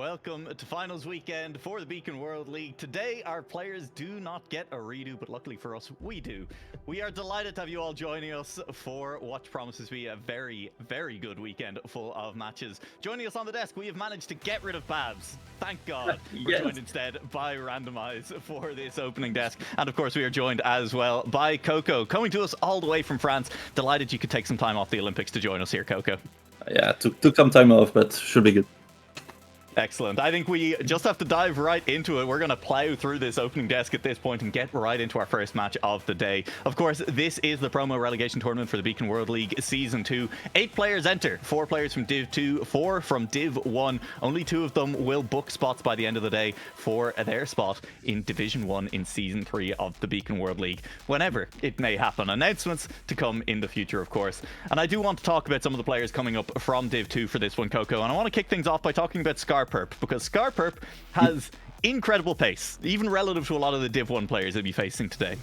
Welcome to finals weekend for the Beacon World League. Today, our players do not get a redo, but luckily for us, we do. We are delighted to have you all joining us for what promises to be a very, very good weekend full of matches. Joining us on the desk, we have managed to get rid of Babs. Thank God. We're joined instead by Randomize for this opening desk. And of course, we are joined as well by Coco, coming to us all the way from France. Delighted you could take some time off the Olympics to join us here, Coco. Yeah, took some time off, but should be good. Excellent. I think we just have to dive right into it. We're going to plow through this opening desk at this point and get right into our first match of the day. Of course, this is the Promo-Relegation tournament for the Beacon World League Season 2. 8 players enter. 4 players from Div 2, 4 from Div 1. Only 2 of them will book spots by the end of the day for their spot in Division 1 in Season 3 of the Beacon World League. Whenever it may happen. Announcements to come in the future, of course. And I do want to talk about some of the players coming up from Div 2 for this one, Coco. And I want to kick things off by talking about Scarperp, because Scarperp has incredible pace, even relative to a lot of the Div 1 players they'll be facing today.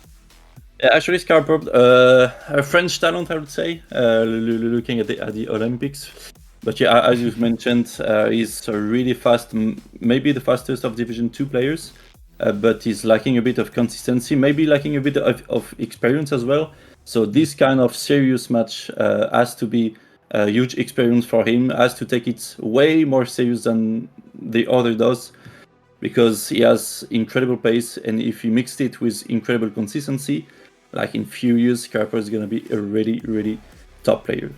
Yeah, actually, Scarperp, a French talent, I would say, looking at the Olympics. But yeah, as you've mentioned, he's really fast, maybe the fastest of Division 2 players, but he's lacking a bit of consistency, maybe lacking a bit of experience as well. So this kind of serious match has to be a huge experience for him, has to take it way more serious than the other does, because he has incredible pace, and if he mixed it with incredible consistency, like in few years, Scarper is going to be a really top player.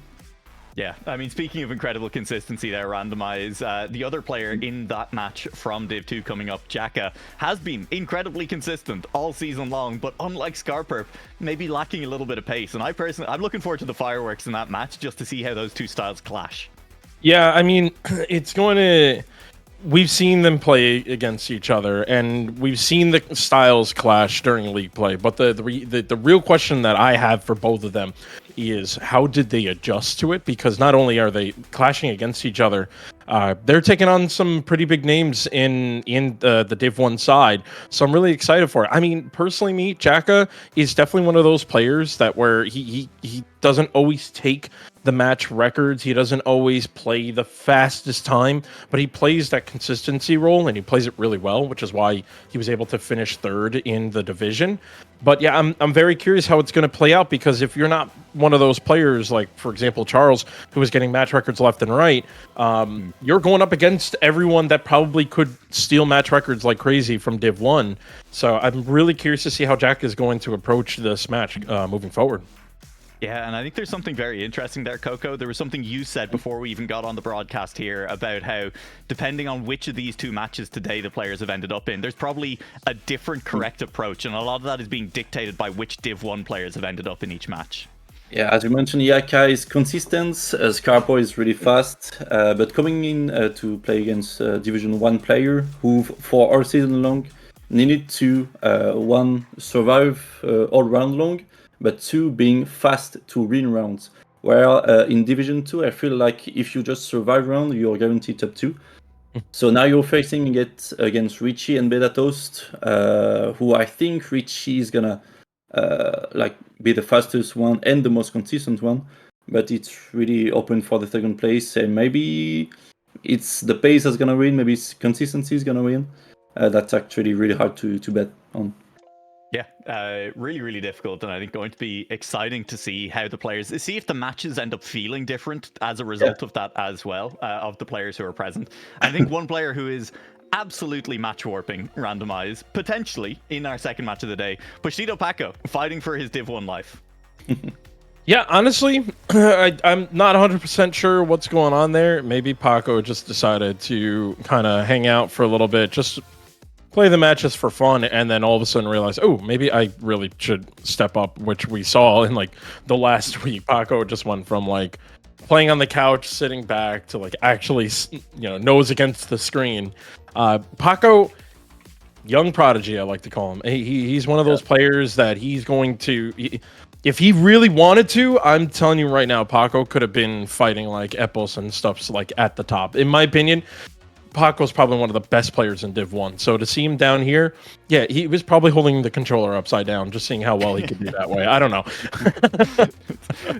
Yeah, I mean, speaking of incredible consistency there, Randomize, the other player in that match from Div 2 coming up, Jaka, has been incredibly consistent all season long, but unlike Scarperp, maybe lacking a little bit of pace. And I'm looking forward to the fireworks in that match just to see how those two styles clash. Yeah, I mean, it's going to... We've seen them play against each other, and we've seen the styles clash during league play. But the real question that I have for both of them is, how did they adjust to it? Because not only are they clashing against each other, they're taking on some pretty big names in the Div 1 side. So I'm really excited for it. I mean, personally, Jaka is definitely one of those players that where he doesn't always take the match records. He doesn't always play the fastest time, but he plays that consistency role, and he plays it really well, which is why he was able to finish 3rd in the division. But yeah, I'm very curious how it's going to play out, because if you're not one of those players, like, for example, Charles, who was getting match records left and right, you're going up against everyone that probably could steal match records like crazy from Div 1. So I'm really curious to see how Jack is going to approach this match moving forward. Yeah, and I think there's something very interesting there, Coco. There was something you said before we even got on the broadcast here about how, depending on which of these 2 matches today the players have ended up in, there's probably a different correct approach, and a lot of that is being dictated by which Div 1 players have ended up in each match. Yeah, as you mentioned, Yaka is consistent, Scarpo is really fast, but coming in to play against Division 1 player who, for all season long, needed to, 1, survive all round long, but 2, being fast to win rounds. Where in Division 2, I feel like if you just survive round, you're guaranteed top 2. So now you're facing it against Richie and Beta Toast, who I think Richie is gonna be the fastest one and the most consistent one, but it's really open for the 2nd place, and maybe it's the pace that's gonna win, maybe it's consistency is gonna win. That's actually really hard to bet on. Yeah, really difficult, and I think going to be exciting to see how the players, see if the matches end up feeling different as a result of that as well, of the players who are present. I think one player who is absolutely match warping Randomize, potentially in our second match of the day, Bushido Paco, fighting for his Div 1 life. Yeah, honestly, I'm not 100% sure what's going on there. Maybe Paco just decided to kind of hang out for a little bit, just play the matches for fun, and then all of a sudden realize, oh, maybe I really should step up, which we saw in like the last week. Paco just went from like playing on the couch, sitting back, to like actually, nose against the screen. Paco, young prodigy, I like to call him. He's one of those players that he's going to, if he really wanted to, I'm telling you right now, Paco could have been fighting like Epos and stuff like at the top. In my opinion, Paco's probably one of the best players in Div 1. So to see him down here, yeah, he was probably holding the controller upside down, just seeing how well he could do that way. I don't know.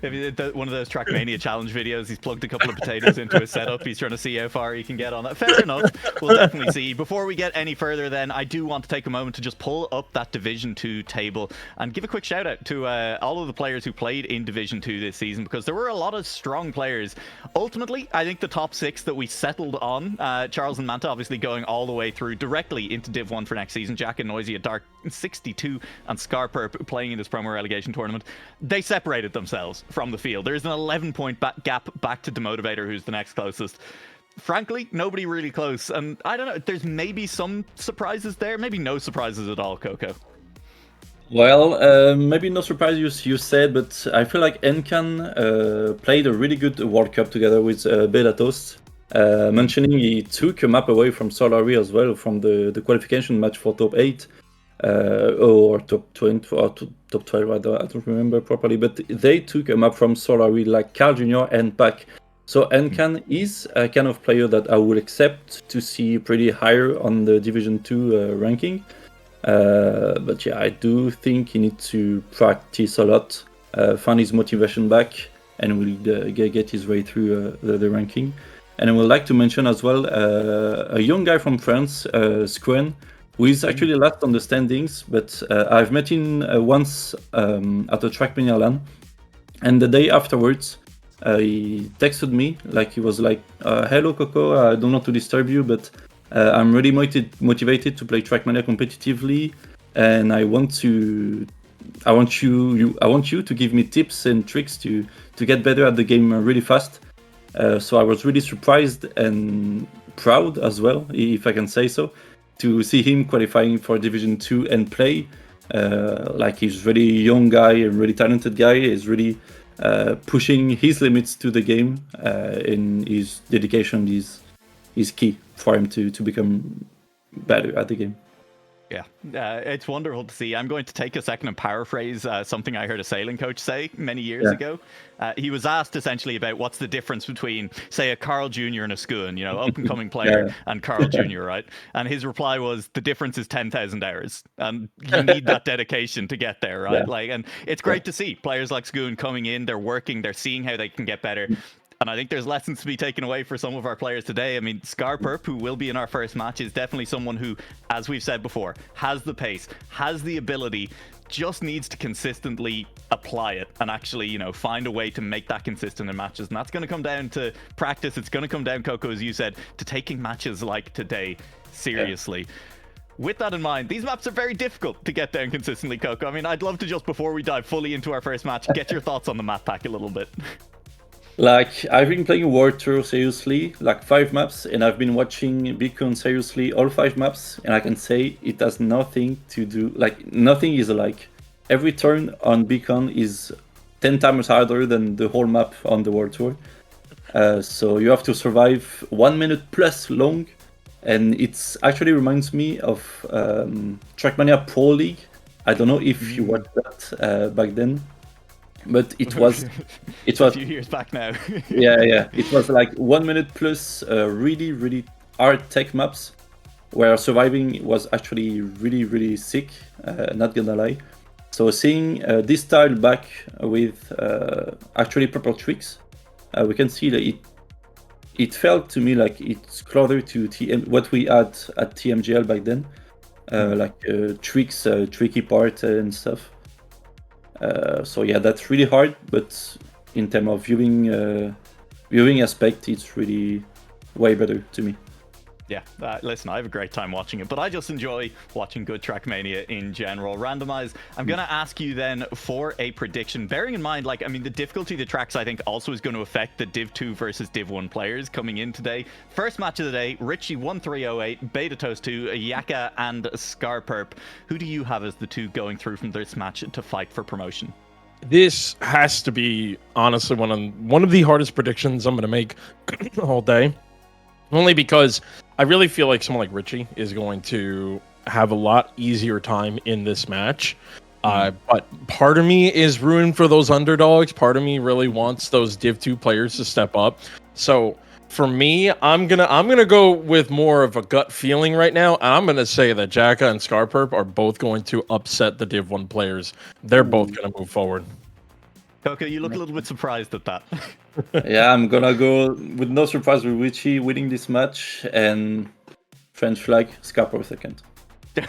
Maybe one of those Trackmania challenge videos, he's plugged a couple of potatoes into his setup. He's trying to see how far he can get on that. Fair enough. We'll definitely see. Before we get any further, then, I do want to take a moment to just pull up that Division 2 table and give a quick shout out to all of the players who played in Division 2 this season, because there were a lot of strong players. Ultimately, I think the top 6 that we settled on, Charles and Manta obviously going all the way through directly into Div 1 for next season, Jack and Noisy at Dark 62 and Scarperp playing in this promo relegation tournament, they separated themselves from the field. There's an 11-point gap back to Demotivator, who's the next closest. Frankly, nobody really close, and I don't know, there's maybe some surprises there, maybe no surprises at all, Coco. Well, maybe no surprise you said, but I feel like Enkan played a really good World Cup together with Beta Toast. Mentioning he took a map away from Solari as well from the qualification match for top 8 or top 20 or top 12, I don't remember properly, but they took a map from Solari like Carl Jr. and Pac. So Enkan is a kind of player that I would accept to see pretty higher on the Division 2 ranking. But yeah, I do think he needs to practice a lot, find his motivation back, and will get his way through the ranking. And I would like to mention as well a young guy from France, Squen, who is actually last on the standings, but I've met him once at the Trackmania LAN, and the day afterwards, he texted me, like he was like, "Hello Coco, I don't want to disturb you, but I'm really motivated to play Trackmania competitively, and I want you to give me tips and tricks to get better at the game really fast." So I was really surprised and proud as well, if I can say so, to see him qualifying for Division 2 and play. Like he's really young guy, a really talented guy. He's really pushing his limits to the game, and his dedication is key for him to become better at the game. Yeah, it's wonderful to see. I'm going to take a second and paraphrase something I heard a sailing coach say many years ago. He was asked essentially about what's the difference between, say, a Carl Jr. and a Schoon, up-and-coming player, and Carl Jr., right? And his reply was, the difference is 10,000 hours. And you need that dedication to get there, right? Yeah. And it's great to see players like Schoon coming in, they're working, they're seeing how they can get better. And I think there's lessons to be taken away for some of our players today. I mean, Scarperp, who will be in our first match, is definitely someone who, as we've said before, has the pace, has the ability, just needs to consistently apply it and actually, find a way to make that consistent in matches. And that's going to come down to practice. It's going to come down, Coco, as you said, to taking matches like today seriously. Yeah. With that in mind, these maps are very difficult to get down consistently, Coco. I mean, I'd love to just, before we dive fully into our first match, get your thoughts on the map pack a little bit. Like, I've been playing World Tour seriously, like 5 maps, and I've been watching Beacon seriously, all 5 maps, and I can say it has nothing to do, like, nothing is alike. Every turn on Beacon is 10 times harder than the whole map on the World Tour. So you have to survive 1 minute plus long, and it actually reminds me of Trackmania Pro League. I don't know if you watched that back then. But it was a few years back now. yeah, it was like 1 minute plus really hard tech maps where surviving was actually really sick, not gonna lie. So seeing this style back with actually proper tricks, we can see that it felt to me like it's closer to what we had at TMGL back then, like tricks, tricky part and stuff. So yeah, that's really hard, but in terms of viewing aspect, it's really way better to me. Yeah, listen, I have a great time watching it, but I just enjoy watching good Trackmania in general. Randomize, I'm going to ask you then for a prediction, bearing in mind, the difficulty of the tracks, I think, also is going to affect the Div 2 versus Div 1 players coming in today. First match of the day, Richie 1308, Beta Toast 2, Yaka and Scarperp. Who do you have as the two going through from this match to fight for promotion? This has to be, honestly, one of the hardest predictions I'm going to make all day. Only because I really feel like someone like Richie is going to have a lot easier time in this match. But part of me is rooting for those underdogs. Part of me really wants those Div 2 players to step up. So For me, I'm gonna go with more of a gut feeling right now, and I'm gonna say that Jacka and Scarperp are both going to upset the Div 1 players. They're both gonna move forward. Coco, you look a little bit surprised at that. Yeah, I'm gonna go with no surprise with Richie winning this match and French flag, Scarper second.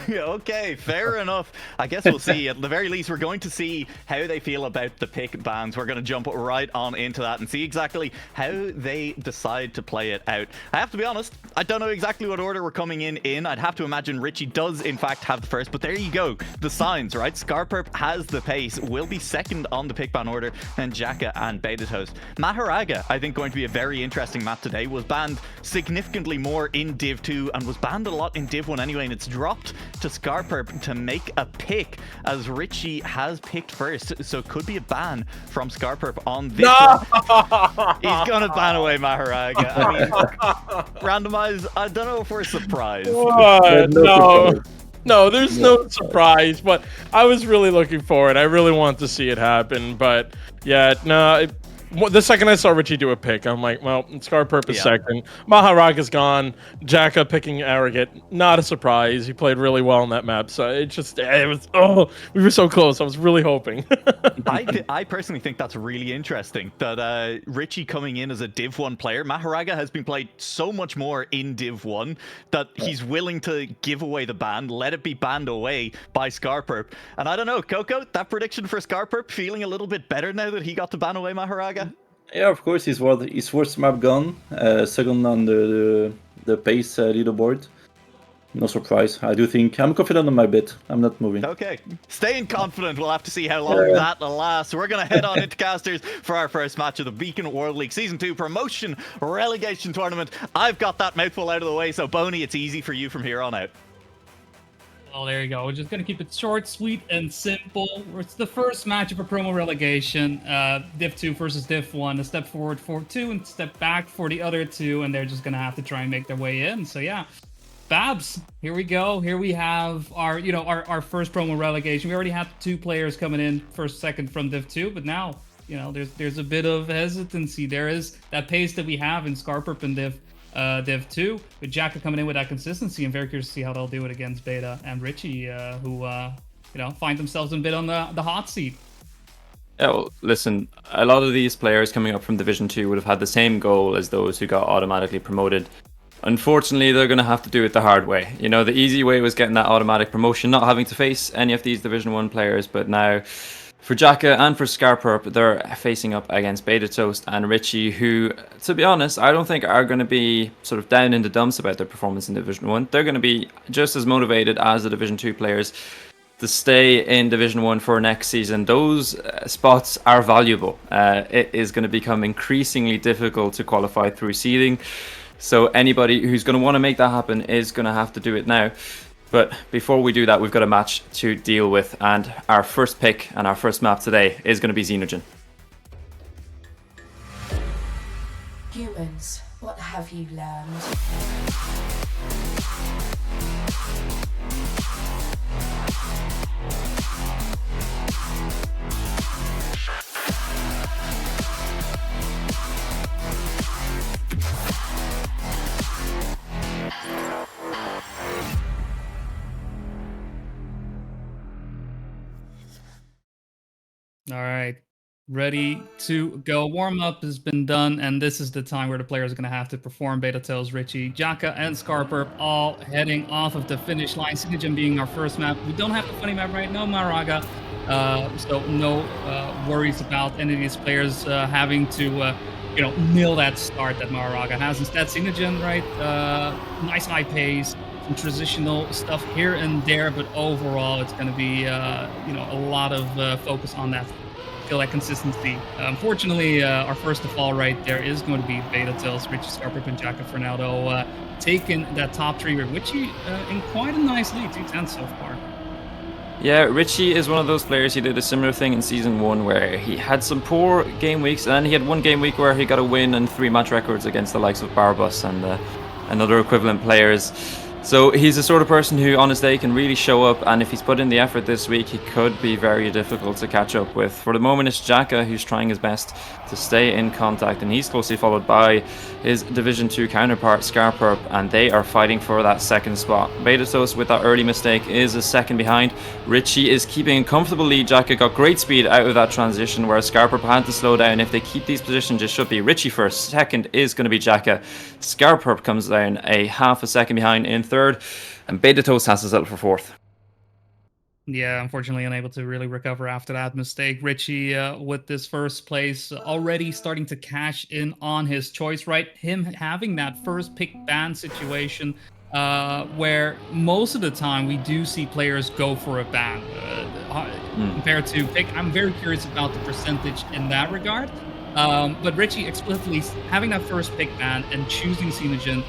Okay, fair enough. I guess we'll see. At the very least, we're going to see how they feel about the pick bans. We're going to jump right on into that and see exactly how they decide to play it out. I have to be honest, I don't know exactly what order we're coming in. I'd have to imagine Richie does, in fact, have the first, but there you go. The signs, right? Scarperp has the pace, will be second on the pick ban order, and Jacka and Beta Toast. Maharaga, I think, going to be a very interesting map today, was banned significantly more in Div 2 and was banned a lot in Div 1 anyway, and it's dropped to Scarperp to make a pick as Richie has picked first, so it could be a ban from Scarperp on this one. He's gonna ban away Maharaga. I mean, randomize, I don't know if we're surprised. No, there's no surprise, but I was really looking for it. I really want to see it happen, but yeah, no. The second I saw Richie do a pick, I'm like, well, Scarperp is second. Maharaga's gone. Jacka picking Arrogate. Not a surprise. He played really well on that map. So it was, we were so close. I was really hoping. I personally think that's really interesting that Richie coming in as a Div 1 player. Maharaga has been played so much more in Div 1 that he's willing to give away the ban, let it be banned away by Scarperp. And I don't know, Coco, that prediction for Scarperp feeling a little bit better now that he got to ban away Maharaga? Yeah, of course, his worst map gone. Second on the pace leaderboard. No surprise. I do think I'm confident on my bet. I'm not moving. Okay, staying confident. We'll have to see how long that lasts. We're gonna head on into casters for our first match of the Beacon World League Season 2 Promotion Relegation Tournament. I've got that mouthful out of the way, so Boney, it's easy for you from here on out. Oh, there you go. We're just going to keep it short, sweet, and simple. It's the first match of a promo relegation. Div 2 versus Div 1. A step forward for 2 and step back for the other 2, and they're just going to have to try and make their way in. So, yeah. Babs, here we go. Here we have our first promo relegation. We already have 2 players coming in, first, second from Div 2, but now, there's a bit of hesitancy. There is that pace that we have in Scarperp and Div 2, with Jacka coming in with that consistency. I'm very curious to see how they'll do it against Beta and Richie, who find themselves a bit on the hot seat. Yeah, well, listen, a lot of these players coming up from Division 2 would have had the same goal as those who got automatically promoted. Unfortunately, they're going to have to do it the hard way. The easy way was getting that automatic promotion, not having to face any of these Division 1 players, but now for Jacka and for Scarperp, they're facing up against Beta Toast and Richie, who, to be honest, I don't think are going to be sort of down in the dumps about their performance in Division 1. They're going to be just as motivated as the Division 2 players to stay in Division 1 for next season. Those spots are valuable. It is going to become increasingly difficult to qualify through seeding. So anybody who's going to want to make that happen is going to have to do it now. But before we do that, we've got a match to deal with, and our first pick and our first map today is going to be Xenogen. Humans, what have you learned? All right, ready to go. Warm-up has been done, and this is the time where the players are going to have to perform. Beta Tails, Richie, Jacka, and Scarperp all heading off of the finish line. Xenogen being our first map. We don't have the funny map right now, Maharaga, so no worries about any of these players having to nail that start that Maharaga has. Instead, Xenogen, right? Nice high pace. Some transitional stuff here and there, but overall it's going to be a lot of focus on that consistency. Unfortunately, our first to fall right there is going to be Beta Tails, Richie, Scarperp, and Jacka for now, though, taking that top 3 with Richie in quite a nice lead, 2-10 so far. Yeah, Richie is one of those players. He did a similar thing in Season 1 where he had some poor game weeks, and then he had one game week where he got a win and 3 match records against the likes of Barbus and other equivalent players. So he's the sort of person who on his day can really show up, and if he's put in the effort this week, he could be very difficult to catch up with. For the moment, it's Jacka who's trying his best to stay in contact, and he's closely followed by his Division 2 counterpart Scarperp, and they are fighting for that second spot. Betatos with that early mistake is a second behind. Richie is keeping a comfortable lead. Jaka got great speed out of that transition, whereas Scarperp had to slow down. If they keep these positions, it should be Richie first. Second is going to be Jaka. Scarperp comes down a half a second behind in third, and Betatos has to settle for fourth. Yeah, unfortunately unable to really recover after that mistake. Richie with this first place already starting to cash in on his choice, right? Him having that first pick ban situation where most of the time we do see players go for a ban compared to pick. I'm very curious about the percentage in that regard. But Richie explicitly having that first pick ban and choosing Xenogen,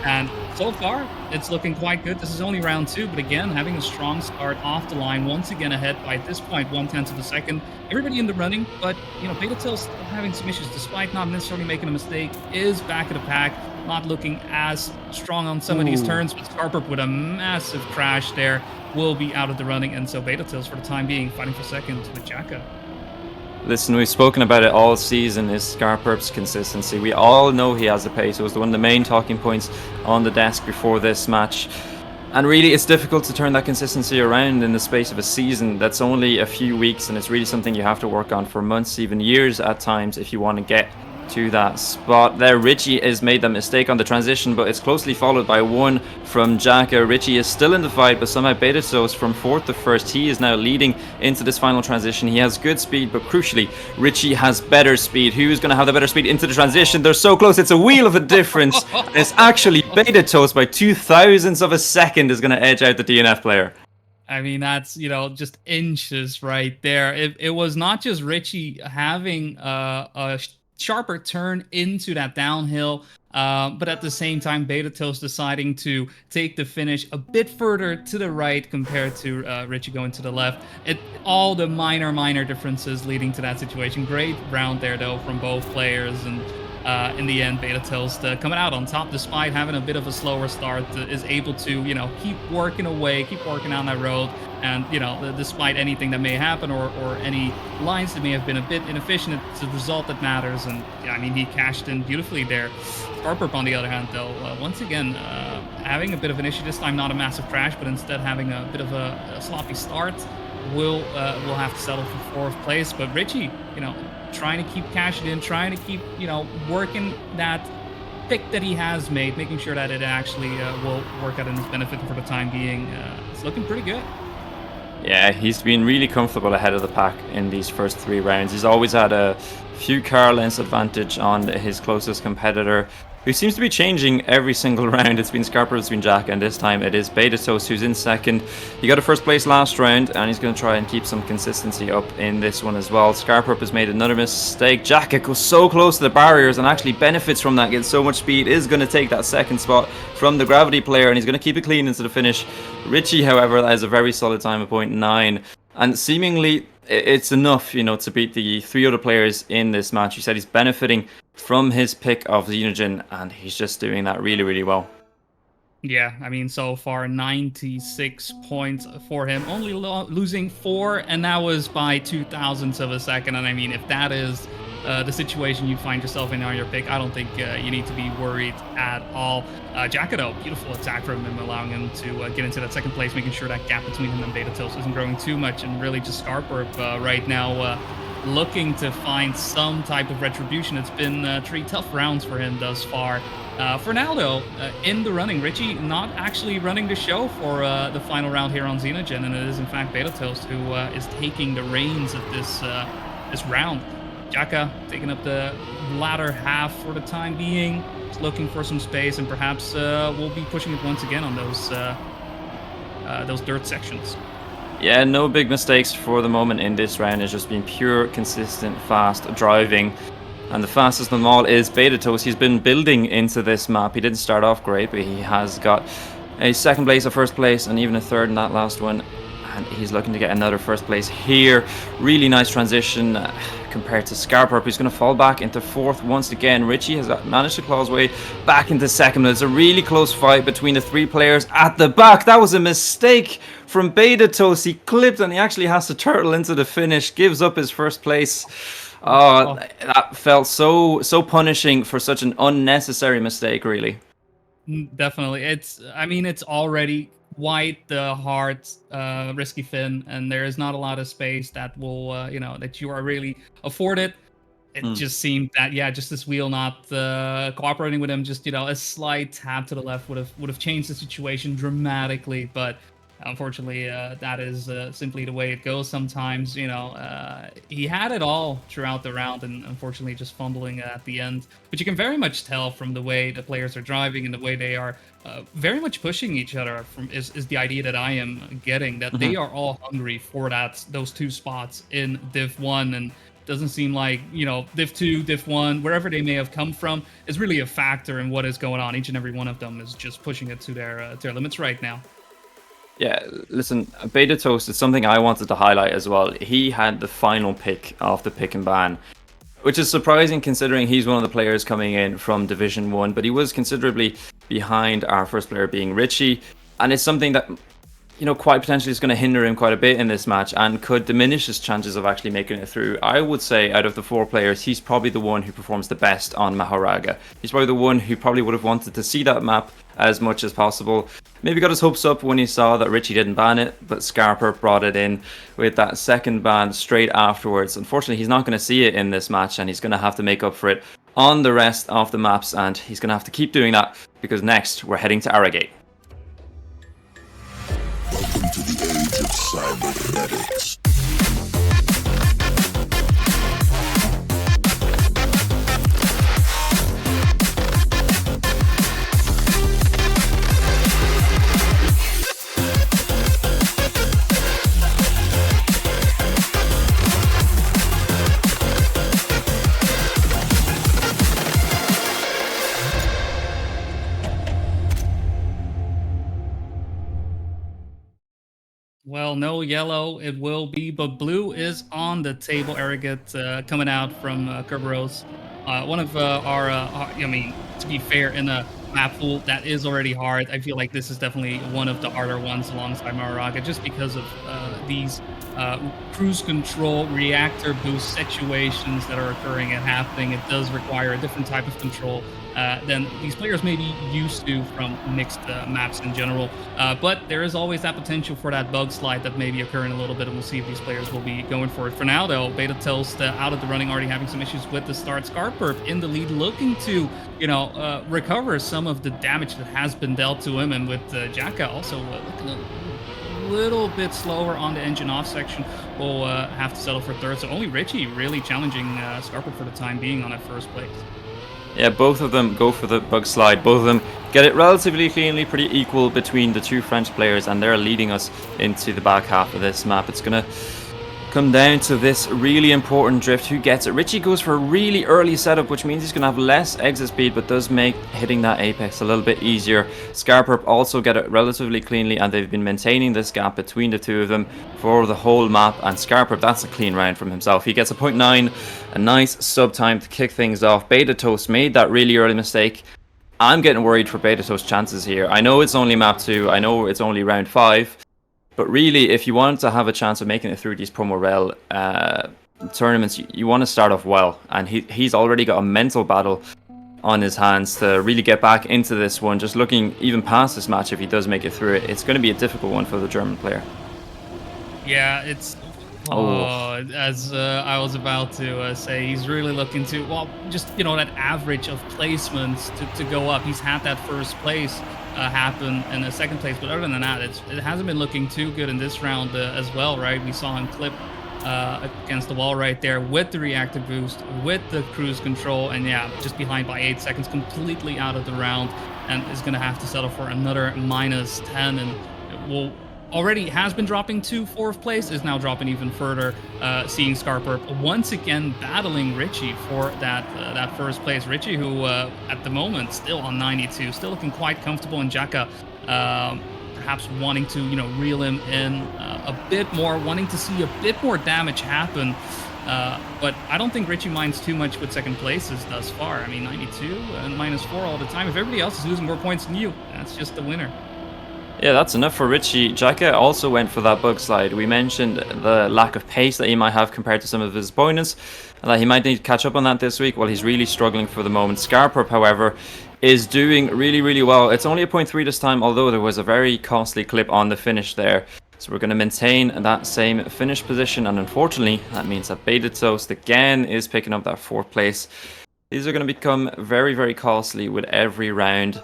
and so far, it's looking quite good. This is only round 2, but again, having a strong start off the line, once again ahead by at this point, 1/10 of a second. Everybody in the running, but Betatil's still having some issues, despite not necessarily making a mistake, is back of the pack, not looking as strong on some of these turns, but Scarperp with a massive crash there will be out of the running, and so Betatil's for the time being fighting for second with Jaka. Listen, we've spoken about it all season, is Scarperp's consistency. We all know he has the pace. It was one of the main talking points on the desk before this match. And really, it's difficult to turn that consistency around in the space of a season. That's only a few weeks, and it's really something you have to work on for months, even years at times, if you want to get to that spot. There, Richie has made that mistake on the transition, but it's closely followed by one from Jaka. Richie is still in the fight, but somehow Betatos from fourth to first. He is now leading into this final transition. He has good speed, but crucially, Richie has better speed. Who's going to have the better speed into the transition? They're so close, it's a wheel of a difference. It's actually Betatos by 0.02 of a second is going to edge out the DNF player. I mean, that's, just inches right there. It was not just Richie having a sharper turn into that downhill, but at the same time, Betatos deciding to take the finish a bit further to the right compared to Richie going to the left. All the minor differences leading to that situation. Great round there, though, from both players, and in the end, Betatos coming out on top despite having a bit of a slower start, is able to, keep working away, keep working down that road. And, despite anything that may happen or any lines that may have been a bit inefficient, it's the result that matters. And, yeah, I mean, he cashed in beautifully there. Scarperp, on the other hand, though, once again, having a bit of an issue. This time not a massive crash, but instead having a bit of a sloppy start. Will have to settle for fourth place. But Richie, trying to keep cashing in, trying to keep, working that pick that he has made, making sure that it actually will work out in his benefit for the time being. It's looking pretty good. Yeah, he's been really comfortable ahead of the pack in these first 3 rounds. He's always had a few car lengths advantage on his closest competitor, who seems to be changing every single round. It's been Scarperp, it's been Jaka, and this time it is Betatos who's in second. He got a first place last round, and he's going to try and keep some consistency up in this one as well. Scarperp has made another mistake. Jaka goes so close to the barriers and actually benefits from that, gets so much speed, is going to take that second spot from the Gravity player, and he's going to keep it clean into the finish. Richie, however, that is a very solid time of 0.9, and seemingly it's enough, to beat the 3 other players in this match. He said he's benefiting from his pick of Xenogen, and he's just doing that really, really well. Yeah, I mean, so far 96 points for him, only losing 4, and that was by 0.02 of a second. And I mean, if that is the situation you find yourself in on your pick, I don't think you need to be worried at all. Jaka, though, beautiful attack from him, allowing him to get into that second place, making sure that gap between him and Betatos isn't growing too much, and really just Scarperp right now looking to find some type of retribution. It's been 3 tough rounds for him thus far. For now, though, in the running, Richie not actually running the show for the final round here on Xenogen, and it is in fact Betatos who is taking the reins of this round. Jaka taking up the latter half for the time being, just looking for some space, and perhaps we'll be pushing it once again on those dirt sections. Yeah, no big mistakes for the moment in this round. It's just been pure, consistent, fast driving. And the fastest of them all is Betatos. He's been building into this map. He didn't start off great, but he has got a second place, a first place, and even a third in that last one. And he's looking to get another first place here. Really nice transition compared to Scarperp, who's going to fall back into fourth once again. Richie has managed to claw his way back into second. It's a really close fight between the 3 players at the back. That was a mistake from Betatos. He clipped, and he actually has to turtle into the finish. Gives up his first place. Oh, that felt so punishing for such an unnecessary mistake, really. Definitely. I mean, it's already quite the hard, risky fin, and there is not a lot of space that will, that you are really afforded. It just seemed that, yeah, just this wheel not cooperating with him, just, a slight tap to the left would have changed the situation dramatically. But unfortunately, that is simply the way it goes sometimes. He had it all throughout the round, and unfortunately just fumbling at the end. But you can very much tell from the way the players are driving and the way they are very much pushing each other. Is the idea that I am getting, that they are all hungry for those 2 spots in Div 1, and doesn't seem like, Div 2, Div 1, wherever they may have come from, is really a factor in what is going on. Each and every one of them is just pushing it to their limits right now. Yeah, listen, Beta Toast is something I wanted to highlight as well. He had the final pick of the pick and ban, which is surprising considering he's one of the players coming in from Division 1, but he was considerably behind our first player being Richie, and it's something that, quite potentially is going to hinder him quite a bit in this match and could diminish his chances of actually making it through. I would say out of the 4 players, he's probably the one who performs the best on Mahoraga. He's probably the one who probably would have wanted to see that map as much as possible. Maybe got his hopes up when he saw that Richie didn't ban it, but Scarper brought it in with that second ban straight afterwards. Unfortunately, he's not going to see it in this match, and he's going to have to make up for it on the rest of the maps, and he's going to have to keep doing that because next we're heading to Arrogate. Welcome to the age of cybernetics. Well, no yellow it will be, but blue is on the table. Arrogate coming out from Kerberos. One of to be fair, in a map pool that is already hard, I feel like this is definitely one of the harder ones alongside Mahoraga, just because of these cruise control reactor boost situations that are occurring and happening. It does require a different type of control than these players may be used to from mixed maps in general. But there is always that potential for that bug slide that may be occurring a little bit, and we'll see if these players will be going for it. For now, though, Beta Toast out of the running, already having some issues with the start. Scarperp in the lead, looking to, recover some of the damage that has been dealt to him, and with Jaka also looking a little bit slower on the engine off section, will have to settle for third. So only Richie really challenging Scarperp for the time being on that first place. Yeah, both of them go for the bug slide. Both of them get it relatively cleanly, pretty equal between the 2 French players, and they're leading us into the back half of this map. It's going to come down to this really important drift. Who gets it? Richie goes for a really early setup, which means he's going to have less exit speed, but does make hitting that apex a little bit easier. Scarperp also get it relatively cleanly, and they've been maintaining this gap between the 2 of them for the whole map. And Scarperp, that's a clean round from himself. He gets a 0.9, a nice sub time to kick things off. Beta Toast made that really early mistake. I'm getting worried for Beta Toast's chances here. I know it's only map 2, I know it's only round 5, but really, if you want to have a chance of making it through these Promo Rel tournaments, you want to start off well. And he's already got a mental battle on his hands to really get back into this one. Just looking even past this match, if he does make it through it, it's going to be a difficult one for the German player. Yeah, it's... as I was about to say, he's really looking to, that average of placements to go up. He's had that first place happen in the second place, but other than that, it hasn't been looking too good in this round as well, right? We saw him clip against the wall right there with the reactive boost, with the cruise control, and yeah, just behind by 8 seconds, completely out of the round, and is going to have to settle for another -10, and will already has been dropping to 4th place, is now dropping even further, seeing Scarperp once again battling Richie for that first place. Richie, who at the moment still on 92, still looking quite comfortable, and Jaka perhaps wanting to reel him in a bit more, wanting to see a bit more damage happen. But I don't think Richie minds too much with second places thus far. I mean, 92 and -4 all the time. If everybody else is losing more points than you, that's just the winner. Yeah, that's enough for Richie. Jaka also went for that bug slide. We mentioned the lack of pace that he might have compared to some of his opponents, and that he might need to catch up on that this week. Well, he's really struggling for the moment. Scarperp, however, is doing really, really well. It's only a 0.3 this time, although there was a very costly clip on the finish there. So we're going to maintain that same finish position, and unfortunately, that means that Beta Toast again is picking up that 4th place. These are going to become very, very costly with every round.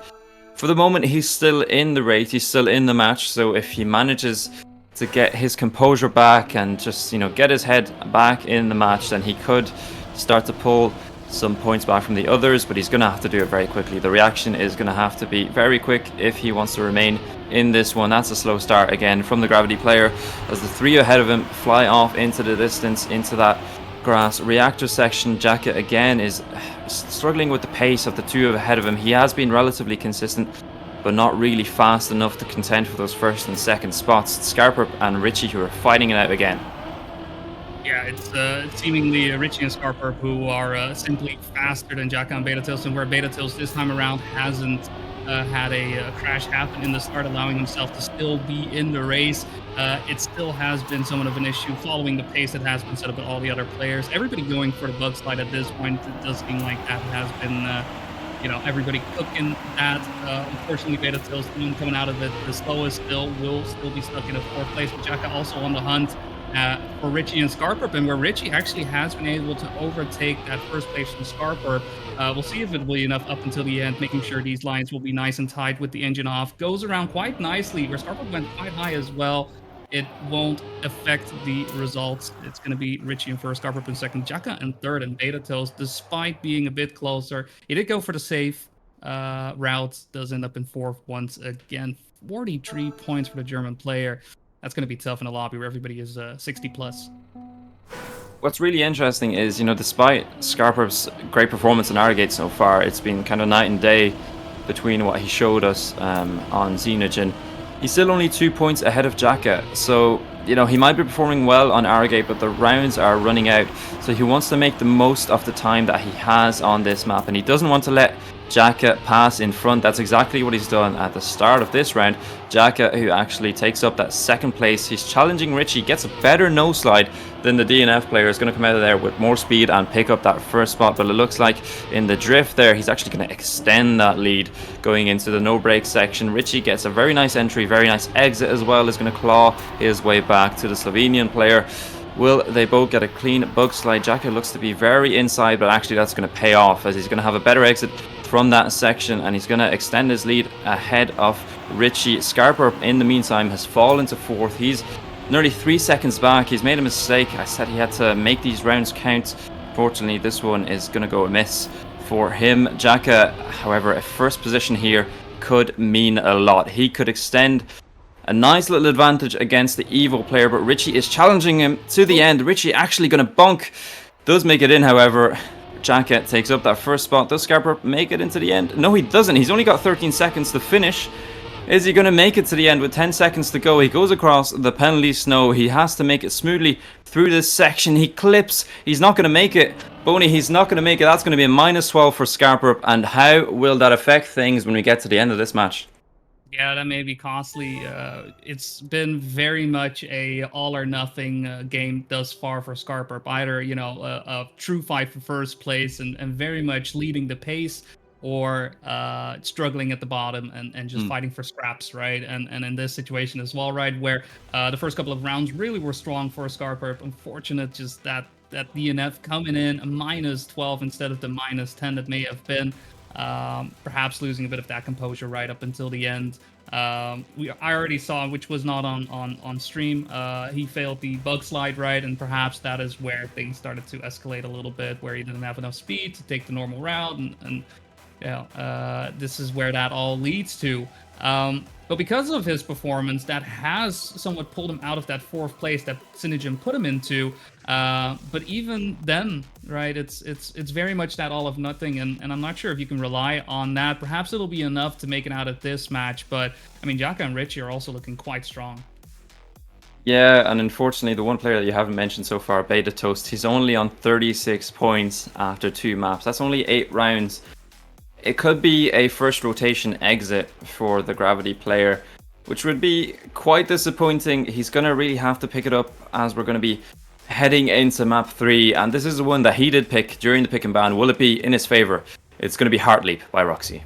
For the moment, he's still in the race, he's still in the match, so if he manages to get his composure back and just, get his head back in the match, then he could start to pull some points back from the others, but he's going to have to do it very quickly. The reaction is going to have to be very quick if he wants to remain in this one. That's a slow start again from the Gravity player as the 3 ahead of him fly off into the distance, into that grass reactor section. Jaka again is struggling with the pace of the 2 ahead of him. He has been relatively consistent, but not really fast enough to contend for those 1st and 2nd spots. Scarperp and Richie who are fighting it out again. Yeah, it's seemingly Richie and Scarperp who are simply faster than Jaka and Beta Tails, and where Beta Tails this time around hasn't had a crash happen in the start, allowing himself to still be in the race. It still has been somewhat of an issue following the pace that has been set up with all the other players. Everybody going for the bug slide at this point. It does seem like that has been, everybody cooking that. Unfortunately, Beta Tails coming out of it the slowest will still be stuck in a 4th place. But Jaka also on the hunt for Richie and Scarperp, and where Richie actually has been able to overtake that 1st place from Scarperp. We'll see if it will be enough up until the end, making sure these lines will be nice and tight with the engine off. Goes around quite nicely, where Scarperp went quite high as well. It won't affect the results. It's going to be Richie in 1st, Scarperp in 2nd, Jaka in 3rd, and Beta Tails, despite being a bit closer. He did go for the safe route, does end up in 4th once again. 43 points for the German player. That's going to be tough in a lobby where everybody is 60 plus. What's really interesting is, despite Scarperp's great performance in Arrogate so far, it's been kind of night and day between what he showed us on Xenogen. He's still only 2 points ahead of Jaka, so, he might be performing well on Arrogate, but the rounds are running out, so he wants to make the most of the time that he has on this map, and he doesn't want to let Jaka pass in front. That's exactly what he's done at the start of this round. Jaka, who actually takes up that 2nd place, he's challenging Richie, gets a better no slide than the DNF player. Is going to come out of there with more speed and pick up that 1st spot, but it looks like in the drift there, he's actually going to extend that lead going into the no break section. Richie gets a very nice entry, very nice exit as well, is going to claw his way back to the Slovenian player. Will they both get a clean bug slide? Jaka looks to be very inside, but actually that's going to pay off as he's going to have a better exit from that section, and he's going to extend his lead ahead of Richie. Scarperp, in the meantime, has fallen to 4th. He's nearly 3 seconds back. He's made a mistake. I said he had to make these rounds count. Fortunately, this one is going to go amiss for him. Jaka, however, a 1st position here could mean a lot. He could extend a nice little advantage against the Evo player, but Richie is challenging him to the end. Richie actually going to bunk. Does make it in, however. Jaka takes up that 1st spot. Does Scarperp make it into the end? No, he doesn't. He's only got 13 seconds to finish. Is he going to make it to the end with 10 seconds to go? He goes across the penalty snow. He has to make it smoothly through this section. He clips. He's not going to make it. Boney, he's not going to make it. That's going to be a -12 for Scarperp. And how will that affect things when we get to the end of this match? Yeah, that may be costly. It's been very much a all or nothing game thus far for Scarperp. Either, a true fight for 1st place and very much leading the pace, or struggling at the bottom and just fighting for scraps, right? And in this situation as well, right, where the first couple of rounds really were strong for Scarperp. Unfortunate just that DNF coming in a -12 instead of the -10 that may have been. Perhaps losing a bit of that composure right up until the end. I already saw, which was not on stream, he failed the bug slide, right? And perhaps that is where things started to escalate a little bit, where he didn't have enough speed to take the normal route, and this is where that all leads to. But because of his performance, that has somewhat pulled him out of that 4th place that Synergen put him into. But even then, right, it's very much that all of nothing, and I'm not sure if you can rely on that. Perhaps it'll be enough to make it out of this match, but I mean, Jaka and Richie are also looking quite strong. Yeah, and unfortunately, the one player that you haven't mentioned so far, Beta Toast, he's only on 36 points after 2 maps. That's only 8 rounds. It could be a 1st rotation exit for the Gravity player. which would be quite disappointing. He's going to really have to pick it up as we're going to be heading into map 3, and this is the one that he did pick during the pick and ban. Will it be in his favor? It's going to be Heartleap by Roxy.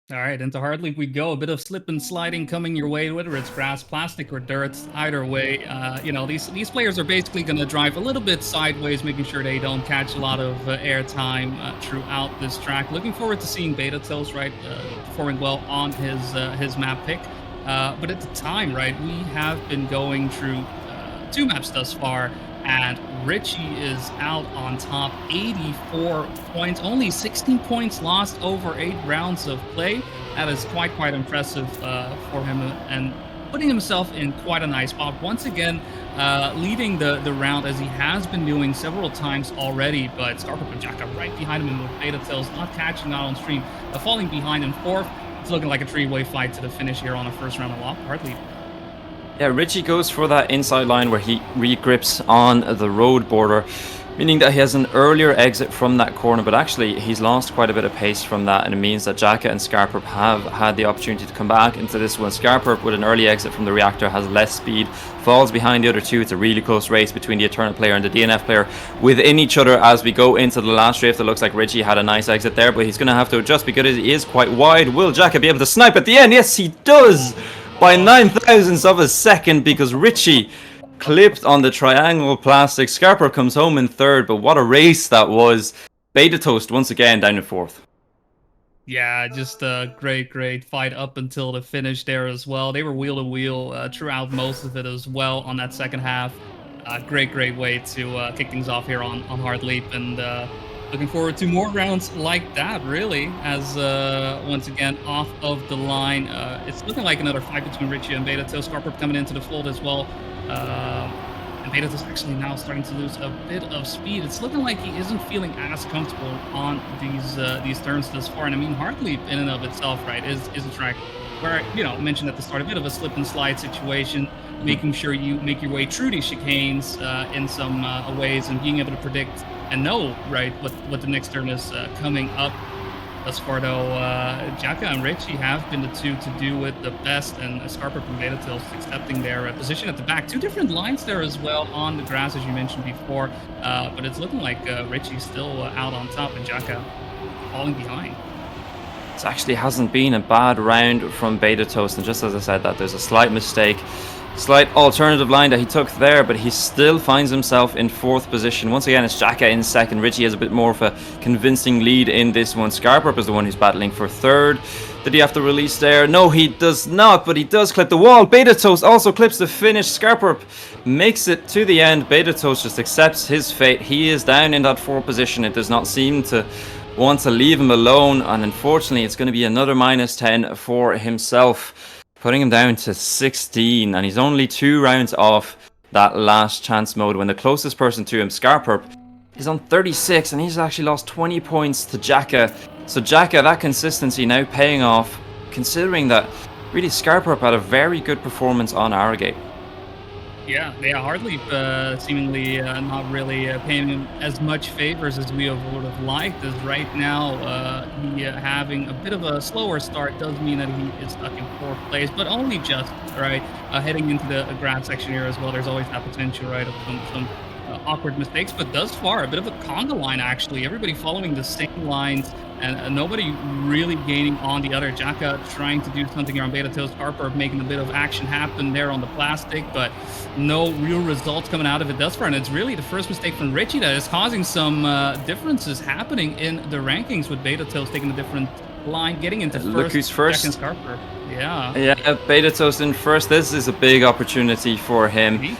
All right, into Heartleap we go. A bit of slip and sliding coming your way, whether it's grass, plastic, or dirt. Either way, you know, these players are basically going to drive a little bit sideways, making sure they don't catch a lot of air time throughout this track. Looking forward to seeing Beta Tails, right, performing well on his map pick. But at the time, right, we have been going through 2 maps thus far, and Richie is out on top, 84 points, only 16 points lost over 8 rounds of play. That is quite impressive for him, and putting himself in quite a nice spot. Once again, leading the round as he has been doing several times already, but Scarper and Jaka right behind him, and with Beta Tails not catching out on stream, falling behind in 4th. It's looking like a 3-way fight to the finish here on a first round of Heartleap. Yeah, Richie goes for that inside line where he re-grips on the road border, meaning that he has an earlier exit from that corner, but actually he's lost quite a bit of pace from that, and it means that Jaka and Scarperp have had the opportunity to come back into this one. Scarperp, with an early exit from the reactor, has less speed, falls behind the other 2. It's a really close race between the Eternal player and the DNF player within each other as we go into the last drift. It looks like Richie had a nice exit there, but he's going to have to adjust because he is quite wide. Will Jaka be able to snipe at the end? Yes, he does! By 9,000ths of a second, because Richie clipped on the triangle plastic. Scarper comes home in 3rd, but what a race that was. Beta Toast once again down in 4th. Yeah, just a great fight up until the finish there as well. They were wheel to wheel throughout most of it as well on that second half. Great way to kick things off here on Heartleap, and looking forward to more rounds like that, really, as once again off of the line. It's looking like another fight between Richie and Beta Tails. Scarper coming into the fold as well. And Beta Tails actually now starting to lose a bit of speed. It's looking like he isn't feeling as comfortable on these turns thus far. And I mean, Heartleap in and of itself, right, is a track where, you know, mentioned at the start, a bit of a slip and slide situation, making sure you make your way through these chicanes in some ways, and being able to predict and know, right, what the next turn is coming up. Thus far, though, Jaka and Richie have been the 2 to do it the best, and Scarper from Beta Tails accepting their position at the back. 2 different lines there as well on the grass, as you mentioned before, but it's looking like Richie's still out on top, and Jaka falling behind. It actually hasn't been a bad round from Beta Toast, and just as I said that, there's a slight mistake, slight alternative line that he took there, but he still finds himself in 4th position. Once again, it's Jaka in 2nd. Richie has a bit more of a convincing lead in this one. Scarperp is the one who's battling for 3rd. Did he have to release there? No, he does not, but he does clip the wall. Beta Toast also clips the finish. Scarperp makes it to the end. Beta Toast just accepts his fate. He is down in that 4th position. It does not seem to want to leave him alone, and unfortunately it's going to be another -10 for himself, putting him down to 16, and he's only 2 rounds off that last chance mode, when the closest person to him, Scarperp, is on 36, and he's actually lost 20 points to Jaka. So Jaka, that consistency now paying off, considering that really Scarperp had a very good performance on Arrogate. Yeah, Heartleap seemingly not really paying him as much favors as we would have liked, as right now he having a bit of a slower start does mean that he is stuck in 4th place, but only just, right? Heading into the grab section here as well, there's always that potential, right, of some awkward mistakes, but thus far, a bit of a conga line, actually. Everybody following the same lines, and nobody really gaining on the other. Jaka trying to do something here on Beta Tails. Scarper making a bit of action happen there on the plastic, but no real results coming out of it thus far. And it's really the first mistake from Richie that is causing some differences happening in the rankings, with Beta Tails taking a different line, getting into first. Look who's first. Jack and Scarper. Yeah, Beta Tails in first. This is a big opportunity for him.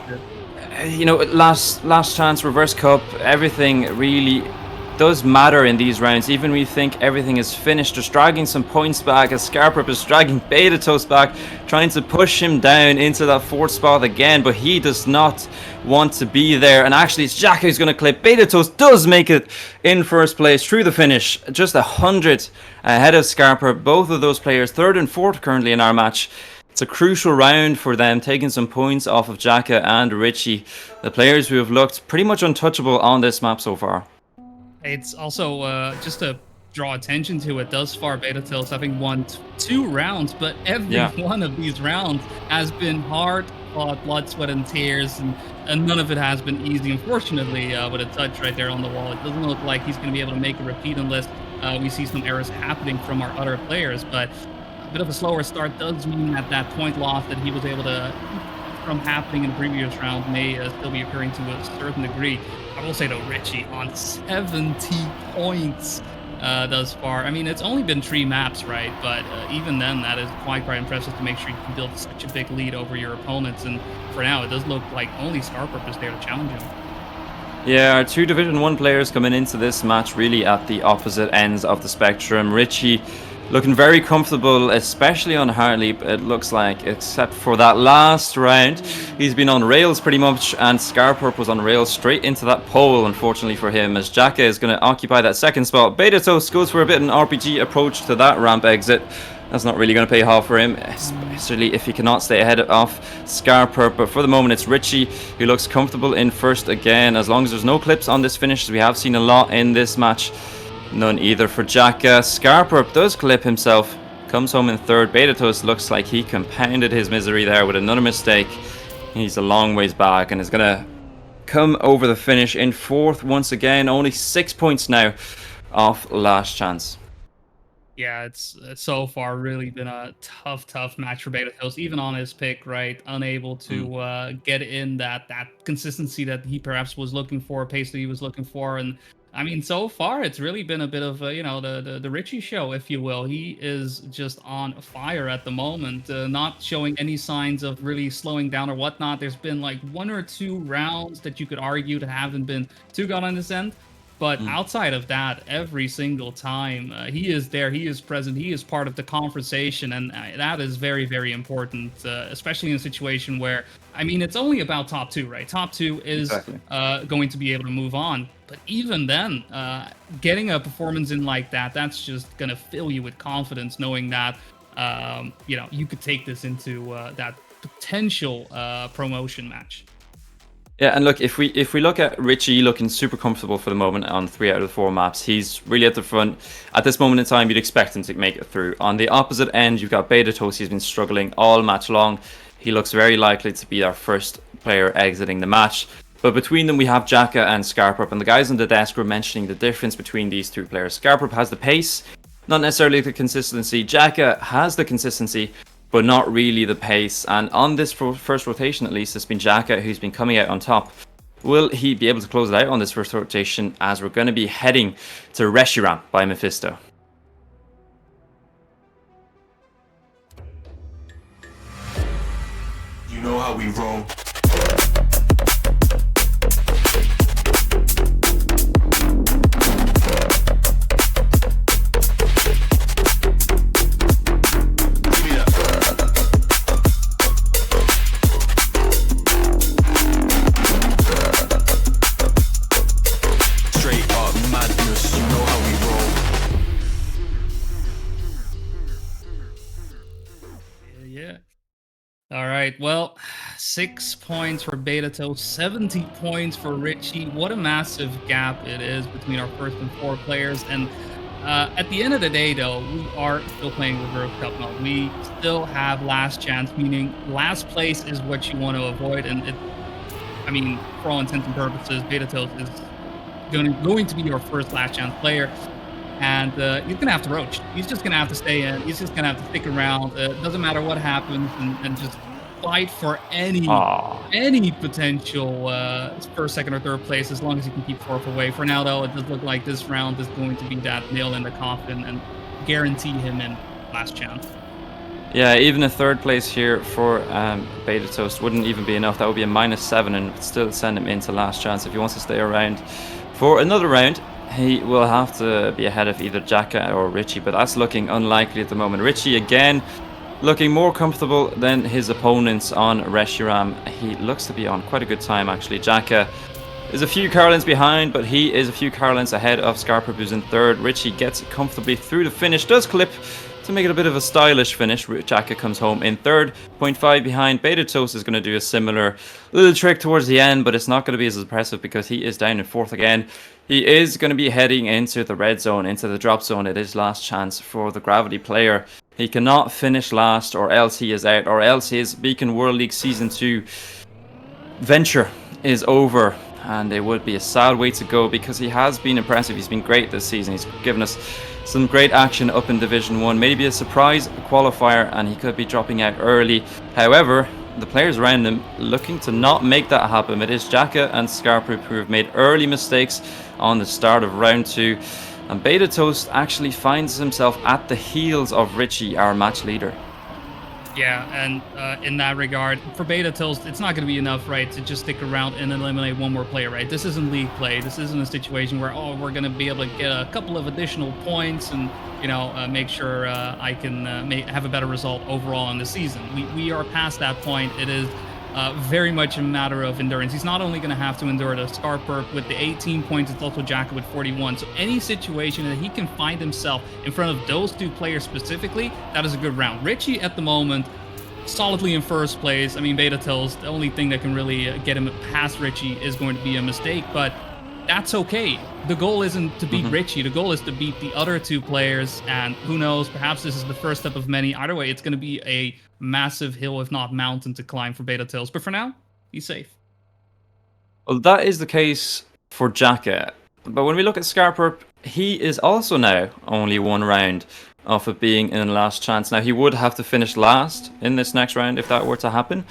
You know, last chance, reverse cup, everything really does matter in these rounds. Even when you think everything is finished, just dragging some points back as Scarper is dragging Beta Toast back, trying to push him down into that 4th spot again, but he does not want to be there. And actually, it's Jack who's going to clip. Beta Toast does make it in 1st place through the finish, just 100 ahead of Scarper. Both of those players 3rd and 4th currently in our match. It's a crucial round for them, taking some points off of Jacka and Richie, the players who have looked pretty much untouchable on this map so far. It's also, just to draw attention to it, thus far Beta Tails having won 2 rounds, but every one of these rounds has been hard-fought, blood, sweat, and tears, and none of it has been easy. Unfortunately, with a touch right there on the wall, it doesn't look like he's going to be able to make a repeat unless we see some errors happening from our other players, but a bit of a slower start does mean that that point loss that he was able to from happening in the previous round may still be occurring to a certain degree. I will say though, Richie on 70 points thus far. I mean, it's only been 3 maps, right? But even then, that is quite impressive to make sure you can build such a big lead over your opponents. And for now, it does look like only Scarper is there to challenge him. Yeah, our 2 Division 1 players coming into this match really at the opposite ends of the spectrum. Richie looking very comfortable, especially on Harley, it looks like, except for that last round. He's been on rails pretty much, and Scarperp was on rails straight into that pole, unfortunately for him, as Jacka is going to occupy that 2nd spot. Beta Toast goes for a bit of an RPG approach to that ramp exit. That's not really going to pay off for him, especially if he cannot stay ahead of Scarper. But for the moment, it's Richie who looks comfortable in 1st again, as long as there's no clips on this finish, as we have seen a lot in this match. None either for Jacka. Scarper does clip himself, comes home in 3rd. Beta Toast looks like he compounded his misery there with another mistake. He's a long ways back and is going to come over the finish in 4th once again. Only 6 points now off last chance. Yeah, it's so far really been a tough match for Beta Tails, even on his pick, right? Unable to get in that consistency that he perhaps was looking for, pace that he was looking for. And I mean, so far it's really been a bit of the Richie show, if you will. He is just on fire at the moment, not showing any signs of really slowing down or whatnot. There's been like 1 or 2 rounds that you could argue that haven't been too good on his end. But outside of that, every single time, he is there, he is present, he is part of the conversation, and that is very, very important, especially in a situation where, I mean, it's only about top 2, right? Top 2 is going to be able to move on. But even then, getting a performance in like that, that's just going to fill you with confidence, knowing that, you could take this into that potential promotion match. Yeah, and look, if we look at Richie looking super comfortable for the moment on 3 out of the 4 maps, he's really at the front. At this moment in time, you'd expect him to make it through. On the opposite end, you've got Beta Toast. He's been struggling all match long. He looks very likely to be our first player exiting the match. But between them, we have Jacka and Scarperp, and the guys on the desk were mentioning the difference between these 2 players. Scarperp has the pace, not necessarily the consistency. Jacka has the consistency, but not really the pace. And on this first rotation, at least, it's been Jacka who's been coming out on top. Will he be able to close it out on this first rotation, as we're going to be heading to Reshiram by Mephisto? You know how we roll. All right, well, 6 points for Beta Tails, 70 points for Richie. What a massive gap it is between our first and 4 players. And at the end of the day, though, we are still playing Reverse Cup mode. We still have last chance, meaning last place is what you want to avoid. And I mean, for all intents and purposes, Beta Tails is going to be your first last chance player. And he's going to have to roach. He's just going to have to stay in. He's just going to have to stick around. It doesn't matter what happens, and just fight for any potential first, second, or third place, as long as he can keep 4th away. For now, though, it does look like this round is going to be that nail in the coffin and guarantee him in last chance. Yeah, even a 3rd place here for Beta Toast wouldn't even be enough. That would be a -7 and still send him into last chance if he wants to stay around for another round. he will have to be ahead of either Jaka or Richie, but that's looking unlikely at the moment. Richie again looking more comfortable than his opponents on Reshiram. He looks to be on quite a good time actually. Jaka is a few car lengths behind, but he is a few car lengths ahead of Scarper, who's in third. Richie gets comfortably through the finish, does clip to make it a bit of a stylish finish. Jaka comes home in third, 0.5 behind. Beta Toast is going to do a similar little trick towards the end, but it's not going to be as impressive because he is down in fourth again. He is going to be heading into the red zone, into the drop zone. It is last chance for the Gravity player. He cannot finish last, or else he is out, or else his Beacon World League Season 2 venture is over. And it would be a sad way to go because he has been impressive. He's been great this season. He's given us some great action up in Division 1. Maybe a surprise qualifier and he could be dropping out early. However, the players around him looking to not make that happen. It is Jaka and Scarper who have made early mistakes on the start of round 2. And Beta Toast actually finds himself at the heels of Richie, our match leader. Yeah, and in that regard, for Beta Toast, it's not going to be enough, right, to just stick around and eliminate one more player, right? This isn't league play. This isn't a situation where, oh, we're going to be able to get a couple of additional points and, you know, make sure I can have a better result overall in the season. We are past that point. It is very much a matter of endurance. He's not only going to have to endure the Scarper with the 18 points, it's also Jaka with 41. So any situation that he can find himself in front of those two players specifically, that is a good round. Richie at the moment, solidly in first place. I mean, Beta Toast, the only thing that can really get him past Richie is going to be a mistake, but that's okay. The goal isn't to beat Richie. The goal is to beat the other two players, and who knows, perhaps this is the first step of many. Either way, it's going to be a massive hill, if not mountain, to climb for Beta Tails. But for now, he's safe. Well, that is the case for Jaka. But when we look at Scarper, he is also now only one round off of being in last chance. Now, he would have to finish last in this next round if that were to happen.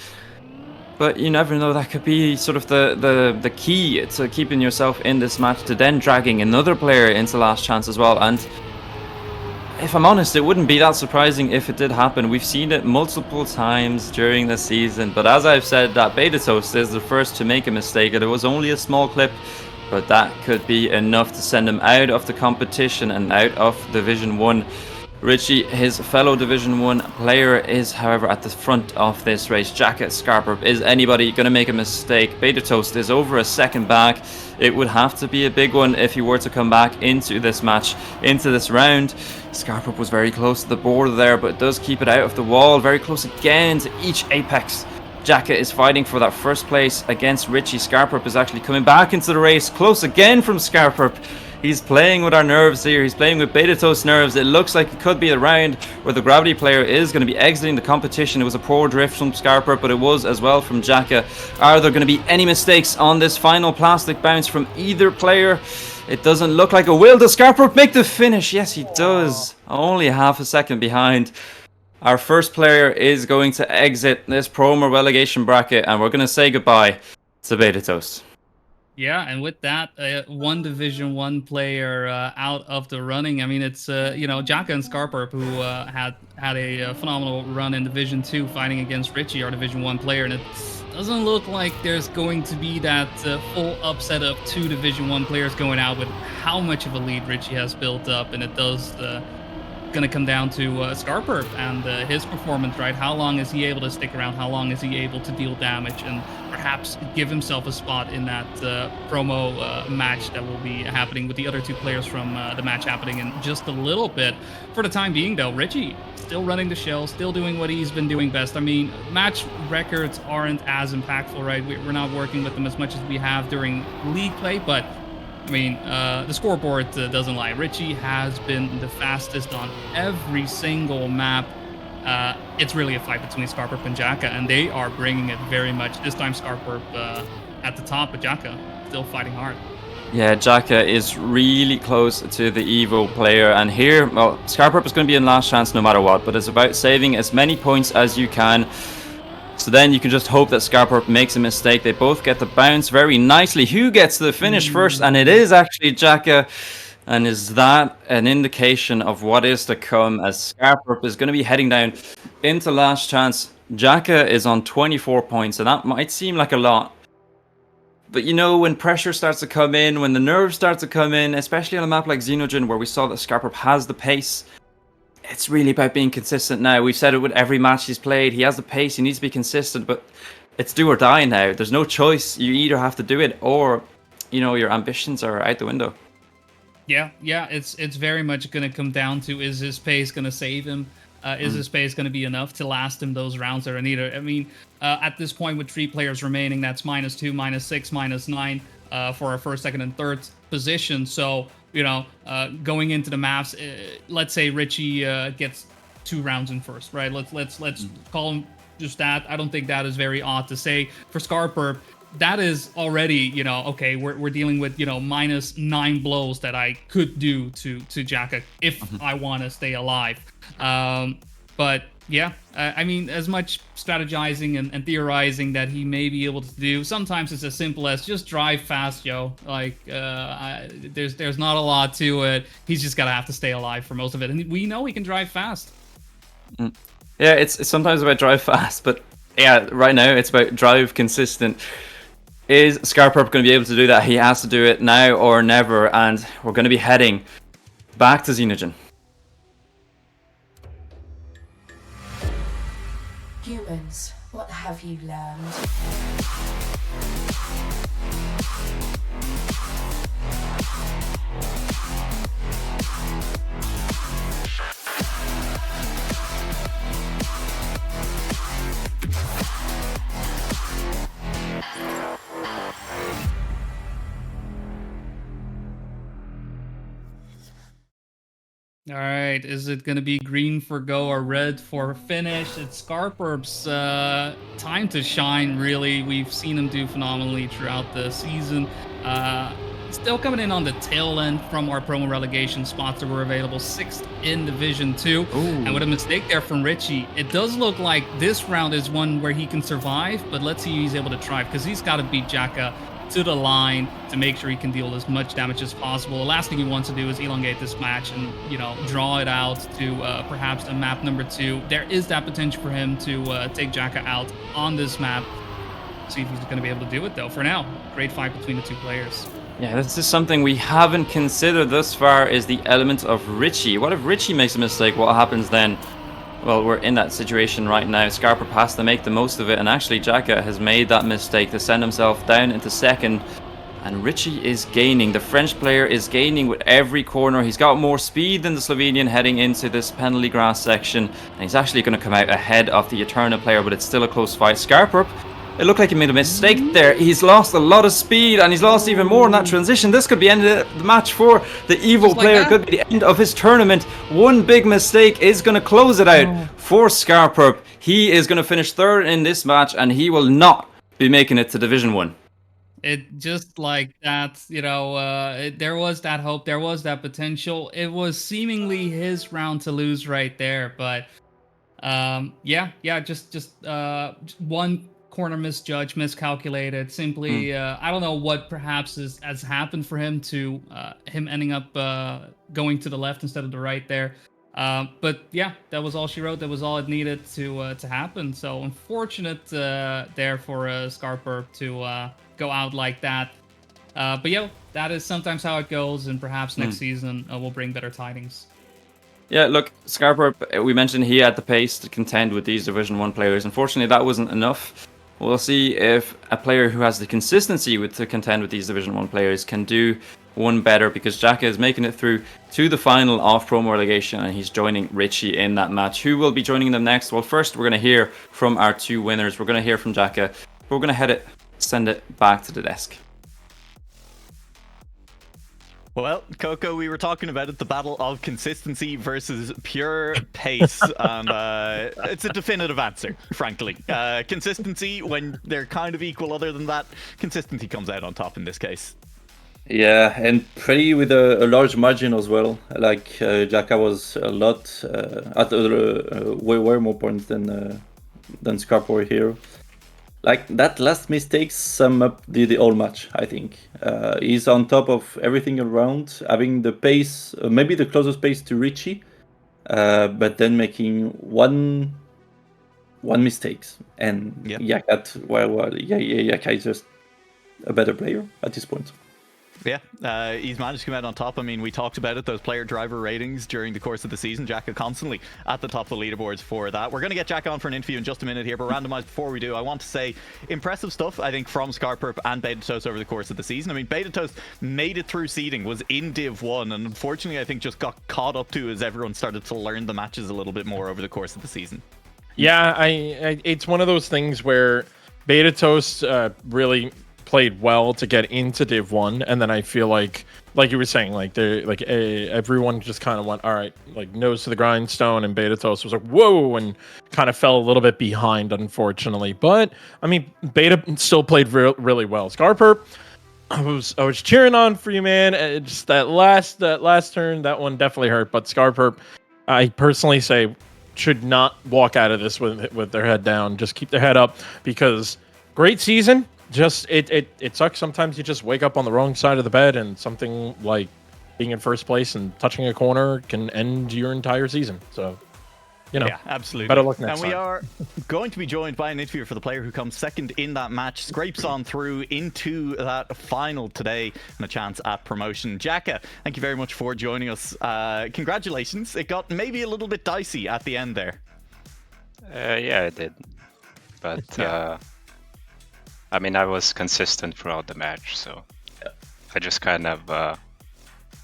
But you never know, that could be sort of the key to keeping yourself in this match, to then dragging another player into last chance as well. And if I'm honest, it wouldn't be that surprising if it did happen. We've seen it multiple times during the season. But as I've said, that Beta Toast is the first to make a mistake. It was only a small clip, but that could be enough to send him out of the competition and out of Division 1. Richie, his fellow Division 1 player, is however at the front of this race. Jaka, Scarper, is anybody going to make a mistake? Beta Toast is over a second back. It would have to be a big one if he were to come back into this match, into this round. Scarper was very close to the border there, but does keep it out of the wall. Very close again to each apex. Jaka is fighting for that first place against Richie. Scarperp is actually coming back into the race. Close again from Scarperp. He's playing with our nerves here. He's playing with Beta Toast nerves. It looks like it could be a round where the Gravity player is going to be exiting the competition. It was a poor drift from Scarper, but it was as well from Jaka. Are there going to be any mistakes on this final plastic bounce from either player? It doesn't look like it will. Does Scarper make the finish? Yes, he does. Only half a second behind. Our first player is going to exit this promo relegation bracket, and we're going to say goodbye to Beta Toast. Yeah, and with that, one Division 1 player out of the running. I mean, it's, you know, Jaka and Scarper, who had a phenomenal run in Division 2 fighting against Richie, our Division 1 player, and it doesn't look like there's going to be that full upset of two Division 1 players going out with how much of a lead Richie has built up, and it does going to come down to Scarper and his performance, right? How long is he able to stick around? How long is he able to deal damage and perhaps give himself a spot in that promo match that will be happening with the other two players from the match happening in just a little bit. For the time being, though, Richie still running the show, still doing what he's been doing best. I mean, match records aren't as impactful, right? We're not working with them as much as we have during league play, but I mean, the scoreboard doesn't lie. Richie has been the fastest on every single map. It's really a fight between Scarperp and Jaka, and they are bringing it very much. This time Scarperp at the top, but Jaka still fighting hard. Yeah, Jaka is really close to the Evo player, and here, well, Scarperp is going to be in last chance no matter what, but it's about saving as many points as you can. So then you can just hope that Scarperp makes a mistake. They both get the bounce very nicely. Who gets the finish first? And it is actually Jaka. And is that an indication of what is to come, as Scarperp is going to be heading down into last chance? Jaka is on 24 points, and that might seem like a lot. But you know, when pressure starts to come in, when the nerves start to come in, especially on a map like Xenogen, where we saw that Scarper has the pace, it's really about being consistent now. We've said it with every match he's played. He has the pace, he needs to be consistent, but it's do or die now. There's no choice. You either have to do it or, you know, your ambitions are out the window. Yeah, it's very much going to come down to, is his pace going to save him? Is his pace going to be enough to last him those rounds that are needed? I mean, at this point with 3 players remaining, that's -2, -6, -9 for our first, second, and third position. So, you know, going into the maps, let's say Richie gets 2 rounds in first, right? Let's call him just that. I don't think that is very odd to say. For Scarper, that is already, you know, okay, we're dealing with, you know, -9 blows that I could do to Jaka if I want to stay alive. But yeah, I mean, as much strategizing and theorizing that he may be able to do, sometimes it's as simple as just drive fast, yo. Like, there's not a lot to it. He's just gotta have to stay alive for most of it, and we know he can drive fast. Yeah, it's sometimes about drive fast, but yeah, right now it's about drive consistent. Is Scarper going to be able to do that? He has to do it now or never, and we're going to be heading back to Xenogen. Humans, what have you learned? All right, is it going to be green for go or red for finish? It's Scarper's time to shine, really. We've seen him do phenomenally throughout the season. Still coming in on the tail end from our promo relegation spots that were available, 6th in Division 2. And with a mistake there from Richie, it does look like this round is one where he can survive, but let's see if he's able to thrive, because he's got to beat Jaka to the line to make sure he can deal as much damage as possible. The last thing he wants to do is elongate this match and, you know, draw it out to perhaps a map number 2. There is that potential for him to take Jaka out on this map. See if he's going to be able to do it, though. For now, great fight between the 2 players. Yeah, this is something we haven't considered thus far, is the element of Richie. What if Richie makes a mistake? What happens then? Well, we're in that situation right now. Scarper has to make the most of it, and actually Jaka has made that mistake to send himself down into 2nd, and Richie is gaining. The French player is gaining with every corner. He's got more speed than the Slovenian heading into this penalty grass section, and he's actually going to come out ahead of the Eterna player, but it's still a close fight. Scarper, it looked like he made a mistake there. He's lost a lot of speed, and he's lost even more in that transition. This could be end of the match for the evil player. Could be the end of his tournament. One big mistake is going to close it out for Scarper. He is going to finish 3rd in this match, and he will not be making it to Division 1. It just like that, you know, there was that hope, there was that potential. It was seemingly his round to lose right there, but just one corner misjudged, miscalculated. Simply, I don't know what perhaps has happened for him to him ending up going to the left instead of the right there. But yeah, that was all she wrote. That was all it needed to happen. So unfortunate there for Scarper to go out like that. But yeah, that is sometimes how it goes, and perhaps next season will bring better tidings. Yeah, look, Scarper, we mentioned he had the pace to contend with these Division 1 players. Unfortunately, that wasn't enough. We'll see if a player who has the consistency to contend with these Division 1 players can do one better, because Jaka is making it through to the final of Promo Relegation, and he's joining Richie in that match. Who will be joining them next? Well, first we're going to hear from our 2 winners. We're going to hear from Jaka, but we're going to send it back to the desk. Well, Coco, we were talking about it, the battle of consistency versus pure pace, and it's a definitive answer, frankly. Consistency, when they're kind of equal, other than that, consistency comes out on top in this case. Yeah, and pretty with a large margin as well. Like, Jaka was a lot, at way more points than Scarper here. Like, that last mistake sum up the whole match, I think. He's on top of everything around, having the pace, maybe the closest pace to Richie, but then making one mistakes. And Yep. Yaka is just a better player at this point. Yeah, he's managed to come out on top. I mean, we talked about it, those player driver ratings during the course of the season. Jacka constantly at the top of the leaderboards for that. We're going to get Jack on for an interview in just a minute here, but randomized before we do, I want to say impressive stuff, I think, from Scarperp and Betatos over the course of the season. I mean, Betatos made it through seeding, was in Div 1, and unfortunately, I think just got caught up to as everyone started to learn the matches a little bit more over the course of the season. Yeah, it's one of those things where Betatos really played well to get into Div 1, and then I feel like you were saying, everyone just kind of went, all right, like nose to the grindstone, and Betatos was like, whoa, and kind of fell a little bit behind, unfortunately. But I mean, Beta still played really well. Scarperp, I was cheering on for you, man. Just that last turn, that one definitely hurt. But Scarperp, I personally say, should not walk out of this with their head down. Just keep their head up, because great season. Just it sucks sometimes. You just wake up on the wrong side of the bed, and something like being in first place and touching a corner can end your entire season. So, yeah, absolutely. Better luck next time. And we time. are going to be joined by an interview for the player who comes second in that match, scrapes on through into that final today, and a chance at promotion. Jacka, thank you very much for joining us. Congratulations. It got maybe a little bit dicey at the end there. Yeah, it did. But I mean, I was consistent throughout the match, so I just kind of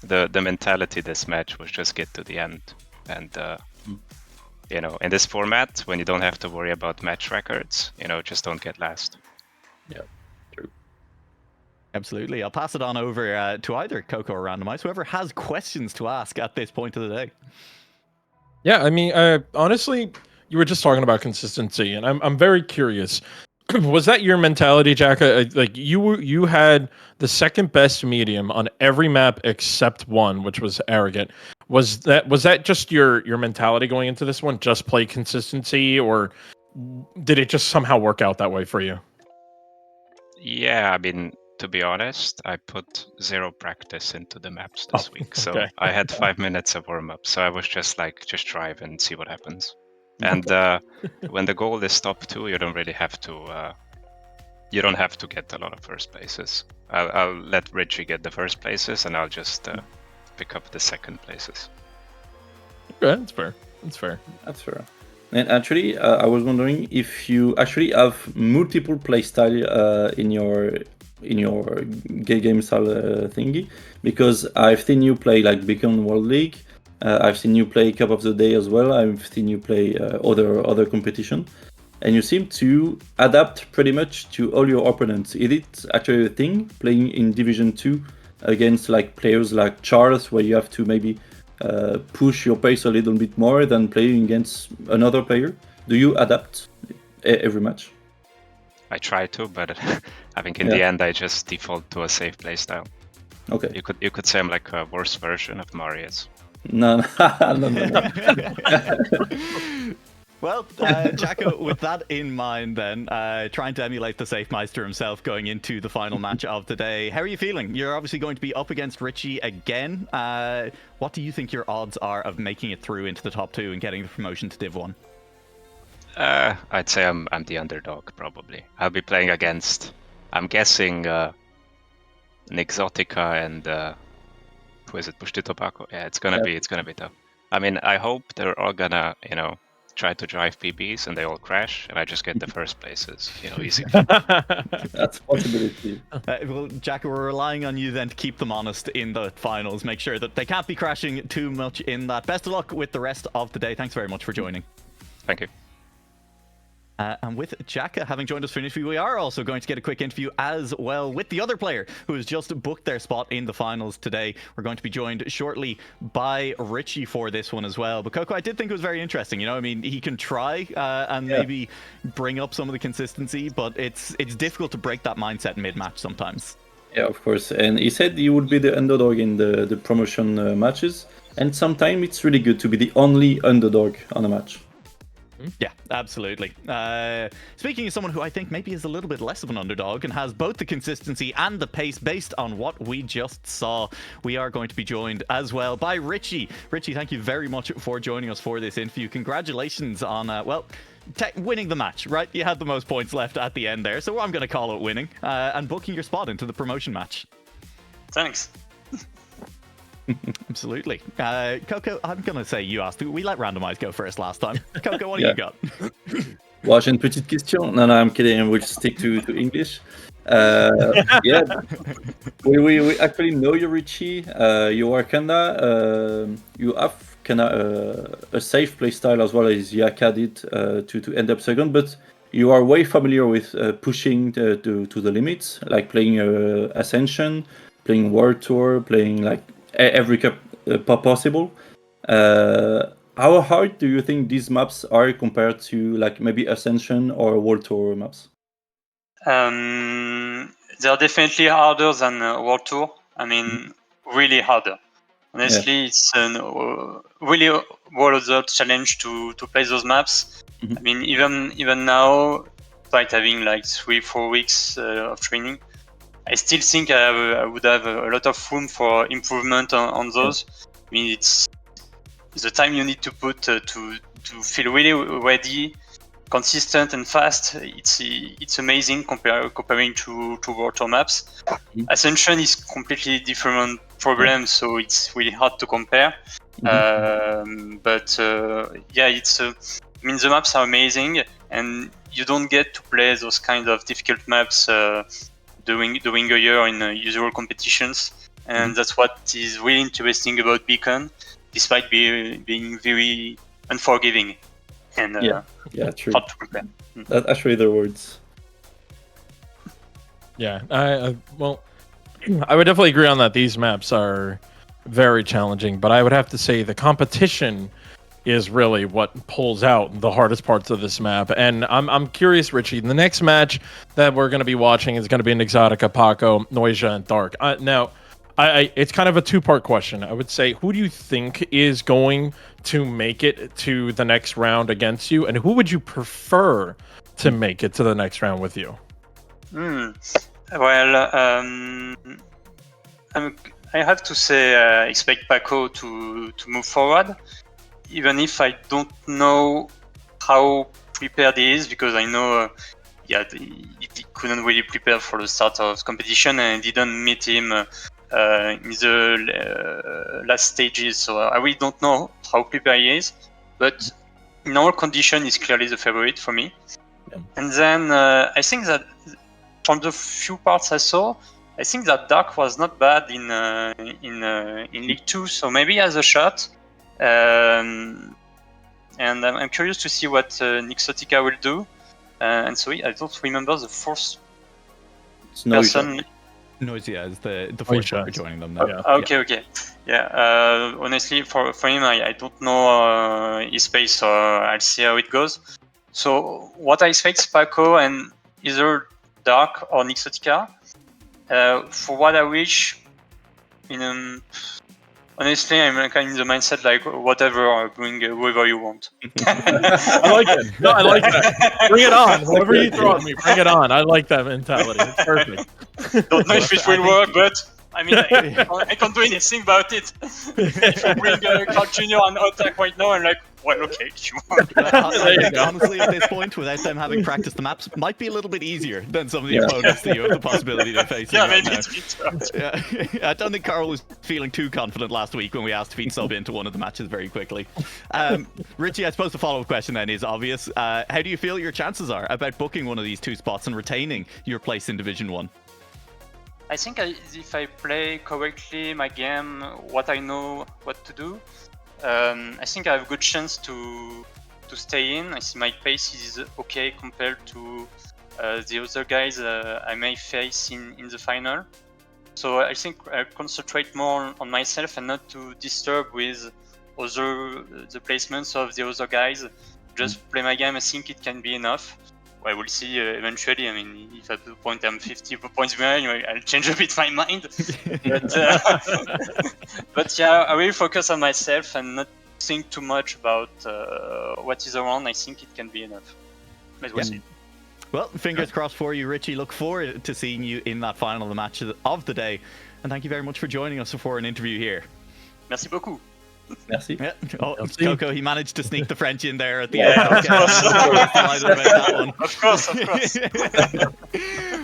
the mentality this match was just get to the end, and in this format, when you don't have to worry about match records, just don't get last. Yeah, true. Absolutely. I'll pass it on over to either Coco or Randomize, whoever has questions to ask at this point of the day. Yeah, I mean, honestly, you were just talking about consistency, and I'm very curious. Was that your mentality, Jacka? Like you had the second best medium on every map except one, which was Arrogant. Was that just your mentality going into this one? Just play consistency, or did it just somehow work out that way for you? Yeah, I mean, to be honest, I put 0 practice into the maps this week, so okay. I had 5 minutes of warm up. So I was just drive and see what happens. And when the goal is top 2, you don't really have to. You don't have to get a lot of first places. I'll let Richie get the first places, and I'll just pick up the second places. Okay, that's fair. That's fair. And actually, I was wondering if you actually have multiple playstyle in your game style thingy, because I've seen you play like Beacon World League. I've seen you play Cup of the Day as well. I've seen you play other competition, and you seem to adapt pretty much to all your opponents. Is it actually a thing playing in Division 2 against like players like Charles, where you have to maybe push your pace a little bit more than playing against another player? Do you adapt every match? I try to, but I think in the end I just default to a safe playstyle. Okay. You could say I'm like a worse version of Marius. No. Well, Jacko, with that in mind then, trying to emulate the Safe Meister himself going into the final match of the day, how are you feeling? You're obviously going to be up against Richie again. What do you think your odds are of making it through into the top 2 and getting the promotion to Div 1? I'd say I'm the underdog, probably. I'll be playing against, I'm guessing, Nixotica and who is it? Push to Tobacco. Yeah, it's gonna be tough. I mean, I hope they're all gonna, try to drive PBs and they all crash, and I just get the first places, easy. That's a possibility. Well, Jack, we're relying on you then to keep them honest in the finals. Make sure that they can't be crashing too much in that. Best of luck with the rest of the day. Thanks very much for joining. Thank you. And with Jacka having joined us for an interview, we are also going to get a quick interview as well with the other player who has just booked their spot in the finals today. We're going to be joined shortly by Richie for this one as well. But Coco, I did think it was very interesting. I mean, he can try and maybe bring up some of the consistency, but it's difficult to break that mindset mid-match sometimes. Yeah, of course. And he said he would be the underdog in the promotion matches. And sometimes it's really good to be the only underdog on a match. Yeah, absolutely. Speaking of someone who I think maybe is a little bit less of an underdog and has both the consistency and the pace based on what we just saw, we are going to be joined as well by Richie. Richie, thank you very much for joining us for this interview. Congratulations on, winning the match, right? You had the most points left at the end there, so I'm going to call it winning and booking your spot into the promotion match. Thanks. Absolutely. Coco, I'm going to say you asked. We let randomize go first last time. Coco, what do you got? Bon, j'ai une petite question. No, I'm kidding. We'll stick to English. Yeah, we actually know you, Richie. You are you have a safe playstyle as well as Yaka did to end up second, but you are way familiar with pushing to the limits, like playing Ascension, playing World Tour, playing like every cup possible. How hard do you think these maps are compared to like maybe Ascension or World Tour maps? They're definitely harder than World Tour. I mean, really harder. Honestly, it's really well other challenge to play those maps. I mean, even now, despite having like 3-4 weeks of training, I still think I would have a lot of room for improvement on those. I mean, it's the time you need to put to feel really ready, consistent and fast. It's amazing comparing to World Tour maps. Ascension is completely different problem, so it's really hard to compare. But yeah, it's I mean, the maps are amazing, and you don't get to play those kind of difficult maps during a year in usual competitions, and that's what is really interesting about Beacon, despite being very unforgiving and true. hard to compare. That's actually their words. Yeah, well, I would definitely agree on that. These maps are very challenging, but I would have to say the competition is really what pulls out the hardest parts of this map. And I'm curious, Richie, the next match that we're going to be watching is going to be an Exotica, Paco, Noisia, and Dark. Now, it's kind of a two-part question. I would say, who do you think is going to make it to the next round against you, and who would you prefer to make it to the next round with you? Well, I have to say I expect Paco to move forward, even if I don't know how prepared he is, because I know he couldn't really prepare for the start of competition, and I didn't meet him in the last stages, so I really don't know how prepared he is. But in all condition, he's clearly the favorite for me. And then I think that from the few parts I saw, I think that Dark was not bad in League 2, so maybe he has a shot. And I'm curious to see what Nixotica will do. And so I don't remember the fourth person. Noisia is the fourth player joining them now. Okay. Yeah. Honestly, for him, I don't know his pace, so I'll see how it goes. So what I expect is Paco and either Dark or Nixotica. For what I wish, honestly, I'm kind of in the mindset like whatever, bring whoever you want. I like it. No, I like that. Bring it on. Whoever you throw at me, bring it on. I like that mentality. It's perfect. Don't know if it will work, but I mean, I can't do anything about it. If you bring Clark Jr. on attack right now, I'm like, well, okay, if you want. I think, honestly, at this point, without them having practiced the maps, might be a little bit easier than some of the opponents that you have the possibility to face. Maybe it's better. Yeah, I don't think Carl was feeling too confident last week when we asked if he'd sub into one of the matches very quickly. Richie, I suppose the follow-up question then is obvious. How do you feel your chances are about booking one of these two spots and retaining your place in Division 1? I think if I play correctly my game, what I know what to do, I think I have a good chance to stay in. I see my pace is okay compared to the other guys I may face in the final. So I think I concentrate more on myself and not to disturb with the placements of the other guys. Just play my game. I think it can be enough. Well, we'll see eventually. I mean, if at the point I'm 50 points behind, I'll change a bit my mind. But yeah, I will focus on myself and not think too much about what is around. I think it can be enough. But we'll see. Well, fingers crossed for you, Richie. Look forward to seeing you in that final, the match of the day. And thank you very much for joining us for an interview here. Merci beaucoup. Merci. Yeah. Oh, Merci. Coco, he managed to sneak the French in there at the Yeah, end. of course. Delighted about that one. Of course.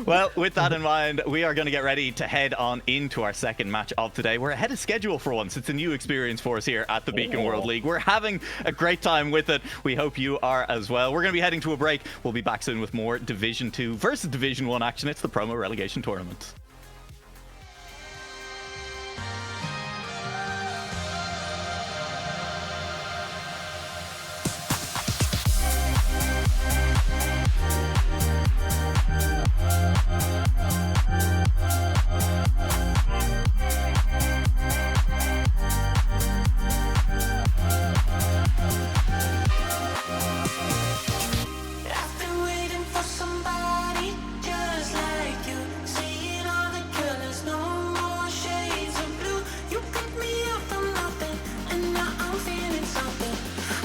Well, with that in mind, we are going to get ready to head on into our second match of today. We're ahead of schedule for once. It's a new experience for us here at the Beacon World League. We're having a great time with it. We hope you are as well. We're going to be heading to a break. We'll be back soon with more Division 2 versus Division 1 action. It's the Promo Relegation Tournament. I've been waiting for somebody just like you. Seeing all the colors, no more shades of blue. You picked me up from nothing, and now I'm feeling something.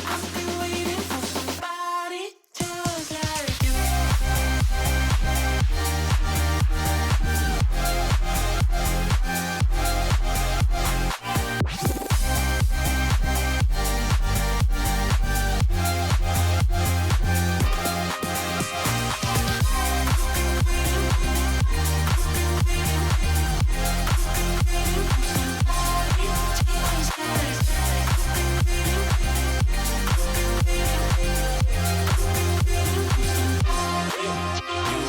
I've been waiting for somebody just like you.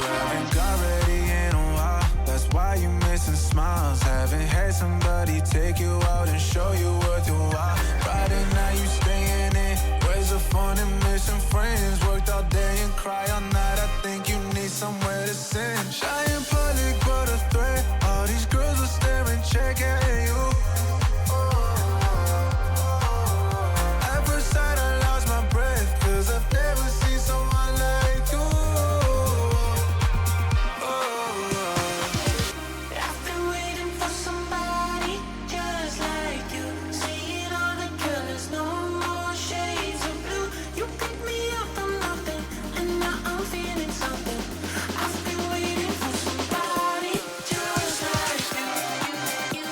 Haven't got ready in a while. That's why you missing smiles. Haven't had somebody take you out and show you worth your while. Friday night you staying in. Where's the fun in missing friends? Worked all day and cry all night. I think you need somewhere to send. Shy in public but a threat. All these girls are staring, checking you. At first sight I lost my breath, 'cause I've never seen someone like you. I've been waiting for somebody just like you. Seeing all the colors, no more shades of blue. You picked me up from nothing, and now I'm feeling something. I've been waiting for somebody just like you.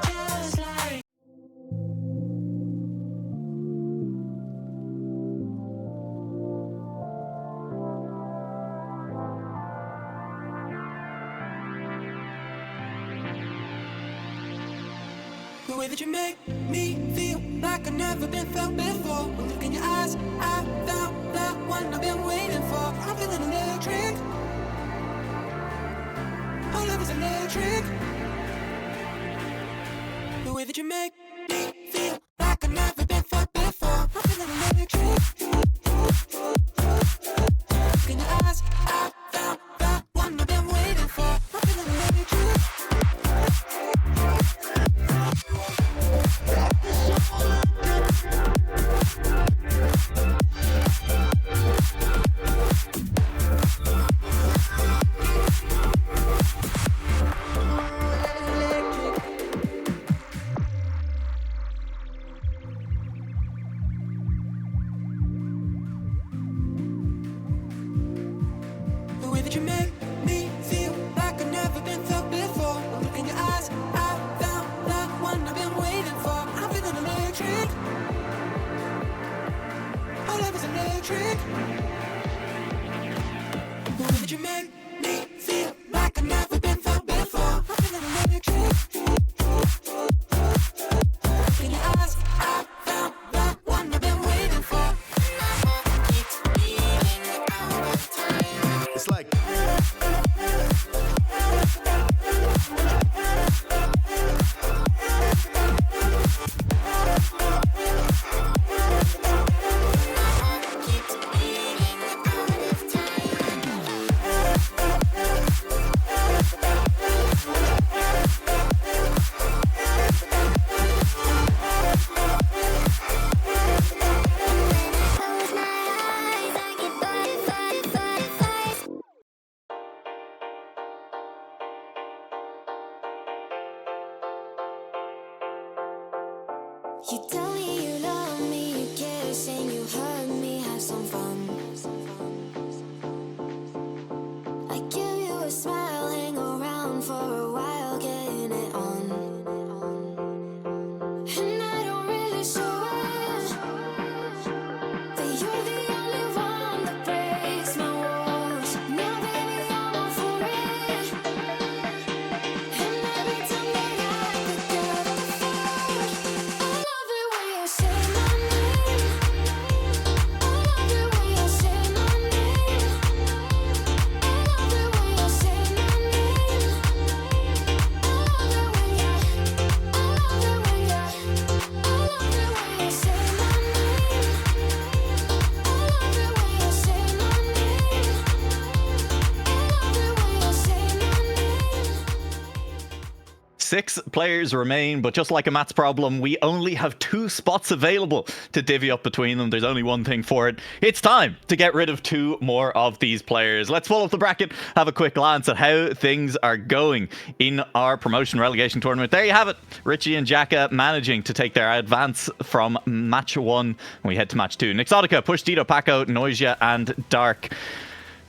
Just like The way that you make me feel like I've never been felt before. One look in your eyes, I found the one I've been waiting for. I'm feeling electric. Our love is electric. The way that you make me feel like I've never been felt before. I'm feeling electric. Look in your eyes, I found the one I've been waiting for. I'm feeling electric. The way that you make me feel like I've never been felt before. One look in your eyes, I found the one I've been waiting for. I'm feeling electric. Our love is electric. The way that you make me feel like I've never been felt before. I'm feeling electric. Look in your eyes, I found the one I've been waiting for. It's like keeps beating. You tell me you love me, you kiss and you hug me, have some fun. I give you a smile, hang around for a while, getting it on. And I don't really show it, but you're the only one that breaks my walls. Now baby I'm all for it, and every time that I pick up the phone, I love it when you say my name. I love it when you say my name. I love it when you say my name. I love it when you. I love it when you. I love it when you say my name. I love it when you say my name. I love it when you say my name. 6 players remain, but just like a maths problem, we only have 2 spots available to divvy up between them. There's only one thing for it. It's time to get rid of 2 more of these players. Let's pull up the bracket, have a quick glance at how things are going in our promotion relegation tournament. There you have it. Richie and Jacka managing to take their advance from match 1. We head to match 2. Nixotica, Push, Tito, Paco, Noisia, and Dark.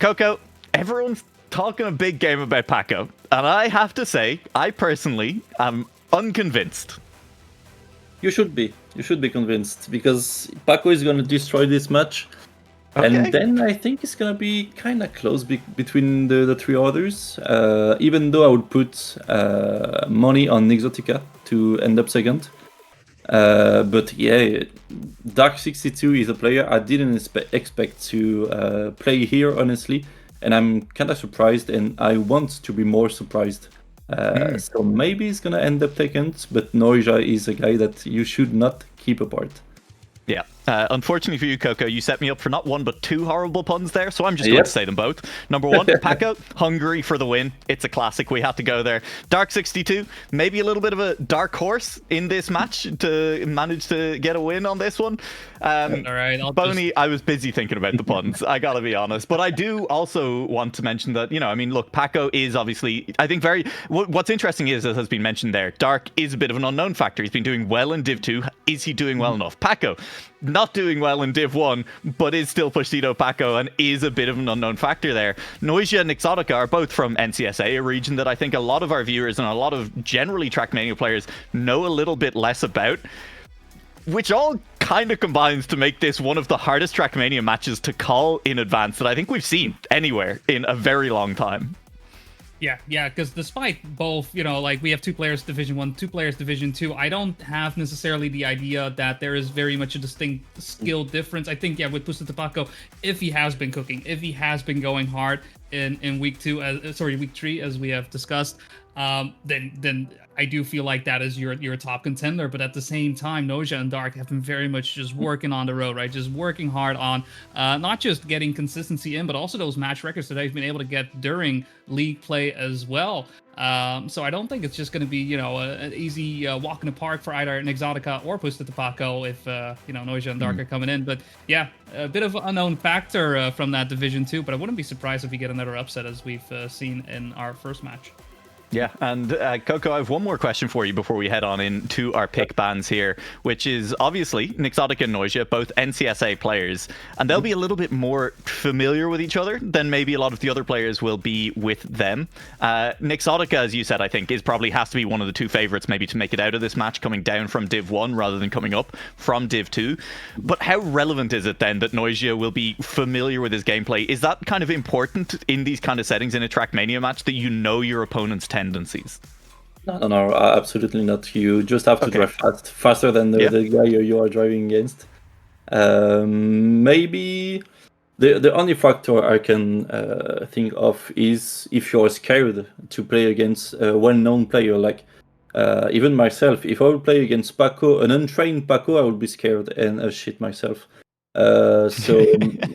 Coco, everyone's talking a big game about Paco, and I have to say, I personally am unconvinced. You should be. You should be convinced because Paco is gonna destroy this match, Okay. and then I think it's gonna be kind of close between the 3 others. Even though I would put money on Exotica to end up second. But yeah, Dark62 is a player I didn't expect to play here, honestly. And I'm kind of surprised, and I want to be more surprised. So maybe he's gonna end up second, but Noisia is a guy that you should not keep apart. Yeah. Unfortunately for you, Coco, you set me up for not 1 but 2 horrible puns there, so I'm just going to say them both. Number 1, Paco, Hungary for the win. It's a classic. We have to go there. Dark62, maybe a little bit of a dark horse in this match to manage to get a win on this one. All right, Boney, I was busy thinking about the puns. I gotta be honest, but I do also want to mention that, you know, I mean, look, Paco is obviously, I think, very. What's interesting is, as has been mentioned there, Dark is a bit of an unknown factor. He's been doing well in Div 2. Is he doing well enough? Paco, not doing well in Div 1, but is still Pushito Paco and is a bit of an unknown factor there. Noisia and Exotica are both from NCSA, a region that I think a lot of our viewers and a lot of generally Trackmania players know a little bit less about, which all kind of combines to make this one of the hardest Trackmania matches to call in advance that I think we've seen anywhere in a very long time. Yeah, because despite both, you know, like we have 2 players Division 1, 2 players Division 2, I don't have necessarily the idea that there is very much a distinct skill difference. I think, yeah, with Pusta Tapaco, if he has been cooking, if he has been going hard in week 3, as we have discussed, then I do feel like that is your top contender. But at the same time, Noisia and Dark have been very much just working on the road, right? Just working hard on not just getting consistency in, but also those match records that they've been able to get during league play as well. So I don't think it's just going to be, you know, an easy walk in the park for either Exotica or Pusta Tapaco if, you know, Noisia and Dark are coming in. But yeah, a bit of an unknown factor from that Division 2, but I wouldn't be surprised if we get another upset as we've seen in our first match. Yeah, and Coco, I have one more question for you before we head on into our pick bands here, which is obviously Nixotica and Noisia, both NCSA players, and they'll be a little bit more familiar with each other than maybe a lot of the other players will be with them. Nixotica, as you said, I think has to be one of the 2 favorites maybe to make it out of this match, coming down from Div 1 rather than coming up from Div 2. But how relevant is it then that Noisia will be familiar with his gameplay? Is that kind of important in these kind of settings in a Trackmania match, that you know your opponent's tendencies? No, absolutely not. You just have to drive faster than the guy you are driving against. Maybe the only factor I can think of is if you're scared to play against a well-known player. Like even myself, if I would play against Paco, an untrained Paco, I would be scared and shit myself. So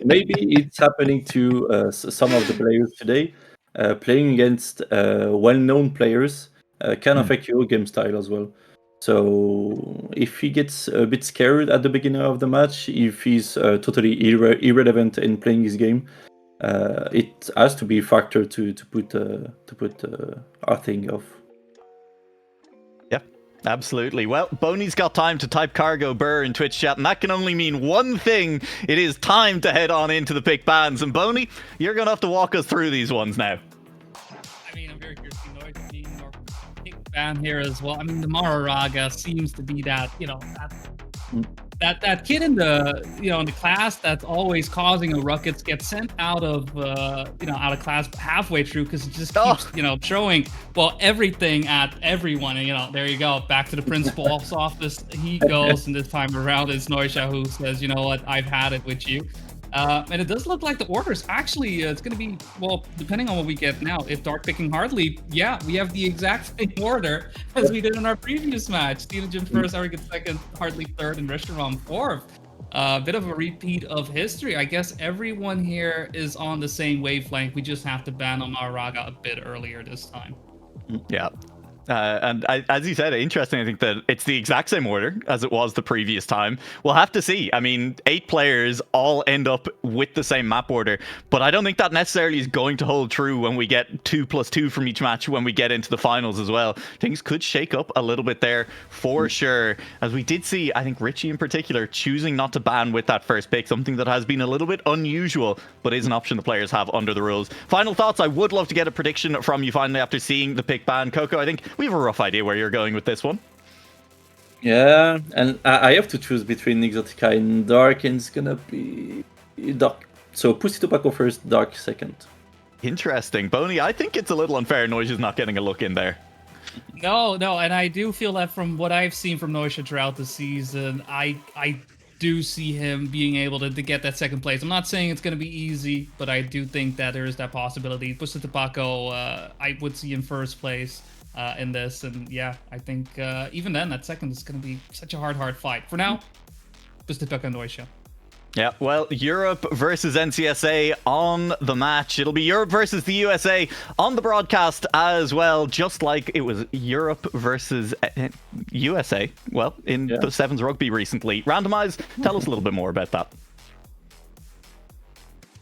maybe it's happening to some of the players today. Playing against well-known players can affect your game style as well. So if he gets a bit scared at the beginning of the match, if he's totally irrelevant in playing his game, it has to be a factor to put our thing off. Yeah. Absolutely. Well, Boney's got time to type cargo burr in Twitch chat, and that can only mean one thing. It is time to head on into the pick bans. And Boney, you're going to have to walk us through these ones now. I mean, I'm very curious to know if being our pick ban here as well. I mean, the Maharaga seems to be that, that kid in the in the class that's always causing a ruckus gets sent out of out of class halfway through because it just keeps throwing everything at everyone, and there you go, back to the principal's office he goes, and this time around it's Noisha who says, you know what, I've had it with you. And it does look like the orders actually, it's going to be, depending on what we get now, if Dark picking Hardly, yeah, we have the exact same order as we did in our previous match. Steven first, Arrogant second, Hardly third, and Restaurant fourth. Bit of a repeat of history. I guess everyone here is on the same wavelength. We just have to ban Maharaga a bit earlier this time. Yeah. And as you said, interesting, I think that it's the exact same order as it was the previous time. We'll have to see. I mean, 8 players all end up with the same map order, but I don't think that necessarily is going to hold true when we get 2+2 from each match when we get into the finals as well. Things could shake up a little bit there for sure, as we did see, I think Richie in particular, choosing not to ban with that first pick, something that has been a little bit unusual, but is an option the players have under the rules. Final thoughts, I would love to get a prediction from you finally after seeing the pick ban. Coco, I think we have a rough idea where you're going with this one. Yeah, and I have to choose between Exotica and Dark, and it's gonna be Dark. So Pussy Tobacco first, Dark second. Interesting. Boney, I think it's a little unfair Noisha's not getting a look in there. No, and I do feel that from what I've seen from Noisha throughout the season, I do see him being able to get that second place. I'm not saying it's going to be easy, but I do think that there is that possibility. Pussy Tobacco, I would see in first place in this, and yeah, I think even then that second is going to be such a hard fight. For now, Pussy Tobacco and Noisha. Yeah, well, Europe versus NCSA on the match. It'll be Europe versus the USA on the broadcast as well, just like it was Europe versus USA, well, in the Sevens Rugby recently. Randomized, tell us a little bit more about that.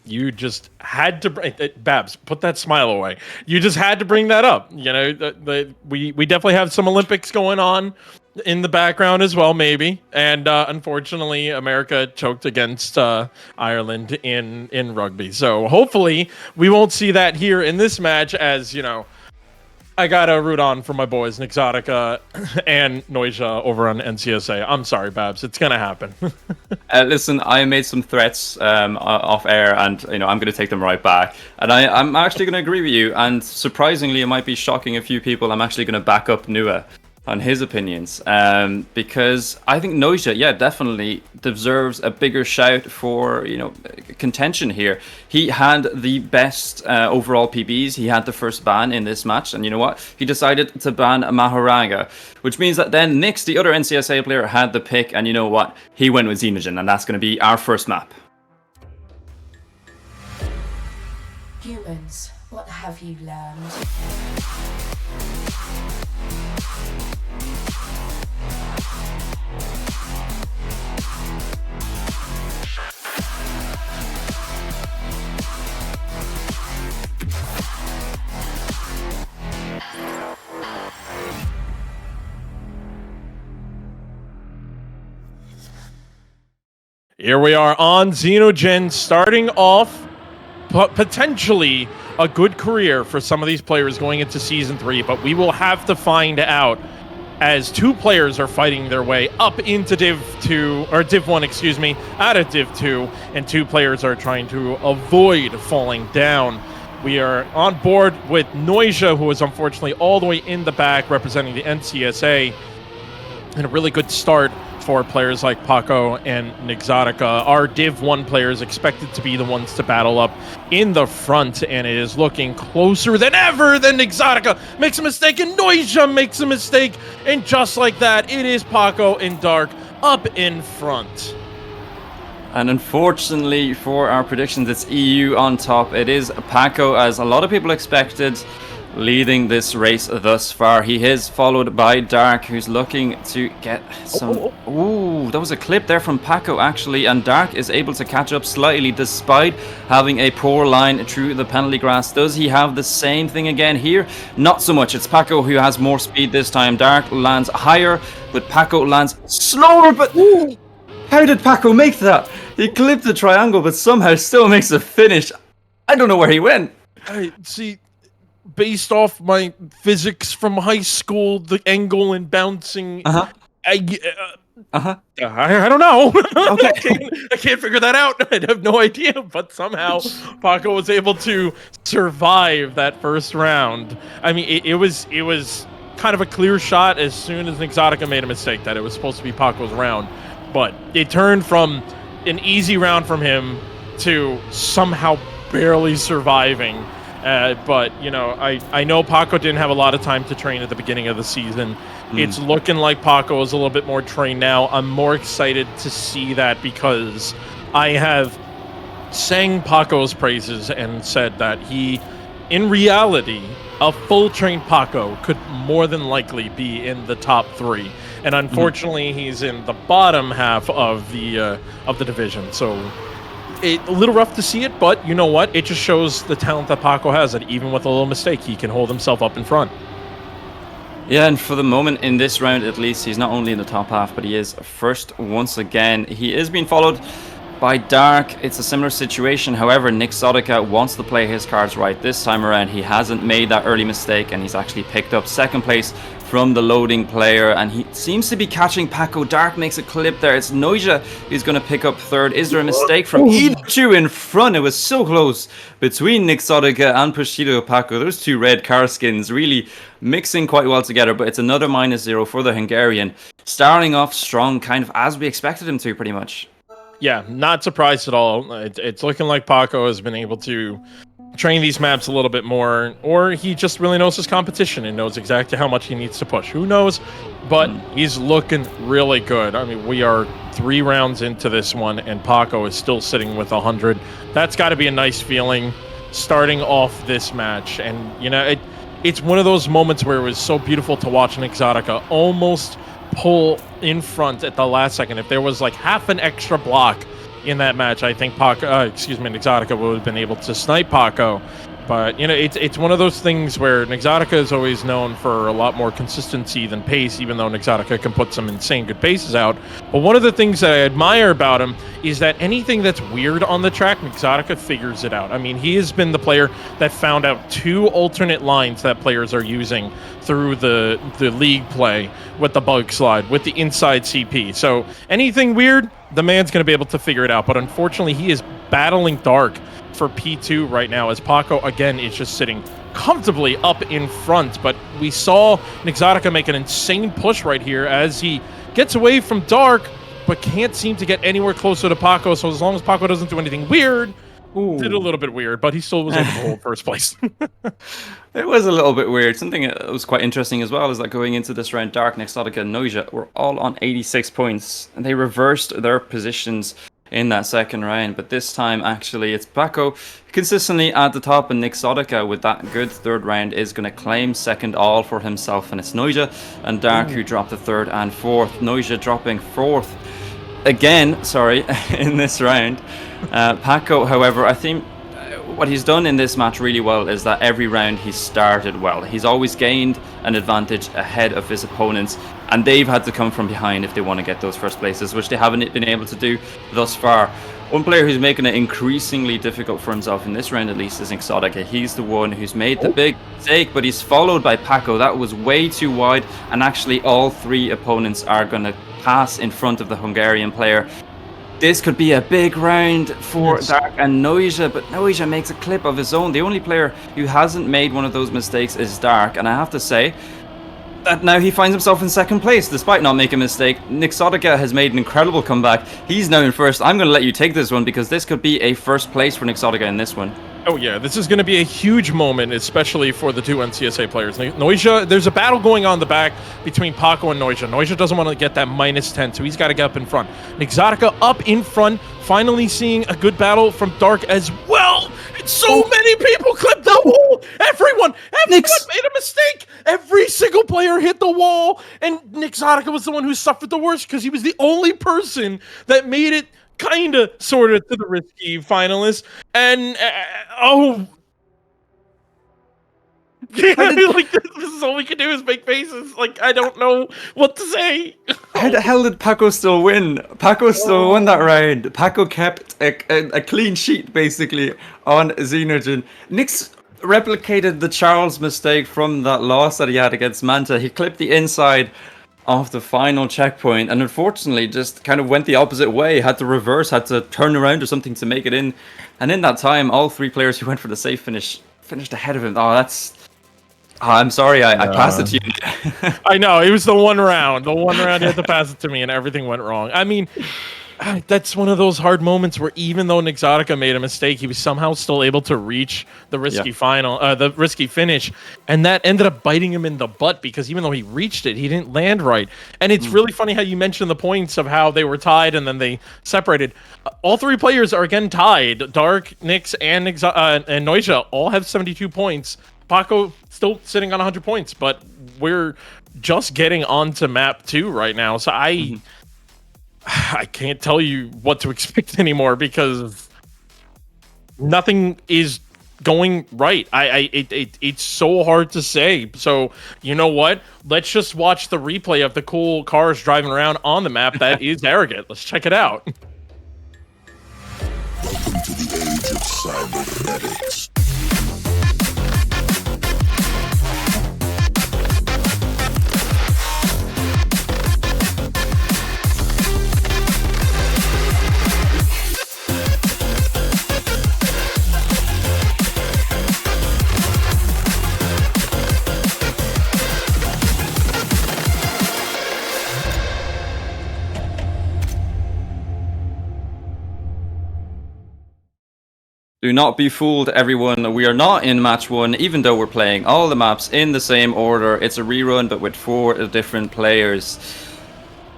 You just had to, Babs, put that smile away. You just had to bring that up. You know, we definitely have some Olympics going on in the background as well, maybe. And unfortunately, America choked against Ireland in rugby. So hopefully we won't see that here in this match, as, you know, I gotta root on for my boys, Exotica and Noisha over on NCSA. I'm sorry, Babs. It's gonna happen. Listen, I made some threats off air, and I'm going to take them right back. And I'm actually going to agree with you. And surprisingly, it might be shocking a few people. I'm actually going to back up Nua on his opinions, because I think Noisha, definitely deserves a bigger shout for contention here. He had the best overall PBs. He had the first ban in this match, and you know what? He decided to ban Maharaga, which means that then Nix, the other NCSA player, had the pick, and you know what? He went with Xenogen, and that's going to be our first map. Humans, what have you learned? Here we are on Xenogen, starting off potentially a good career for some of these players going into Season 3, but we will have to find out, as 2 players are fighting their way up into Div 2, or Div 1, excuse me, out of Div 2, and 2 players are trying to avoid falling down. We are on board with Noisha, who is unfortunately all the way in the back representing the NCSA, and a really good start for players like Paco and Exotica. Our Div 1 players expected to be the ones to battle up in the front, and it is looking closer than ever. Then Exotica makes a mistake, and Noisha makes a mistake, and just like that, it is Paco and Dark up in front. And unfortunately for our predictions, it's EU on top. It is Paco, as a lot of people expected. leading this race thus far. He is followed by Dark, who's looking to get some... Ooh, that was a clip there from Paco, actually, and Dark is able to catch up slightly despite having a poor line through the penalty grass. Does he have the same thing again here? Not so much. It's Paco who has more speed this time. Dark lands higher, but Paco lands slower, but... Ooh, how did Paco make that? He clipped the triangle, but somehow still makes a finish. I don't know where he went. I see... Based off my physics from high school, the angle and bouncing, I don't know. Okay. I can't figure that out. I have no idea. But somehow Paco was able to survive that first round. I mean, it was kind of a clear shot as soon as Exotica made a mistake that it was supposed to be Paco's round. But it turned from an easy round from him to somehow barely surviving. But, you know, I know Paco didn't have a lot of time to train at the beginning of the season. It's looking like Paco is a little bit more trained now. I'm more excited to see that because I have sang Paco's praises and said that he, in reality, a full trained Paco could more than likely be in the top 3. And unfortunately, he's in the bottom half of the division. So... a little rough to see it, but you know what? It just shows the talent that Paco has, that even with a little mistake, he can hold himself up in front. Yeah, and for the moment, in this round at least, he's not only in the top half, but he is first once again. He is being followed by Dark. It's a similar situation. However, Nixotica wants to play his cards right this time around. He hasn't made that early mistake, and he's actually picked up second place from the loading player, and he seems to be catching Paco. Dark makes a clip there. It's Noja who's going to pick up third. Is there a mistake from either two in front? It was so close between Nixotica and Prosciutto Paco. Those two red car skins really mixing quite well together, but it's another -0 for the Hungarian. Starting off strong, kind of as we expected him to, pretty much. Yeah, not surprised at all. It's looking like Paco has been able to train these maps a little bit more, or he just really knows his competition and knows exactly how much he needs to push. Who knows? But he's looking really good. I mean, we are 3 rounds into this one, and Paco is still sitting with 100. That's got to be a nice feeling starting off this match. And, you know, it's one of those moments where it was so beautiful to watch an Exotica almost pull in front at the last second. If there was like half an extra block in that match, I think Exotica would have been able to snipe Paco. But, you know, it's one of those things where Exotica is always known for a lot more consistency than pace, even though Exotica can put some insane good paces out. But one of the things that I admire about him is that anything that's weird on the track, Exotica figures it out. I mean, he has been the player that found out 2 alternate lines that players are using through the league play with the bug slide, with the inside CP. So anything weird, the man's going to be able to figure it out. But unfortunately, he is battling Dark for P2 right now, as Paco again is just sitting comfortably up in front. But we saw Exotica make an insane push right here as he gets away from Dark, but can't seem to get anywhere closer to Paco. So as long as Paco doesn't do anything weird, did a little bit weird, but he still was able to hold first place. It was a little bit weird. Something that was quite interesting as well is that going into this round, Dark, Nixotica, and Noja were all on 86 points, and they reversed their positions in that second round. But this time, actually, it's Paco consistently at the top, and Nixotica, with that good third round, is going to claim second all for himself. And it's Noja and Dark who dropped the third and fourth. Noja dropping fourth again, in this round. Paco, however, I think what he's done in this match really well is that every round he started well. He's always gained an advantage ahead of his opponents, and they've had to come from behind if they want to get those first places, which they haven't been able to do thus far. One player who's making it increasingly difficult for himself in this round, at least, is Exotica. He's the one who's made the big mistake, but he's followed by Paco. That was way too wide, and actually all 3 opponents are going to pass in front of the Hungarian player. This could be a big round for Dark and Noja, but Noja makes a clip of his own. The only player who hasn't made one of those mistakes is Dark, and I have to say that now he finds himself in second place despite not making a mistake. Nixotica has made an incredible comeback. He's now in first. I'm going to let you take this one because this could be a first place for Nixotica in this one. Oh yeah, this is going to be a huge moment, especially for the 2 NCSA players. Noja, there's a battle going on in the back between Paco and Noja. Noja doesn't want to get that -10, so he's got to get up in front. Exotica up in front, finally seeing a good battle from Dark as well. So many people clipped the wall. Everyone made a mistake. Every single player hit the wall, and Nixotica was the one who suffered the worst because he was the only person that made it kind of, sort of, to the risky finalists. And like this is all we can do is make faces. Like, I don't know what to say. How the hell did Paco still win? Paco still won that round. Paco kept a clean sheet, basically, on Xenogen. Nyx replicated the Charles mistake from that loss that he had against Manta. He clipped the inside of the final checkpoint, and unfortunately just kind of went the opposite way. Had to reverse, had to turn around or something to make it in. And in that time, all 3 players who went for the safe finish finished ahead of him. Oh, that's... I'm sorry, I passed it to you. I know, it was the one round. The one round you had to pass it to me and everything went wrong. I mean, that's one of those hard moments where even though Nixotica made a mistake, he was somehow still able to reach the risky final, the risky finish. And that ended up biting him in the butt because even though he reached it, he didn't land right. And it's really funny how you mentioned the points of how they were tied and then they separated. All 3 players are again tied. Dark, Nyx, and Noisia all have 72 points. Paco still sitting on 100 points, but we're just getting onto map 2 right now. So I can't tell you what to expect anymore because nothing is going right. It's so hard to say. So you know what? Let's just watch the replay of the cool cars driving around on the map that is Arrogant. Let's check it out. Welcome to the age of cybernetics. Do not be fooled, everyone. We are not in match 1, even though we're playing all the maps in the same order. It's a rerun, but with 4 different players.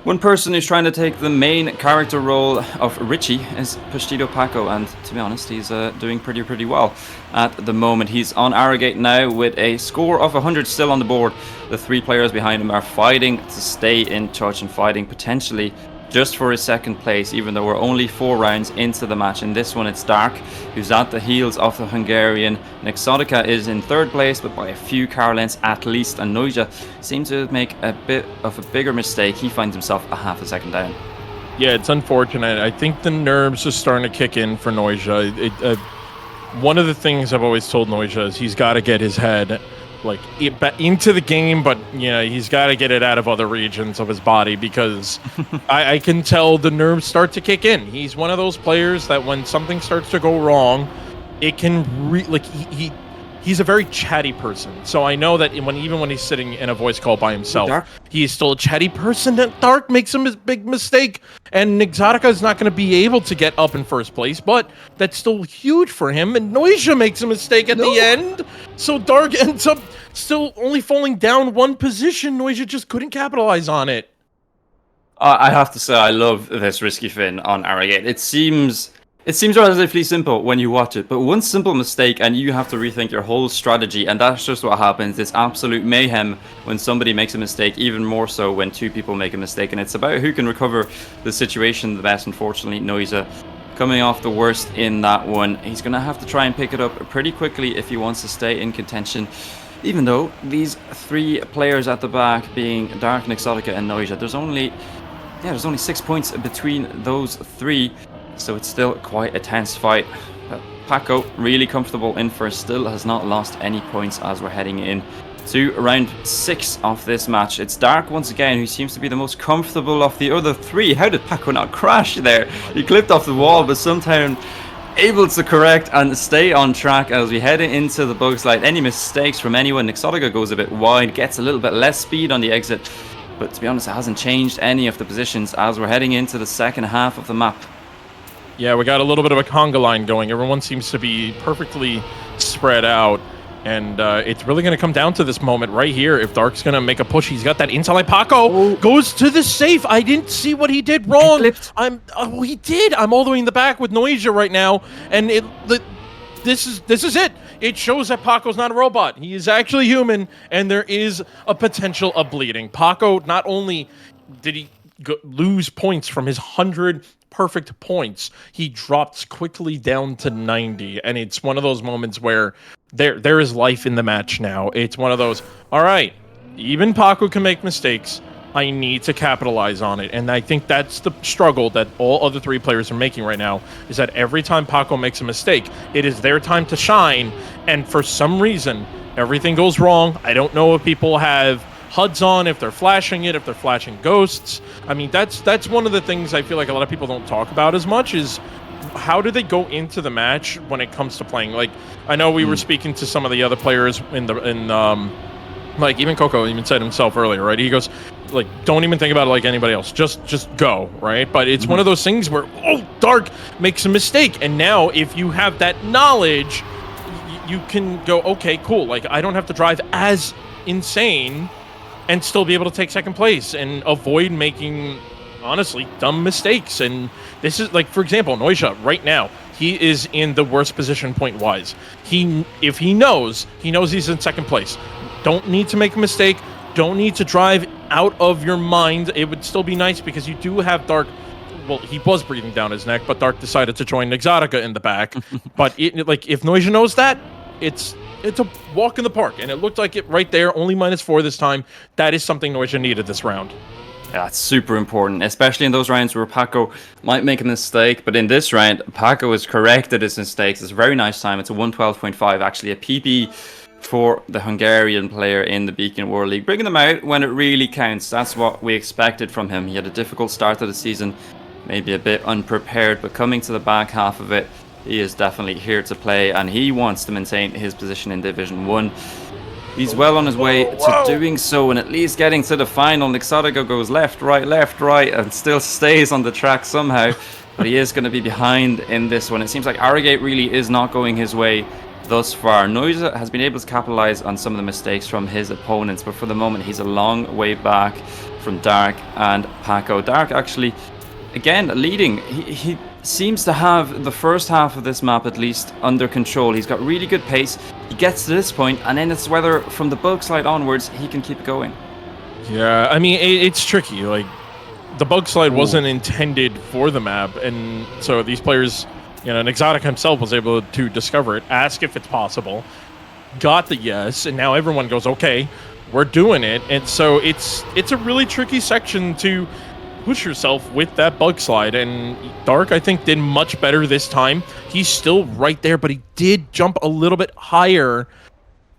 One person who's trying to take the main character role of Richie is Pashtido Paco, and to be honest, he's doing pretty well at the moment. He's on Arrogate now with a score of 100 still on the board. The 3 players behind him are fighting to stay in touch and fighting potentially just for his 2nd place, even though we're only 4 rounds into the match. In this one, it's Dark, who's at the heels of the Hungarian. Nixotica is in 3rd place, but by a few car lengths at least, and Noisia seems to make a bit of a bigger mistake. He finds himself a half a second down. Yeah, it's unfortunate. I think the nerves are starting to kick in for Noisia. One of the things I've always told Noisia is he's got to get his head into the game, but he's got to get it out of other regions of his body because I can tell the nerves start to kick in. He's one of those players that when something starts to go wrong, it can he's a very chatty person. So I know that even when he's sitting in a voice call by himself, he is still a chatty person. That Dark makes him a big mistake, and Nixotica is not going to be able to get up in 1st place, but that's still huge for him. And Noisia makes a mistake at the end, so Dark ends up still only falling down 1 position. Noisia just couldn't capitalize on it. I have to say, I love this risky fin on Arrogate. It seems relatively simple when you watch it, but one simple mistake and you have to rethink your whole strategy, and that's just what happens. It's absolute mayhem when somebody makes a mistake, even more so when 2 people make a mistake, and it's about who can recover the situation the best. Unfortunately, Noisia coming off the worst in that one. He's going to have to try and pick it up pretty quickly if he wants to stay in contention, even though these 3 players at the back, being Dark, Nixotica, and Noisia, there's only 6 points between those 3. So it's still quite a tense fight. But Paco, really comfortable in 1st, still has not lost any points as we're heading in to round 6 of this match. It's Dark once again, who seems to be the most comfortable of the other 3. How did Paco not crash there? He clipped off the wall, but somehow able to correct and stay on track as we head into the bug slide. Any mistakes from anyone? Nixotica goes a bit wide, gets a little bit less speed on the exit, but to be honest, it hasn't changed any of the positions as we're heading into the 2nd half of the map. Yeah, we got a little bit of a conga line going. Everyone seems to be perfectly spread out. And it's really going to come down to this moment right here. If Dark's going to make a push, he's got that inside line. Paco goes to the safe. I didn't see what he did wrong. He did. I'm all the way in the back with Noisia right now. And this is it. It shows that Paco's not a robot. He is actually human, and there is a potential of bleeding. Paco, not only did he lose points from his 100 perfect points, he drops quickly down to 90, and it's one of those moments where there is life in the match now. It's one of those, all right, even Paco can make mistakes. I need to capitalize on it. And I think that's the struggle that all other 3 players are making right now, is that every time Paco makes a mistake, it is their time to shine. And for some reason, everything goes wrong. I don't know if people have HUDs on, if they're flashing it, if they're flashing ghosts. I mean, that's one of the things I feel like a lot of people don't talk about as much, is how do they go into the match when it comes to playing? Like, I know we were speaking to some of the other players like even Coco even said himself earlier, right? He goes, like, don't even think about it like anybody else. Just go, right? But it's one of those things where, Dark makes a mistake. And now if you have that knowledge, you can go, okay, cool. Like, I don't have to drive as insane and still be able to take second place and avoid making, honestly, dumb mistakes. And this is, like, for example, Noisha, right now, he is in the worst position point-wise. If he knows he's in second place. Don't need to make a mistake. Don't need to drive out of your mind. It would still be nice because you do have Dark. Well, he was breathing down his neck, but Dark decided to join Exotica in the back. But if Noisha knows that, it's a walk in the park, and it looked like it right there. Only -4 this time. That is something Noisha needed this round. Yeah, it's super important, especially in those rounds where Paco might make a mistake. But in this round, Paco has corrected his mistakes. It's a very nice time. It's a 112.5, actually, a PB for the Hungarian player in the Beacon World League. Bringing them out when it really counts. That's what we expected from him. He had a difficult start to the season, maybe a bit unprepared, but coming to the back half of it, he is definitely here to play, and he wants to maintain his position in Division 1. He's well on his way to doing so, and at least getting to the final. Exotica goes left, right, and still stays on the track somehow, but he is going to be behind in this one. It seems like Arrogate really is not going his way thus far. Noisha has been able to capitalize on some of the mistakes from his opponents, but for the moment he's a long way back from Dark and Paco. Dark actually, again, leading. He seems to have the first half of this map at least under control. He's got really good pace. He gets to this point, and then it's whether from the bug slide onwards he can keep it going. Yeah, I mean, it's tricky. Like, the bug slide wasn't intended for the map, and so these players, and Exotic himself was able to discover it, ask if it's possible, got the yes, and now everyone goes, okay, we're doing it. And so it's a really tricky section to push yourself with that bug slide, and Dark, I think, did much better this time. He's still right there, but he did jump a little bit higher.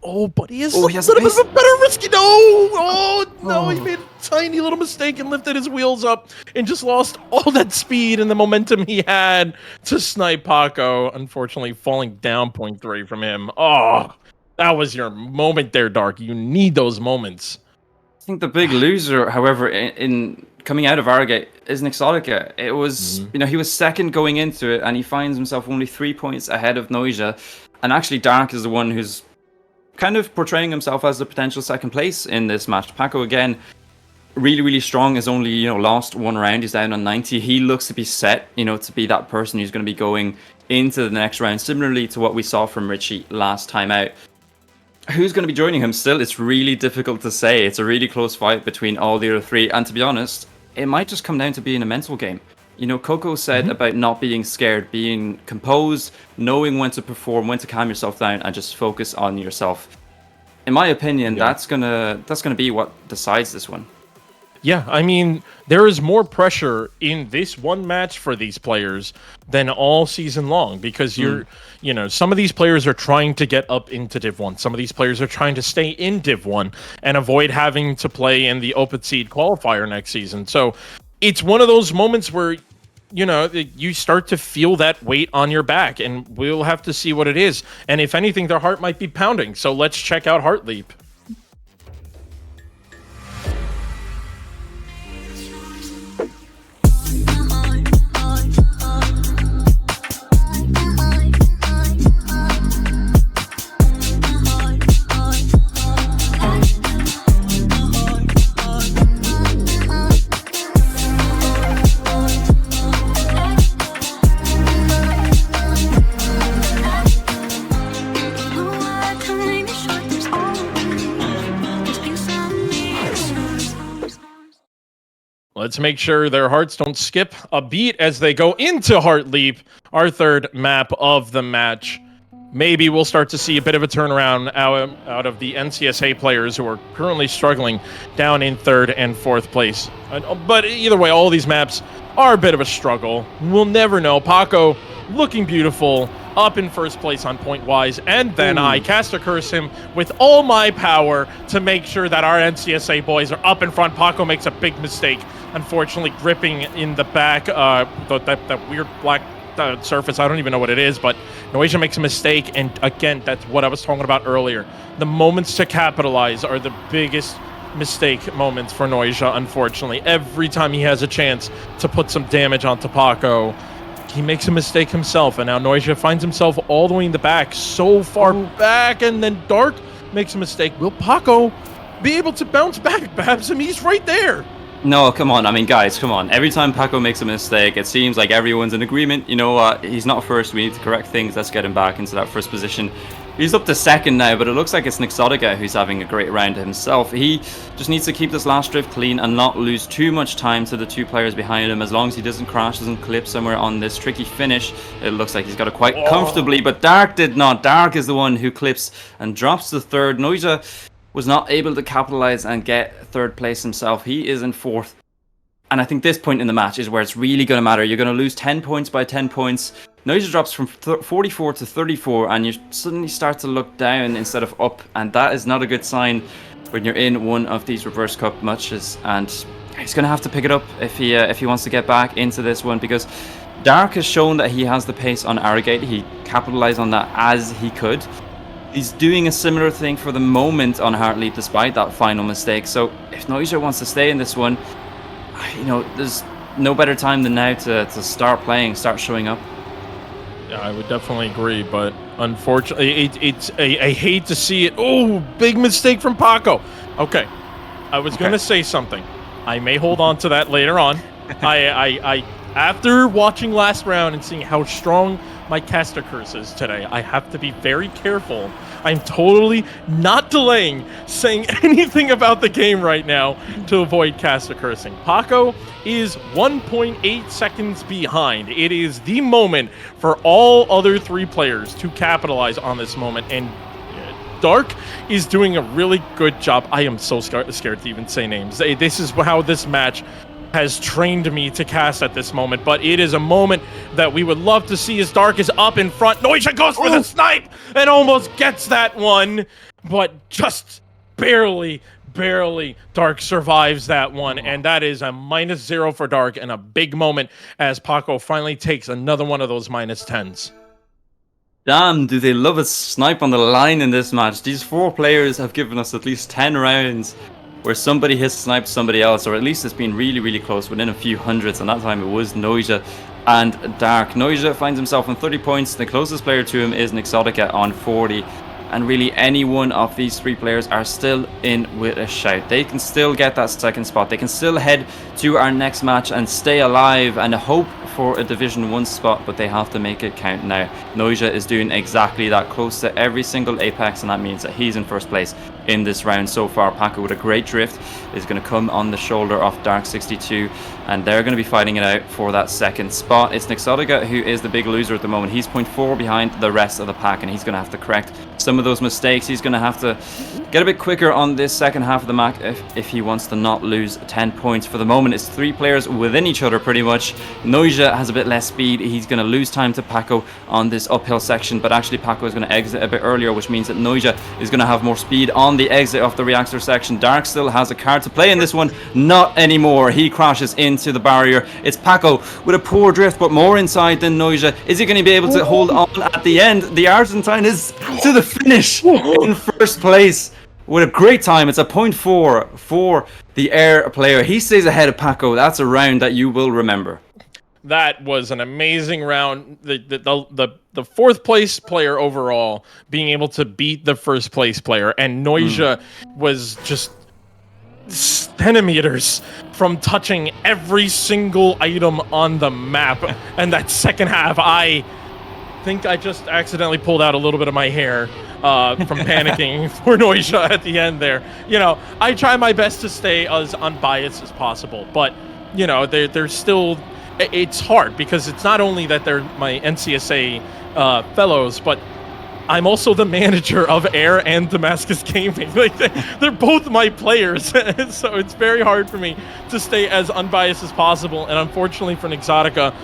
Oh, but he is a little bit of a better risky. No, he made a tiny little mistake and lifted his wheels up and just lost all that speed and the momentum he had to snipe Paco. Unfortunately, falling down 0.3 from him. Oh, that was your moment there, Dark. You need those moments. I think the big loser, however, in coming out of Arrogate is Exotica. It was, he was second going into it, and he finds himself only 3 points ahead of Noisha. And actually, Dark is the one who's kind of portraying himself as the potential second place in this match. Paco, again, really, really strong. Has only, lost one round. He's down on 90. He looks to be set, to be that person who's going to be going into the next round, similarly to what we saw from Richie last time out. Who's going to be joining him still? It's really difficult to say. It's a really close fight between all the other 3. And to be honest, it might just come down to being a mental game. Coco said about not being scared, being composed, knowing when to perform, when to calm yourself down, and just focus on yourself. In my opinion, that's gonna be what decides this one. Yeah, I mean, there is more pressure in this one match for these players than all season long, because some of these players are trying to get up into Div 1. Some of these players are trying to stay in Div 1 and avoid having to play in the Open Seed qualifier next season. So it's one of those moments where, you start to feel that weight on your back, and we'll have to see what it is. And if anything, their heart might be pounding. So let's check out Heart Leap. Let's make sure their hearts don't skip a beat as they go into Heart Leap, our third map of the match. Maybe we'll start to see a bit of a turnaround out of the NCSA players who are currently struggling down in 3rd and 4th place. But either way, all these maps are a bit of a struggle. We'll never know. Paco looking beautiful, up in 1st place on point-wise, and then I cast a curse him with all my power to make sure that our NCSA boys are up in front. Paco makes a big mistake, unfortunately gripping in the back, that weird black surface. I don't even know what it is, but Noisia makes a mistake, and again, that's what I was talking about earlier. The moments to capitalize are the biggest mistake moments for Noisia, unfortunately. Every time he has a chance to put some damage onto Paco, he makes a mistake himself, and now Noisia finds himself all the way in the back, so far back, and then Dark makes a mistake. Will Paco be able to bounce back, Babs? I mean, he's right there. No, come on. I mean, guys, come on. Every time Paco makes a mistake, it seems like everyone's in agreement. You know what? He's not first. We need to correct things. Let's get him back into that 1st position. He's up to 2nd now, but it looks like it's Nixodica who's having a great round himself. He just needs to keep this last drift clean and not lose too much time to the 2 players behind him. As long as he doesn't crash, doesn't clip somewhere on this tricky finish, it looks like he's got it quite comfortably. But Dark did not. Dark is the one who clips and drops to 3rd. Noisia was not able to capitalize and get 3rd place himself. He is in 4th. And I think this point in the match is where it's really going to matter. You're going to lose 10 points by 10 points. Noisia drops from 44 to 34, and you suddenly start to look down instead of up. And that is not a good sign when you're in one of these Reverse Cup matches. And he's going to have to pick it up if he wants to get back into this one, because Dark has shown that he has the pace on Arrogate. He capitalized on that as he could. He's doing a similar thing for the moment on Heart Leap despite that final mistake. So if Noisia wants to stay in this one, you know, there's no better time than now to start playing, start showing up. Yeah, I would definitely agree, but unfortunately, I hate to see it. Oh, big mistake from Paco. Okay, I was going to say something. I may hold on to that later on. I after watching last round and seeing how strong my caster curse is today, I have to be very careful. I'm totally not delaying saying anything about the game right now to avoid caster cursing. Paco is 1.8 seconds behind. It is the moment for all other 3 players to capitalize on this moment, and Dark is doing a really good job. I am so scared to even say names. This is how this match has trained me to cast at this moment, but it is a moment that we would love to see as Dark is up in front. Noisia goes for the snipe and almost gets that one, but just barely Dark survives that one, and that is a -0 for Dark, and a big moment as Paco finally takes another one of those -10s. Damn, do they love a snipe on the line in this match. These 4 players have given us at least 10 rounds where somebody has sniped somebody else, or at least it's been really, really close, within a few hundreds, and that time it was Noisia and Dark. Noisia finds himself on 30 points. The closest player to him is Nixodica on 40. And really, any one of these 3 players are still in with a shout. They can still get that 2nd spot. They can still head to our next match and stay alive and hope for a Division 1 spot, but they have to make it count now. Noisia is doing exactly that, close to every single apex, and that means that he's in 1st place in this round so far. Paco with a great drift is going to come on the shoulder of Dark 62, and they're going to be fighting it out for that 2nd spot. It's Nixodica who is the big loser at the moment. He's 0.4 behind the rest of the pack, and he's going to have to correct some of those mistakes. He's going to have to get a bit quicker on this 2nd half of the map if he wants to not lose 10 points. For the moment, it's 3 players within each other pretty much. Noisia has a bit less speed. He's going to lose time to Paco on this uphill section, but actually Paco is going to exit a bit earlier, which means that Noisia is going to have more speed on the exit of the reactor section. Dark still has a card to play in this one. Not anymore. He crashes into the barrier. It's Paco with a poor drift, but more inside than Noisia. Is he going to be able to hold on at the end? The Argentine is to the finish in 1st place with a great time. It's a 0.4 for the air player. He stays ahead of Paco. That's a round that you will remember. That was an amazing round. The 4th place player overall being able to beat the 1st place player, and Noisia was just centimeters from touching every single item on the map. And that 2nd half, I think I just accidentally pulled out a little bit of my hair from panicking for Noisia at the end there. You know, I try my best to stay as unbiased as possible, but you know, they're still. It's hard because it's not only that they're my NCSA fellows, but I'm also the manager of Air and Damascus Gaming. Like they're both my players, so it's very hard for me to stay as unbiased as possible. And unfortunately for Nixotica,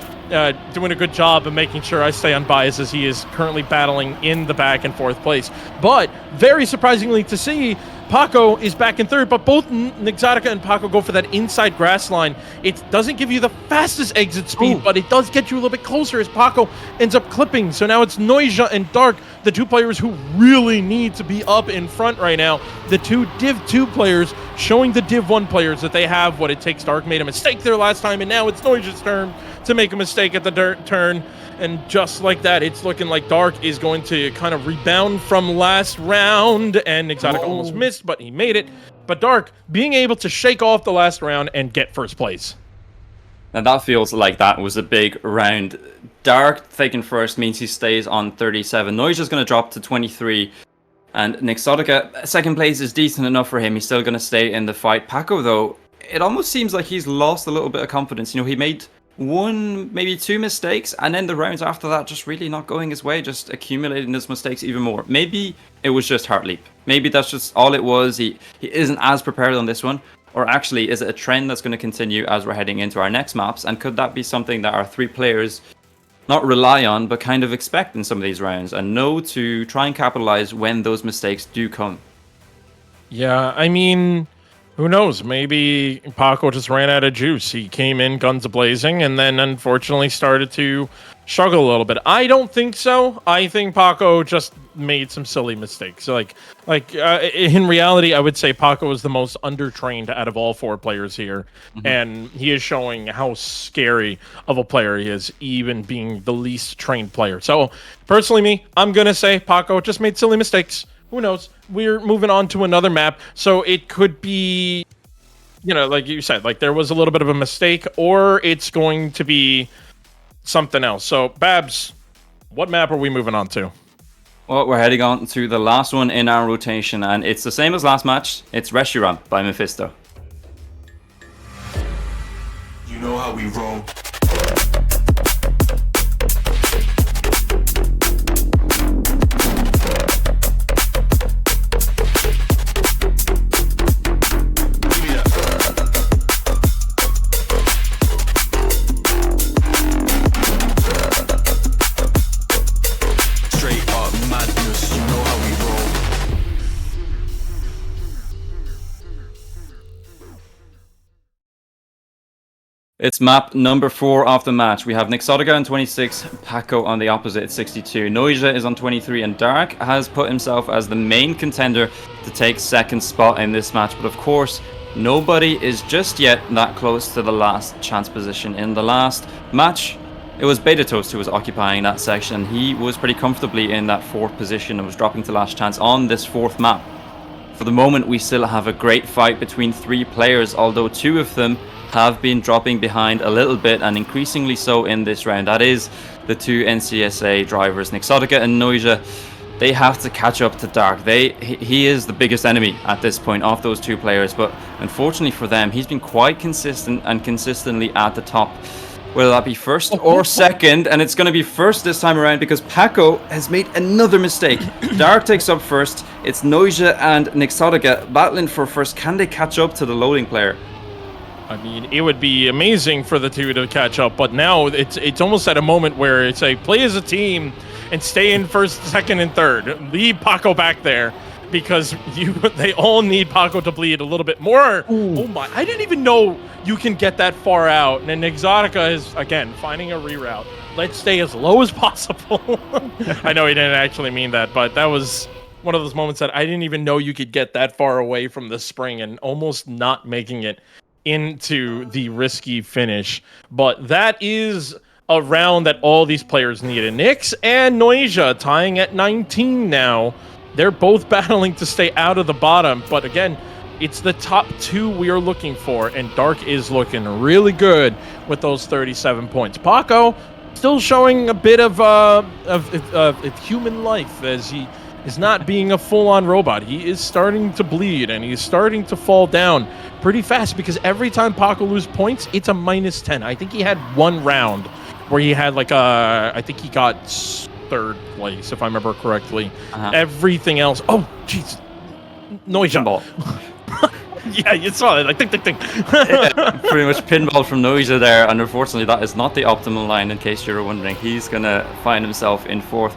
doing a good job of making sure I stay unbiased as he is currently battling in the back and fourth place. But very surprisingly to see, Paco is back in third, but both Nixotica and Paco go for that inside grass line. It doesn't give you the fastest exit speed, but it does get you a little bit closer as Paco ends up clipping. So now it's Noisia and Dark, the two players who really need to be up in front right now. The two Div 2 players showing the Div 1 players that they have what it takes. Dark made a mistake there last time, and now it's Noisia's turn to make a mistake at the turn. And just like that, it's looking like Dark is going to kind of rebound from last round. And Exotic almost missed, but he made it. But Dark being able to shake off the last round and get first place. And that feels like that was a big round. Dark taking first means he stays on 37. Noisia's going to drop to 23. And Nixotica, second place is decent enough for him. He's still going to stay in the fight. Paco, though, it almost seems like he's lost a little bit of confidence. You know, he made one, maybe two mistakes, and then the rounds after that just really not going his way, just accumulating those mistakes even more. Maybe it was just Heart Leap. Maybe that's just all it was. He isn't as prepared on this one. Or actually, is it a trend that's going to continue as we're heading into our next maps? And could that be something that our three players not rely on, but kind of expect in some of these rounds and know to try and capitalize when those mistakes do come? Yeah, I mean, who knows? Maybe Paco just ran out of juice. He came in guns a-blazing and then unfortunately started to struggle a little bit. I don't think so. I think Paco just made some silly mistakes. In reality, I would say Paco is the most undertrained out of all four players here. Mm-hmm. And he is showing how scary of a player he is, even being the least trained player. So personally, I'm going to say Paco just made silly mistakes. Who knows? We're moving on to another map. So it could be, you know, like you said, like there was a little bit of a mistake, or it's going to be something else. So Babs, what map are we moving on to? Well, we're heading on to the last one in our rotation, and it's the same as last match. It's Reshiram by Mephisto. You know how we roll. It's map number 4 of the match. We have Nixotica on 26, Paco on the opposite at 62. Noisia is on 23, and Dark has put himself as the main contender to take second spot in this match. But of course, nobody is just yet that close to the last chance position. In the last match, it was Beta Toast who was occupying that section. He was pretty comfortably in that 4th position and was dropping to last chance on this 4th map. For the moment, we still have a great fight between 3 players, although 2 of them have been dropping behind a little bit, and increasingly so in this round. That is the 2 NCSA drivers, Nixotica and Noisia. They have to catch up to Dark. He is the biggest enemy at this point of those 2 players, but unfortunately for them, he's been quite consistent and consistently at the top. Whether that be first or second, and it's going to be first this time around because Paco has made another mistake. Dark takes up first. It's Noisia and Nixotica battling for first. Can they catch up to the loading player? I mean, it would be amazing for the 2 to catch up, but now it's almost at a moment where it's a play as a team and stay in first, second, and third. Leave Paco back there because they all need Paco to bleed a little bit more. Ooh. Oh my, I didn't even know you can get that far out. And Exotica is, again, finding a reroute. Let's stay as low as possible. I know he didn't actually mean that, but that was one of those moments that I didn't even know you could get that far away from the spring and almost not making it into the risky finish. But that is a round that all these players needed. Nyx and Noisia tying at 19 now. They're both battling to stay out of the bottom, but again, it's the top 2 we are looking for, and Dark is looking really good with those 37 points. Paco still showing a bit of human life as is not being a full-on robot. He is starting to bleed, and he's starting to fall down pretty fast because every time Paco loses points, it's a -10. I think he had one round where he had like I think he got 3rd place, if I remember correctly. Everything else, oh, jeez. Noise ball. Yeah, you saw it. Like, ding, ding, ding. Pretty much pinball from Noisia there, and unfortunately that is not the optimal line, in case you were wondering. He's going to find himself in 4th.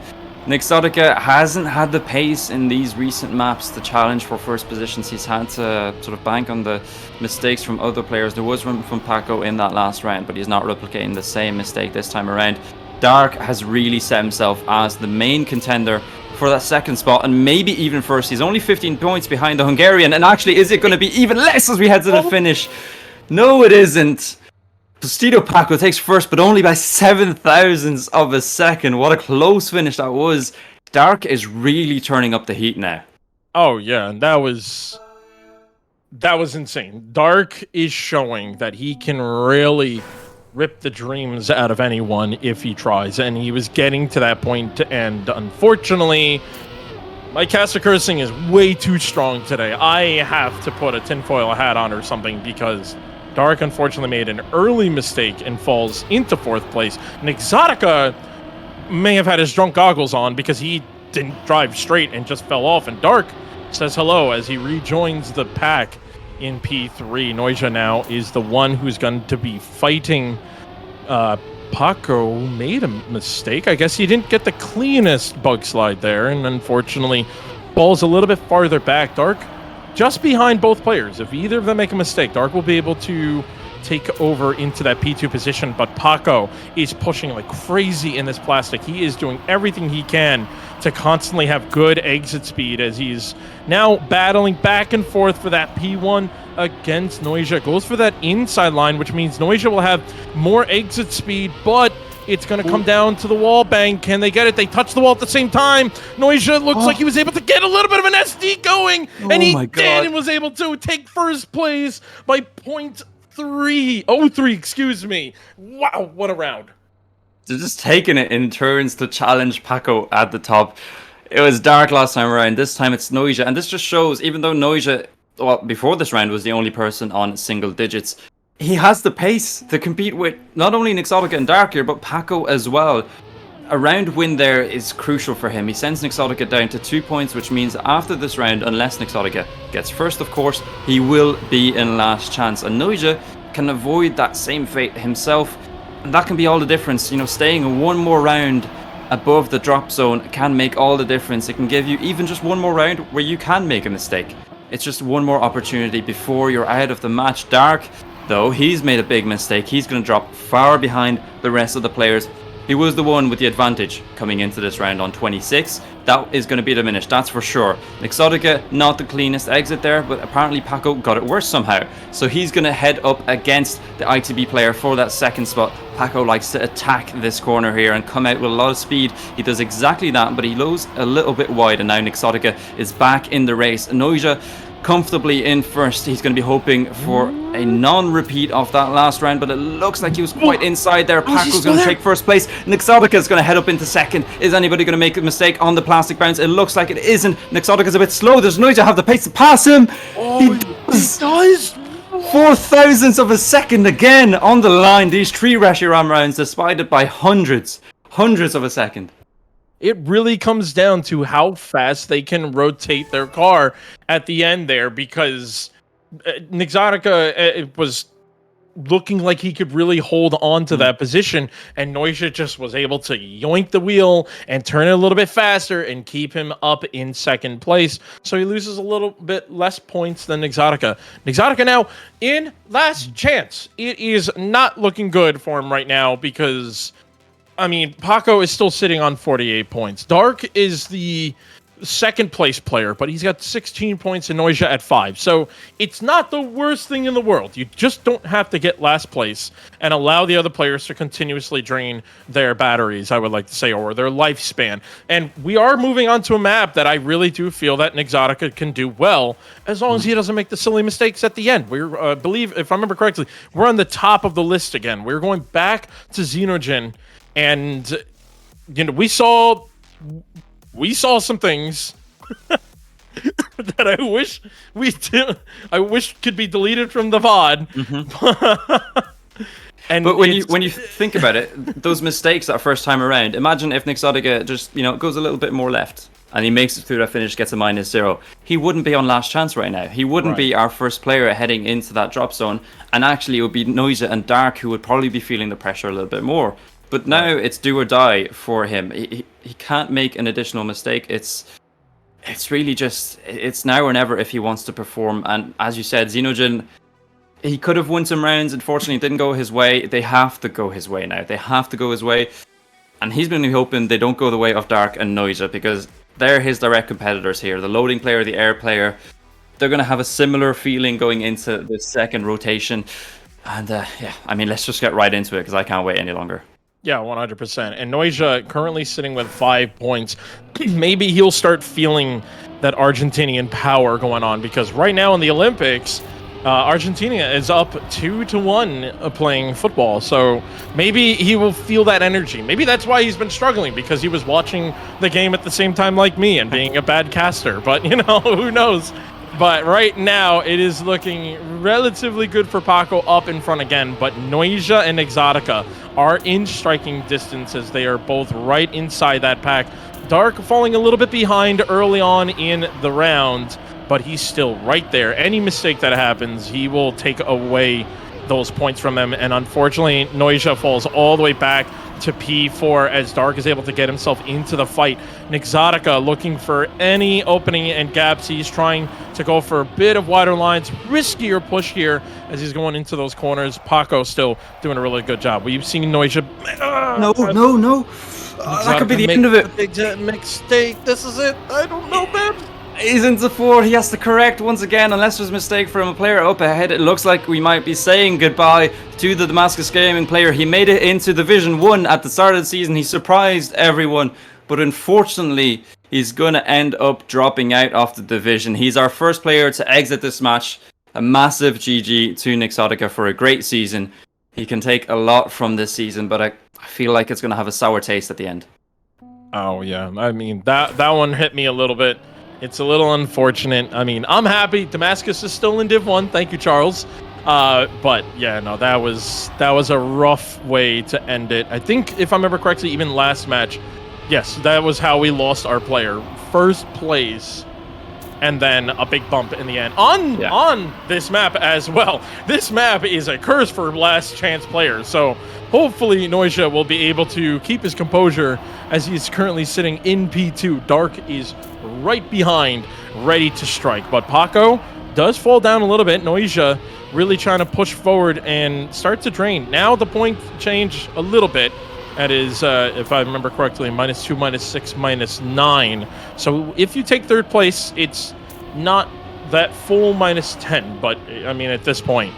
Nixotica hasn't had the pace in these recent maps to challenge for first positions. He's had to sort of bank on the mistakes from other players. There was one from Paco in that last round, but he's not replicating the same mistake this time around. Dark has really set himself as the main contender for that 2nd spot, and maybe even 1st. He's only 15 points behind the Hungarian, and actually, is it going to be even less as we head to the finish? No, it isn't. Tostido Paco takes 1st, but only by 0.007 of a second. What a close finish that was. Dark is really turning up the heat now. Oh yeah, and that was insane. Dark is showing that he can really rip the dreams out of anyone if he tries, and he was getting to that point, and unfortunately, my caster cursing is way too strong today. I have to put a tinfoil hat on or something, because Dark unfortunately made an early mistake and falls into 4th place. Nixotica may have had his drunk goggles on because he didn't drive straight and just fell off, and Dark says hello as he rejoins the pack in P3. Noisia now is the one who's going to be fighting. Paco made a mistake. I guess he didn't get the cleanest bug slide there, and unfortunately falls a little bit farther back. Dark just behind both players. If either of them make a mistake, Dark will be able to take over into that P2 position, but Paco is pushing like crazy in this plastic. He is doing everything he can to constantly have good exit speed as he's now battling back and forth for that P1 against Noisia. Goes for that inside line, which means Noisia will have more exit speed, but it's going to come down to the wall bang. Can they get it? They touch the wall at the same time. Noisia looks like he was able to get a little bit of an SD going, and he did, and was able to take 1st place by 0.303, excuse me. Wow, what a round. They're just taking it in turns to challenge Paco at the top. It was Dark last time around. This time it's Noisia, and this just shows, even though Noisia, well, before this round was the only person on single digits, he has the pace to compete with not only Nixotica and Dark here, but Paco as well. A round win there is crucial for him. He sends Nixotica down to 2 points, which means after this round, unless Nixotica gets 1st, of course, he will be in last chance. And Noisia can avoid that same fate himself, and that can be all the difference. You know, staying one more round above the drop zone can make all the difference. It can give you even just one more round where you can make a mistake. It's just one more opportunity before you're out of the match. Dark, though, he's made a big mistake. He's going to drop far behind the rest of the players. He was the one with the advantage coming into this round on 26. That is going to be diminished, that's for sure. Nixotica, not the cleanest exit there, but apparently Paco got it worse somehow. So he's going to head up against the ITB player for that 2nd spot. Paco likes to attack this corner here and come out with a lot of speed. He does exactly that, but he lows a little bit wide, and now Nixotica is back in the race. Noisia comfortably in 1st. He's going to be hoping for a non-repeat of that last round, but it looks like he was quite inside there. Paco's going to take 1st place. Nixotica is going to head up into 2nd. Is anybody going to make a mistake on the plastic bounce? It looks like it isn't. Nixotica's a bit slow. There's Noisia have the pace to pass him. He does. 0.004 of a second again on the line. These 3 Reshiram rounds decided by hundreds of a second. It really comes down to how fast they can rotate their car at the end there, because Nixotica was looking like he could really hold on to that position, and Noisia just was able to yoink the wheel and turn it a little bit faster and keep him up in 2nd place. So he loses a little bit less points than Nixotica. Nixotica now in last chance. It is not looking good for him right now because, I mean, Paco is still sitting on 48 points. Dark is the 2nd place player, but he's got 16 points and Noisia at 5. So it's not the worst thing in the world. You just don't have to get last place and allow the other players to continuously drain their batteries, I would like to say, or their lifespan. And we are moving on to a map that I really do feel that Nixotica can do well, as long as he doesn't make the silly mistakes at the end. We're, believe, if I remember correctly, we're on the top of the list again. We're going back to Xenogen. And, you know, we saw we saw some things that I wish I wish could be deleted from the VOD. But when you think about it, those mistakes that first time around, imagine if Nixotica just goes a little bit more left and he makes it through that finish, gets a -0. He wouldn't be on last chance right now. He wouldn't be our first player heading into that drop zone, and actually it would be Noisia and Dark who would probably be feeling the pressure a little bit more. But now it's do or die for him. He can't make an additional mistake. It's really just it's now or never if he wants to perform. And as you said, Xenogen, he could have won some rounds. Unfortunately, it didn't go his way. They have to go his way now. They have to go his way. And he's been hoping they don't go the way of Dark and Noisia, because they're his direct competitors here. The loading player, the air player, they're going to have a similar feeling going into the second rotation. And yeah, I mean, let's just get right into it because I can't wait any longer. Yeah, 100%. And Noisia currently sitting with 5 points. Maybe he'll start feeling that Argentinian power going on, because right now in the Olympics, Argentina is up 2-1 playing football. So maybe he will feel that energy. Maybe that's why he's been struggling, because he was watching the game at the same time like me and being a bad caster. But, who knows? But right now, it is looking relatively good for Paco up in front again. But Noisia and Exotica are in striking distance, as they are both right inside that pack. Dark falling a little bit behind early on in the round, but he's still right there. Any mistake that happens, he will take away those points from him. And unfortunately, Noisia falls all the way back to P4 as Dark is able to get himself into the fight. Nixotica looking for any opening and gaps. He's trying to go for a bit of wider lines, riskier push here as he's going into those corners. Paco still doing a really good job. We've seen Noisia. No. That could be the end of it. Big mistake. This is it. I don't know, man. He's into 4. He has to correct once again, unless there's a mistake from a player up ahead. It looks like we might be saying goodbye to the Damascus Gaming player. He made it into Division 1 at the start of the season. He surprised everyone, but unfortunately, he's going to end up dropping out of the division. He's our first player to exit this match. A massive GG to Nixotica for a great season. He can take a lot from this season, but I feel like it's going to have a sour taste at the end. Oh, yeah. I mean, that one hit me a little bit. It's a little unfortunate. I mean, I'm happy Damascus is still in Div 1. Thank you, Charles. But yeah, no, that was a rough way to end it. I think, if I remember correctly, even last match, yes, that was how we lost our player. First place, and then a big bump in the end on this map as well. This map is a curse for last chance players. So hopefully Noisia will be able to keep his composure as he's currently sitting in P2. Dark is right behind, ready to strike. But Paco does fall down a little bit. Noisia really trying to push forward and start to drain. Now the point change a little bit. That is, if I remember correctly, -2, -6, -9. So if you take third place, it's not that full -10. But I mean, at this point,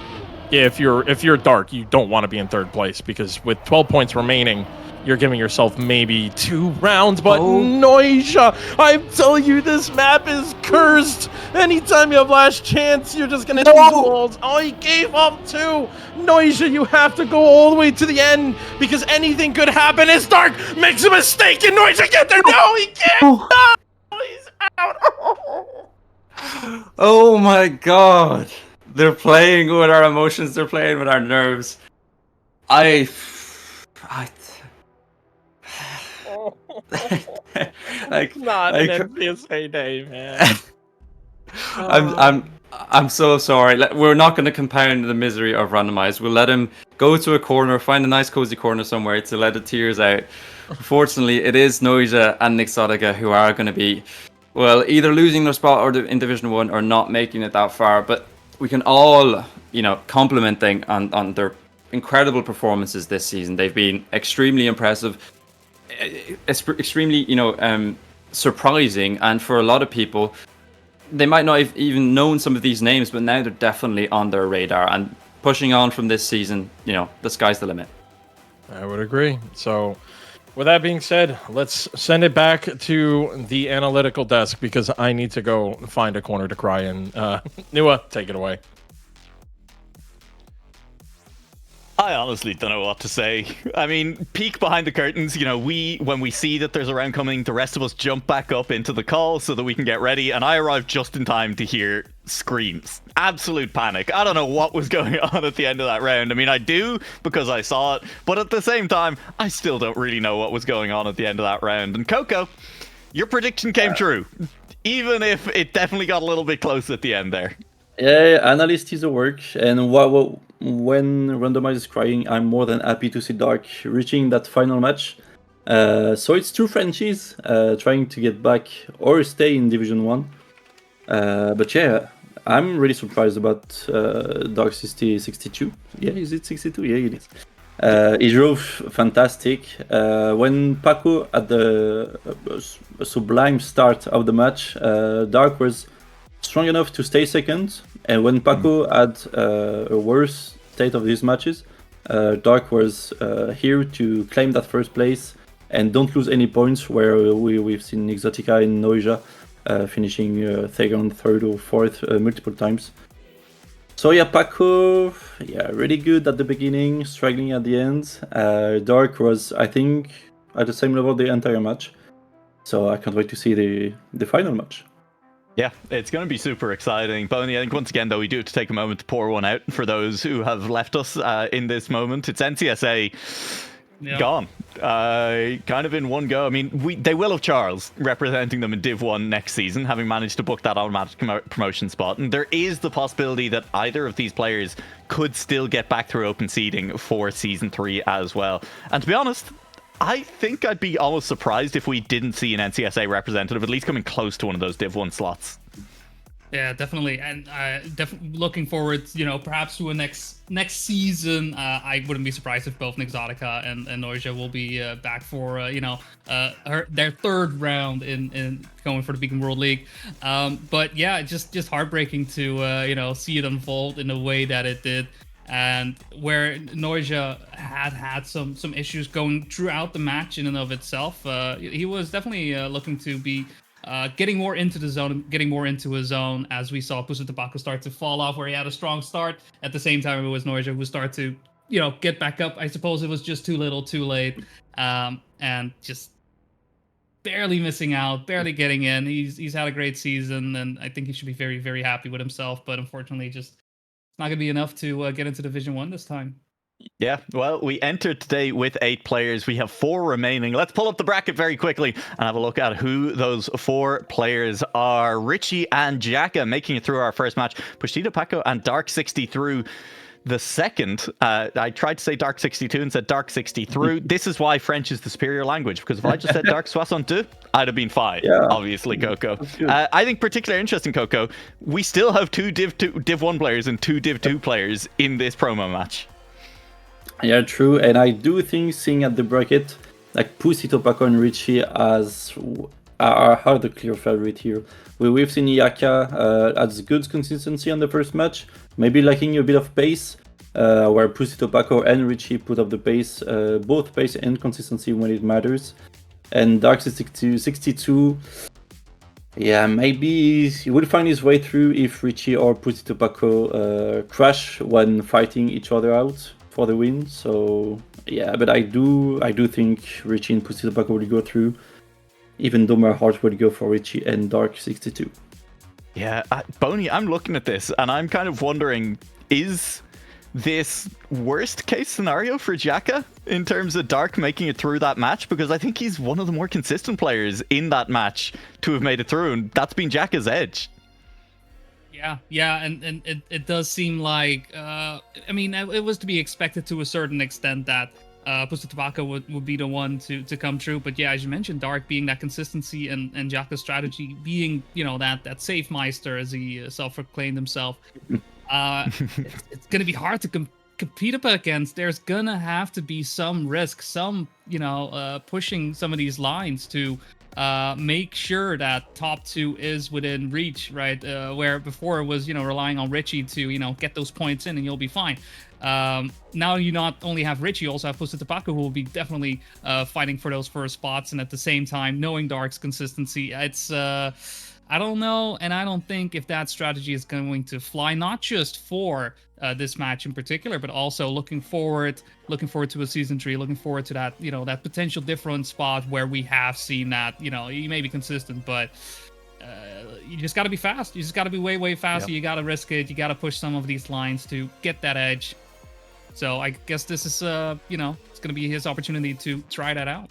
if you're Dark, you don't want to be in third place, because with 12 points remaining, you're giving yourself maybe 2 rounds. But Noisia, I'm telling you, this map is cursed. Anytime you have last chance, you're just gonna hit these walls. Oh, he gave up too. Noisia, you have to go all the way to the end, because anything could happen. As Dark makes a mistake and Noisia get there. No, he can't. No, he's out. Oh my god. They're playing with our emotions. They're playing with our nerves. Not an MPSA day, man. I'm so sorry. We're not going to compound the misery of randomized. We'll let him go to a corner, find a nice cozy corner somewhere to let the tears out. Unfortunately, it is Noisia and Nixotica who are going to be, well, either losing their spot in Division 1 or not making it that far. But we can all, compliment them on their incredible performances this season. They've been extremely impressive, extremely, surprising, and for a lot of people, they might not have even known some of these names, but now they're definitely on their radar. And pushing on from this season, the sky's the limit. I would agree. So, with that being said, let's send it back to the analytical desk, because I need to go find a corner to cry in. Nua, take it away. I honestly don't know what to say. I mean, peek behind the curtains, you know, when we see that there's a round coming, the rest of us jump back up into the call so that we can get ready, and I arrived just in time to hear screams. Absolute panic. I don't know what was going on at the end of that round. I mean, I do because I saw it, but at the same time, I still don't really know what was going on at the end of that round. And Coco, your prediction came true, even if it definitely got a little bit close at the end there. Yeah, analyst is a work, and when Randomize is crying, I'm more than happy to see Dark reaching that final match. So it's two Frenchies trying to get back or stay in Division 1. But yeah, I'm really surprised about Dark 62. Yeah, is it 62? Yeah, it is. He drove fantastic. When Paco had the sublime start of the match, Dark was strong enough to stay second, and when Paco had a worse state of these matches, Dark was here to claim that first place and don't lose any points, where we've seen Exotica and Noisia finishing second, third or fourth multiple times. So yeah, Paco, really good at the beginning, struggling at the end. Dark was, I think, at the same level the entire match. So I can't wait to see the final match. Yeah, it's going to be super exciting. Boney, I think once again, though, we do have to take a moment to pour one out for those who have left us in this moment. It's NCSA gone. Kind of in one go. I mean, they will have Charles representing them in Div 1 next season, having managed to book that automatic promotion spot. And there is the possibility that either of these players could still get back through open seeding for Season 3 as well. And to be honest, I think I'd be almost surprised if we didn't see an NCSA representative at least coming close to one of those Div 1 slots. Yeah, definitely, and definitely looking forward, perhaps to a next season. I wouldn't be surprised if both Exotica and Noisia will be back for their third round in going for the Beacon World League. But yeah, just heartbreaking to see it unfold in the way that it did. And where Noisia had some issues going throughout the match in and of itself, he was definitely looking to be getting more into the zone, getting more into his zone, as we saw Pussy Tobacco start to fall off where he had a strong start. At the same time, it was Noisia who started to get back up. I suppose it was just too little too late, and just barely missing out, barely getting in. He's had a great season, and I think he should be very, very happy with himself, but unfortunately just it's not going to be enough to get into Division 1 this time. Yeah, well, we entered today with 8 players. We have 4 remaining. Let's pull up the bracket very quickly and have a look at who those 4 players are. Richie and Jacka making it through our first match. Pushito Paco and Dark 60 through the second. I tried to say Dark 62 and said Dark 60 through. This is why French is the superior language, because if I just said Dark 62, I'd have been fine. Yeah, obviously, Coco. I think particularly interesting, Coco, we still have 2 Div 1 players and 2 Div 2 players in this promo match. Yeah, true. And I do think, seeing at the bracket, like Pussy, Paco and Richie are the clear favorite here. We've seen Yaka has good consistency on the first match, maybe lacking a bit of pace, where Pussy, Paco and Richie put up the pace, both pace and consistency when it matters. And Dark 62, yeah, maybe he will find his way through if Richie or Pussy Paco crash when fighting each other out for the win. So yeah, but I do think Richie and Pussy Paco will go through, even though my heart would go for Richie and Dark 62. Yeah, Boney, I'm looking at this and I'm kind of wondering, is this worst case scenario for Jacka in terms of Dark making it through that match? Because I think he's one of the more consistent players in that match to have made it through, and that's been Jacka's edge. Yeah, and it does seem like, it was to be expected to a certain extent that Pussy Tobacco would be the one to come through. But yeah, as you mentioned, Dark being that consistency and Jacka's strategy being, that safe meister, as he self-proclaimed himself, it's going to be hard to compete up against. There's going to have to be some risk, some, pushing some of these lines to make sure that top 2 is within reach, right? Where before it was, relying on Richie to, get those points in and you'll be fine. Now you not only have Richie, you also have Pussy Tobacco, who will be definitely fighting for those first spots, and at the same time, knowing Dark's consistency, it's I don't know, and I don't think if that strategy is going to fly, not just for this match in particular, but also looking forward to a season 3, looking forward to that, that potential different spot where we have seen that, you may be consistent, but you just got to be fast. You just got to be way, way faster. You got to risk it. You got to push some of these lines to get that edge. So I guess this is, it's going to be his opportunity to try that out.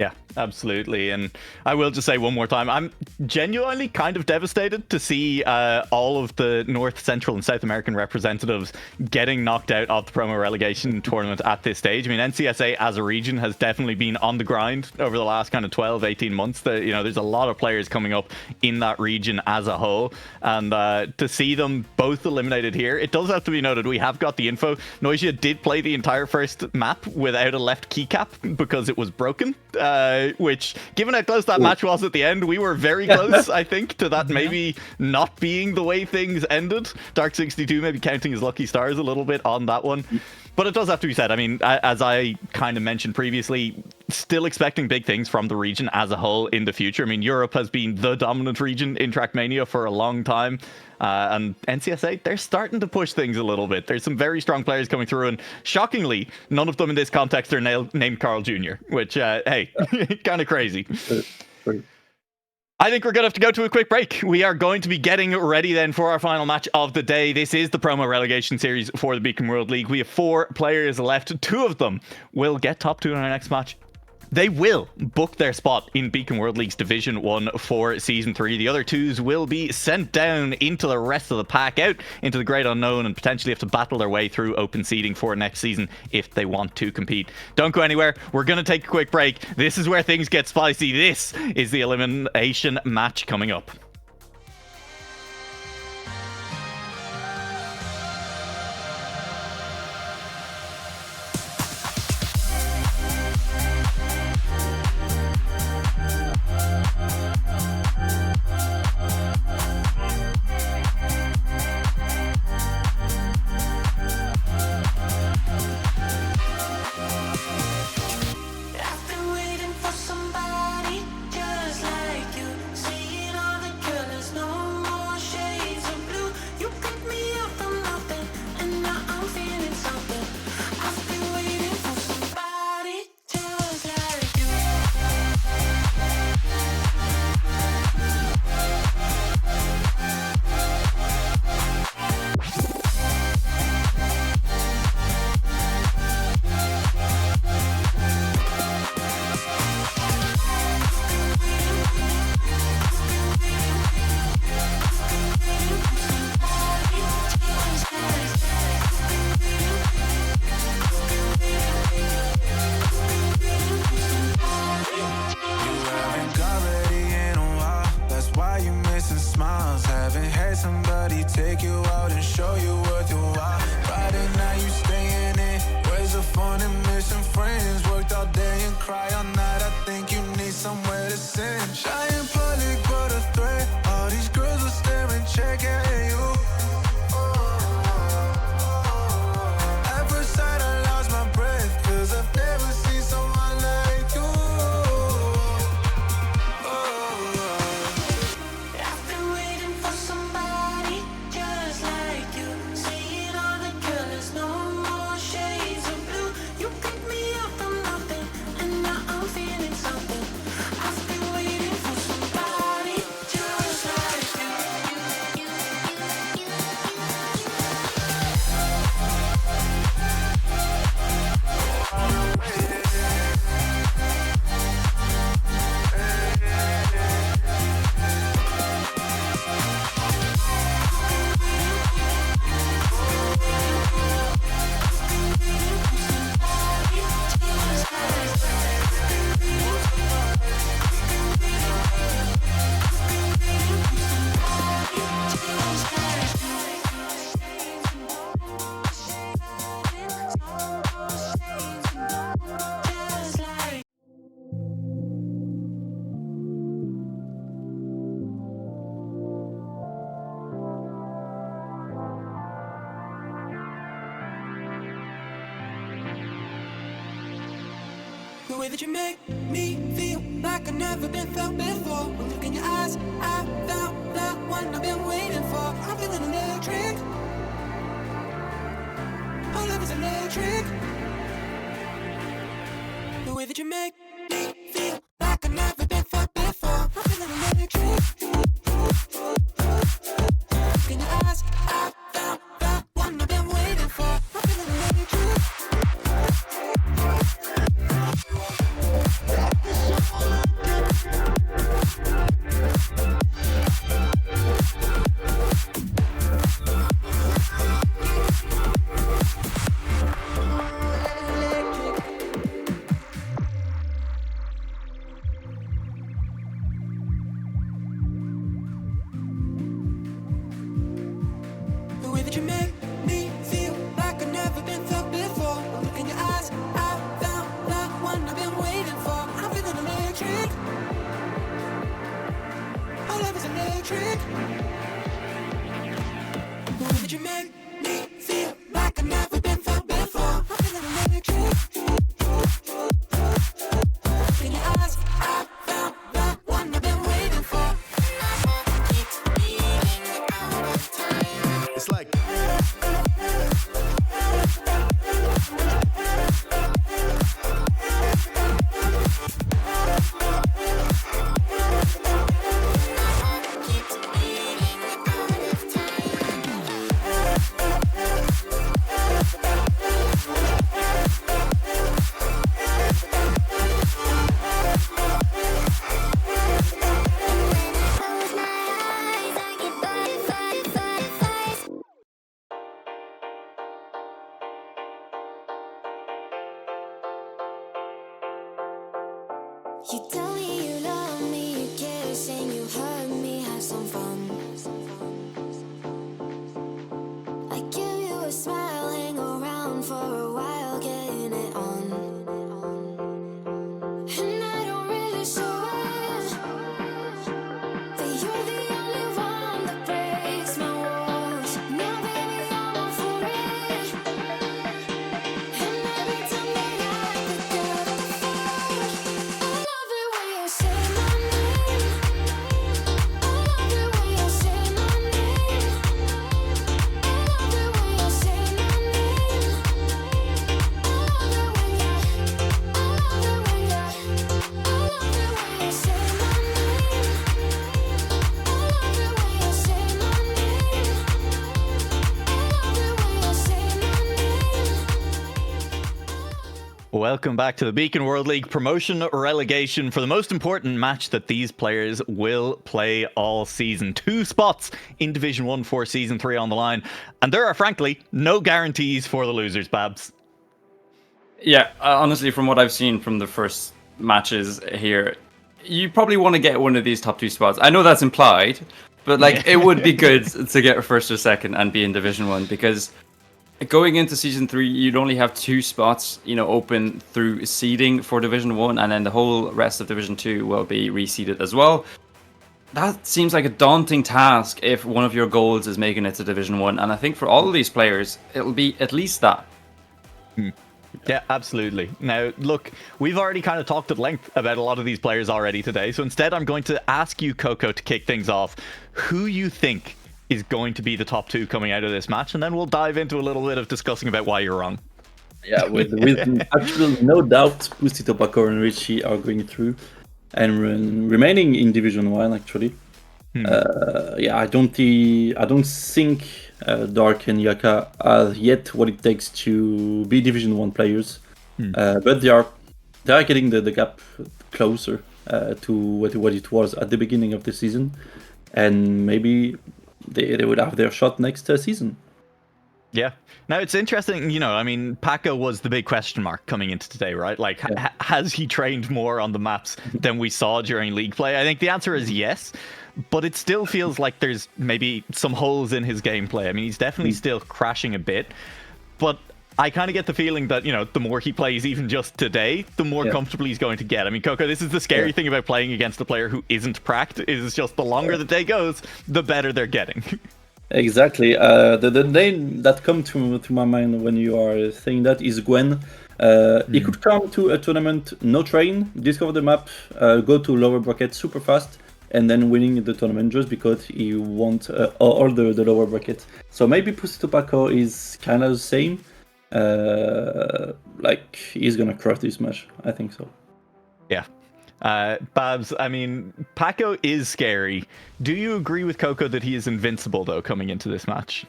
Yeah, absolutely. And I will just say one more time, I'm genuinely kind of devastated to see all of the North, Central, and South American representatives getting knocked out of the promo relegation tournament at this stage. I mean, NCSA as a region has definitely been on the grind over the last kind of 12, 18 months. There's a lot of players coming up in that region as a whole. And to see them both eliminated here, it does have to be noted, we have got the info. Noisia did play the entire first map without a left keycap because it was broken. Which, given how close that match was at the end, we were very close, I think, to that maybe not being the way things ended. Dark62 maybe counting his lucky stars a little bit on that one. But it does have to be said, I mean, as I kind of mentioned previously, still expecting big things from the region as a whole in the future. I mean, Europe has been the dominant region in Trackmania for a long time. And NCSA, they're starting to push things a little bit. There's some very strong players coming through, and shockingly, none of them in this context are named Carl Jr., which, hey, kind of crazy. I think we're going to have to go to a quick break. We are going to be getting ready then for our final match of the day. This is the promo relegation series for the Beacon World League. We have 4 players left. 2 of them will get top 2 in our next match. They will book their spot in Beacon World League's Division 1 for Season 3. The other 2s will be sent down into the rest of the pack, out into the Great Unknown, and potentially have to battle their way through open seeding for next season if they want to compete. Don't go anywhere. We're going to take a quick break. This is where things get spicy. This is the elimination match coming up. I've been waiting for somebody just like you, seeing all the colors, no more shades of blue. You picked me up from nothing, and now I'm feeling something. I've been waiting for somebody just like you. Haven't got ready in a while. That's why you missing smiles. Haven't had somebody take you out and show you worth your while. Friday night you staying in. Where's the fun in missing friends? Worked all day and cry all night. I think you need somewhere to send. Shy in public but a threat. All these girls are staring, checking you. At first sight I lost my breath, 'cause I've never seen someone like you. I've been waiting for somebody just like you, seeing all the colors, no more shades of blue. You picked me up from nothing, and now I'm feeling something. I've been waiting for somebody just like you. The way that you make me feel like I've never been felt before. One look in your eyes, I found the one I've been waiting for. I'm feeling electric. Our love is electric. The way that you make me feel like I've never been felt before. I'm feeling electric. Look in your eyes, I found the one I've been waiting for. I'm feeling electric. The way that you make me feel like I've never been felt before. One look in your eyes, I found the one I've been waiting for. I'm feeling electric. Our love is electric. The way that you make me feel like I've never been felt before. I'm feeling electric. Look in your eyes, I found the one I've been waiting for. It's like You tell me you love me, you kiss and you hug me, have some fun. I give you a smile, hang around for a while, getting it on. And I don't really show it, but you're the only one that breaks my walls. Now baby I'm all for it, and every time that I pick up the phone, I love it when you say my name. I love it when you say my name. I love it when you say my name. I love it when you. I love it when you. I love it when you say my name. I love it when you say my name. I love it when you say my name. Welcome back to the Beacon World League Promotion-Relegation for the most important match that these players will play all season. 2 spots in Division 1 for Season 3 on the line. And there are, frankly, no guarantees for the losers, Babs. Yeah, honestly, from what I've seen from the first matches here, you probably want to get one of these top 2 spots. I know that's implied, but like it would be good to get first or second and be in Division 1, because going into Season 3, you'd only have 2 spots, open through seeding for Division 1, and then the whole rest of Division 2 will be reseeded as well. That seems like a daunting task if one of your goals is making it to Division 1, and I think for all of these players, it'll be at least that. Yeah, absolutely. Now, look, we've already kind of talked at length about a lot of these players already today, so instead I'm going to ask you, Coco, to kick things off, who you think is going to be the top 2 coming out of this match, and then we'll dive into a little bit of discussing about why you're wrong. Yeah, with actually no doubt, Pussy, Tobacco, and Richie are going through and remaining in Division 1, actually. Yeah, I don't think Dark and Yaka are yet what it takes to be Division 1 players, but they are getting the gap closer to what it was at the beginning of the season, and maybe they would have their shot next season. Yeah. Now, it's interesting, I mean, Paco was the big question mark coming into today, right? Like, has he trained more on the maps than we saw during league play? I think the answer is yes, but it still feels like there's maybe some holes in his gameplay. I mean, he's definitely still crashing a bit, but I kind of get the feeling that, the more he plays even just today, the more comfortable he's going to get. I mean, Coco, this is the scary thing about playing against a player who isn't pracked, is just the longer the day goes, the better they're getting. Exactly. The name that come to my mind when you are saying that is Gwen. He could come to a tournament, no train, discover the map, go to lower bracket super fast, and then winning the tournament just because he want all the lower brackets. So maybe Pussy Paco is kind of the same. Like he's gonna crush this match. I think so. Yeah. Babs, I mean, Paco is scary. Do you agree with Coco that he is invincible, though, coming into this match?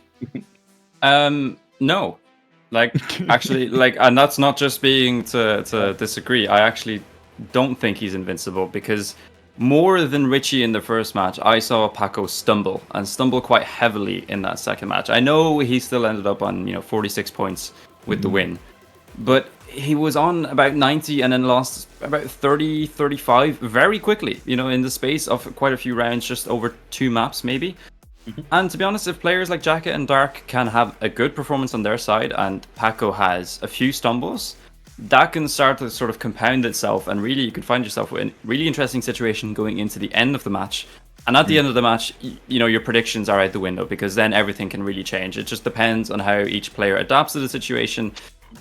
No. Like, actually, like, and that's not just being to disagree. I actually don't think he's invincible because more than Richie in the first match, I saw Paco stumble quite heavily in that second match. I know he still ended up on, 46 points with the win, but he was on about 90 and then lost about 30, 35 very quickly, in the space of quite a few rounds, just over 2 maps maybe. And to be honest, if players like Jacket and Dark can have a good performance on their side and Paco has a few stumbles, that can start to sort of compound itself, and really you could find yourself in a really interesting situation going into the end of the match. And at the end of the match, your predictions are out the window because then everything can really change. It just depends on how each player adapts to the situation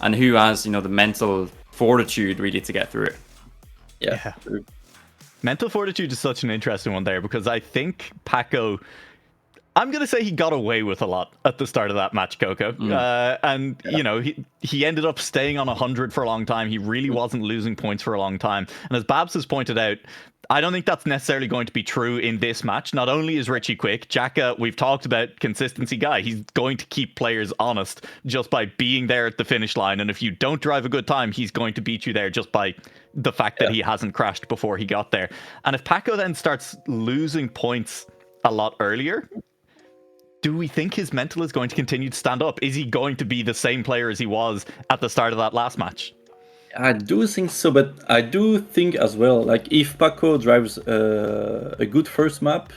and who has, the mental fortitude really to get through it. Yeah. Mental fortitude is such an interesting one there because I think Paco, I'm going to say he got away with a lot at the start of that match, Coco. He ended up staying on 100 for a long time. He really wasn't losing points for a long time. And as Babs has pointed out, I don't think that's necessarily going to be true in this match. Not only is Richie quick, Jacka, we've talked about consistency guy. He's going to keep players honest just by being there at the finish line. And if you don't drive a good time, he's going to beat you there just by the fact that he hasn't crashed before he got there. And if Paco then starts losing points a lot earlier, do we think his mental is going to continue to stand up? Is he going to be the same player as he was at the start of that last match? I do think so, but I do think as well, like if Paco drives a good first map,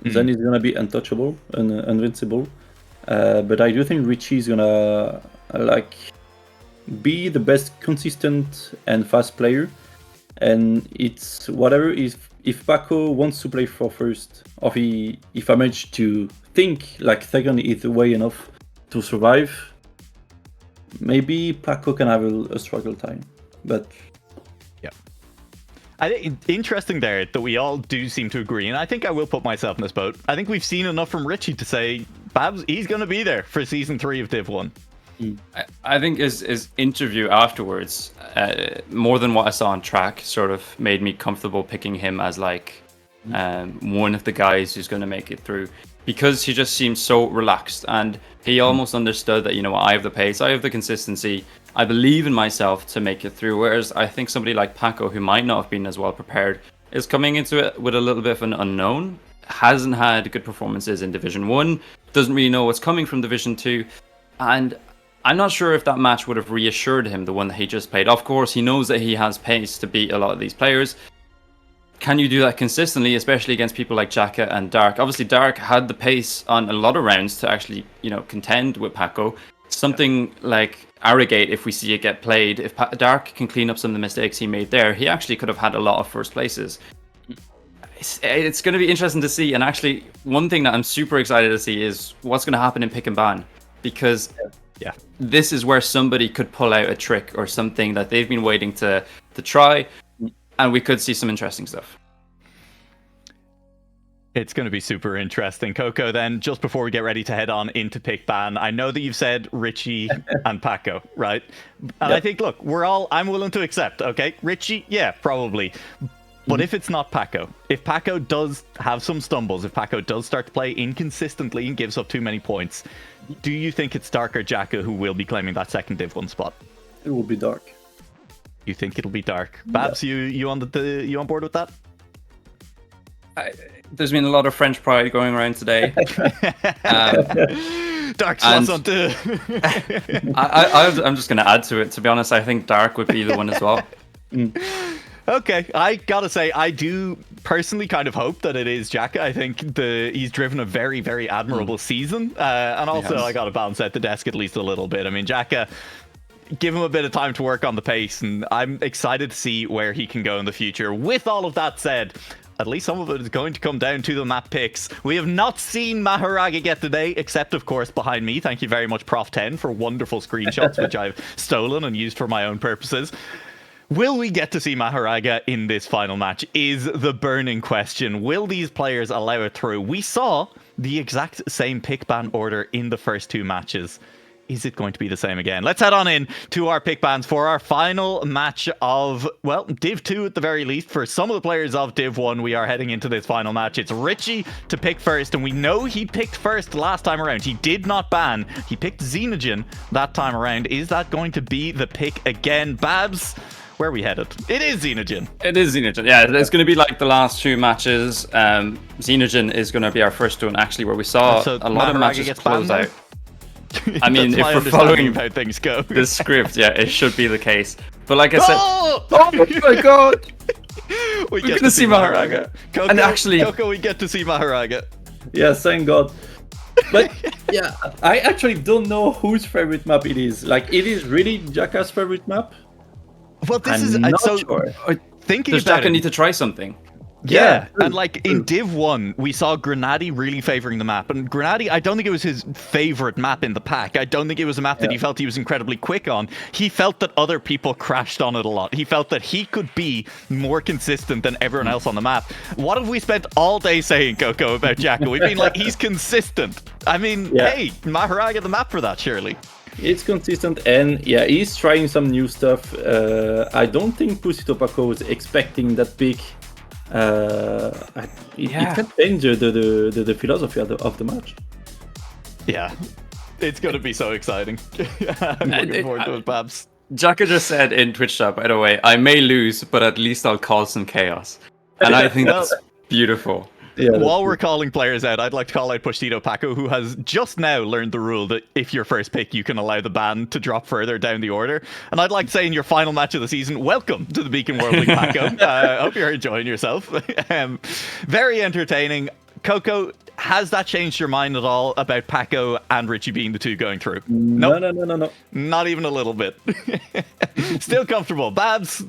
then he's gonna be untouchable and invincible. But I do think Richie is gonna be the best consistent and fast player. And it's whatever if Paco wants to play for first, or if I manage to think like second is the way enough to survive, maybe Paco can have a struggle time. But yeah, I think interesting there that we all do seem to agree, and I think I will put myself in this boat. I think we've seen enough from Richie to say Babs, he's going to be there for season 3 of Div 1. I think his interview afterwards, more than what I saw on track, sort of made me comfortable picking him as one of the guys who's going to make it through, because he just seems so relaxed and he almost understood that, I have the pace, I have the consistency, I believe in myself to make it through. Whereas I think somebody like Paco, who might not have been as well prepared, is coming into it with a little bit of an unknown, hasn't had good performances in Division 1, doesn't really know what's coming from Division 2, and I'm not sure if that match would have reassured him, the one that he just played. Of course, he knows that he has pace to beat a lot of these players. Can you do that consistently, especially against people like Jacka and Dark? Obviously, Dark had the pace on a lot of rounds to actually, contend with Paco. Something like Arrogate, if we see it get played, if Dark can clean up some of the mistakes he made there, he actually could have had a lot of first places. It's going to be interesting to see. And actually, one thing that I'm super excited to see is what's going to happen in Pick and Ban. Because this is where somebody could pull out a trick or something that they've been waiting to try, and we could see some interesting stuff. It's going to be super interesting. Coco, then, just before we get ready to head on into Pick Ban, I know that you've said Richie and Paco, right? And I think, look, I'm willing to accept, okay? Richie, yeah, probably. But if it's not Paco, if Paco does have some stumbles, if Paco does start to play inconsistently and gives up too many points, do you think it's Dark or Jacka who will be claiming that second Div 1 spot? It will be Dark. You think it'll be Dark? Babs, you on board with that? There's been a lot of French pride going around today. Dark's lost on two. I'm just going to add to it. To be honest, I think Dark would be the one as well. Okay, I gotta say, I do personally kind of hope that it is Jacka. I think he's driven a very, very admirable season. And also, I gotta balance out the desk at least a little bit. I mean, Jacka, give him a bit of time to work on the pace, and I'm excited to see where he can go in the future. With all of that said, at least some of it is going to come down to the map picks. We have not seen Maharaga get today, except, of course, behind me. Thank you very much, Prof10, for wonderful screenshots, which I've stolen and used for my own purposes. Will we get to see Maharaga in this final match is the burning question. Will these players allow it through? We saw the exact same pick ban order in the first 2 matches. Is it going to be the same again? Let's head on in to our pick bans for our final match of, well, Div 2 at the very least. For some of the players of Div 1, we are heading into this final match. It's Richie to pick first, and we know he picked first last time around. He did not ban. He picked Xenogen that time around. Is that going to be the pick again? Babs, where are we headed? It is Xenogen. It is Xenogen. Yeah, it's going to be like the last 2 matches. Xenogen is going to be our first one, actually, where we saw So a lot of Maharaga matches gets close banned out. I mean, That's if my we're understanding following of how things go. the script, yeah, it should be the case. But like I said, Oh! oh my god, we we're get gonna see Maharaga. Coco, And actually, Coco, we get to see Maharaga. Yeah, thank God. But yeah, I actually don't know whose favorite map it is. Like, it is really Jaka's favorite map. Well, this I'm is not so sure. thinking does about Jaka it. need to try something? Yeah, true, and like in Div 1, we saw Grenady really favoring the map. And Grenady, I don't think it was his favorite map in the pack. I don't think it was a map that he felt he was incredibly quick on. He felt that other people crashed on it a lot. He felt that he could be more consistent than everyone else on the map. What have we spent all day saying, Coco, about Jaka? We've been like, he's consistent. I mean, hey, Maharaga the map for that, surely. It's consistent, and yeah, he's trying some new stuff. I don't think Pusito Paco was expecting that pick. It can change the philosophy of the match. Yeah, it's going to be so exciting. I'm looking forward to it, Babs. Jaka just said in Twitch chat, by the way, I may lose, but at least I'll cause some chaos. And I think that's beautiful. Yeah, While we're calling players out, I'd like to call out Pushtito Paco, who has just now learned the rule that if you're first pick, you can allow the ban to drop further down the order. And I'd like to say in your final match of the season, welcome to the Beacon World League, Paco. I hope you're enjoying yourself. Very entertaining. Coco, has that changed your mind at all about Paco and Richie being the 2 going through? No. Not even a little bit. Still comfortable. Babs,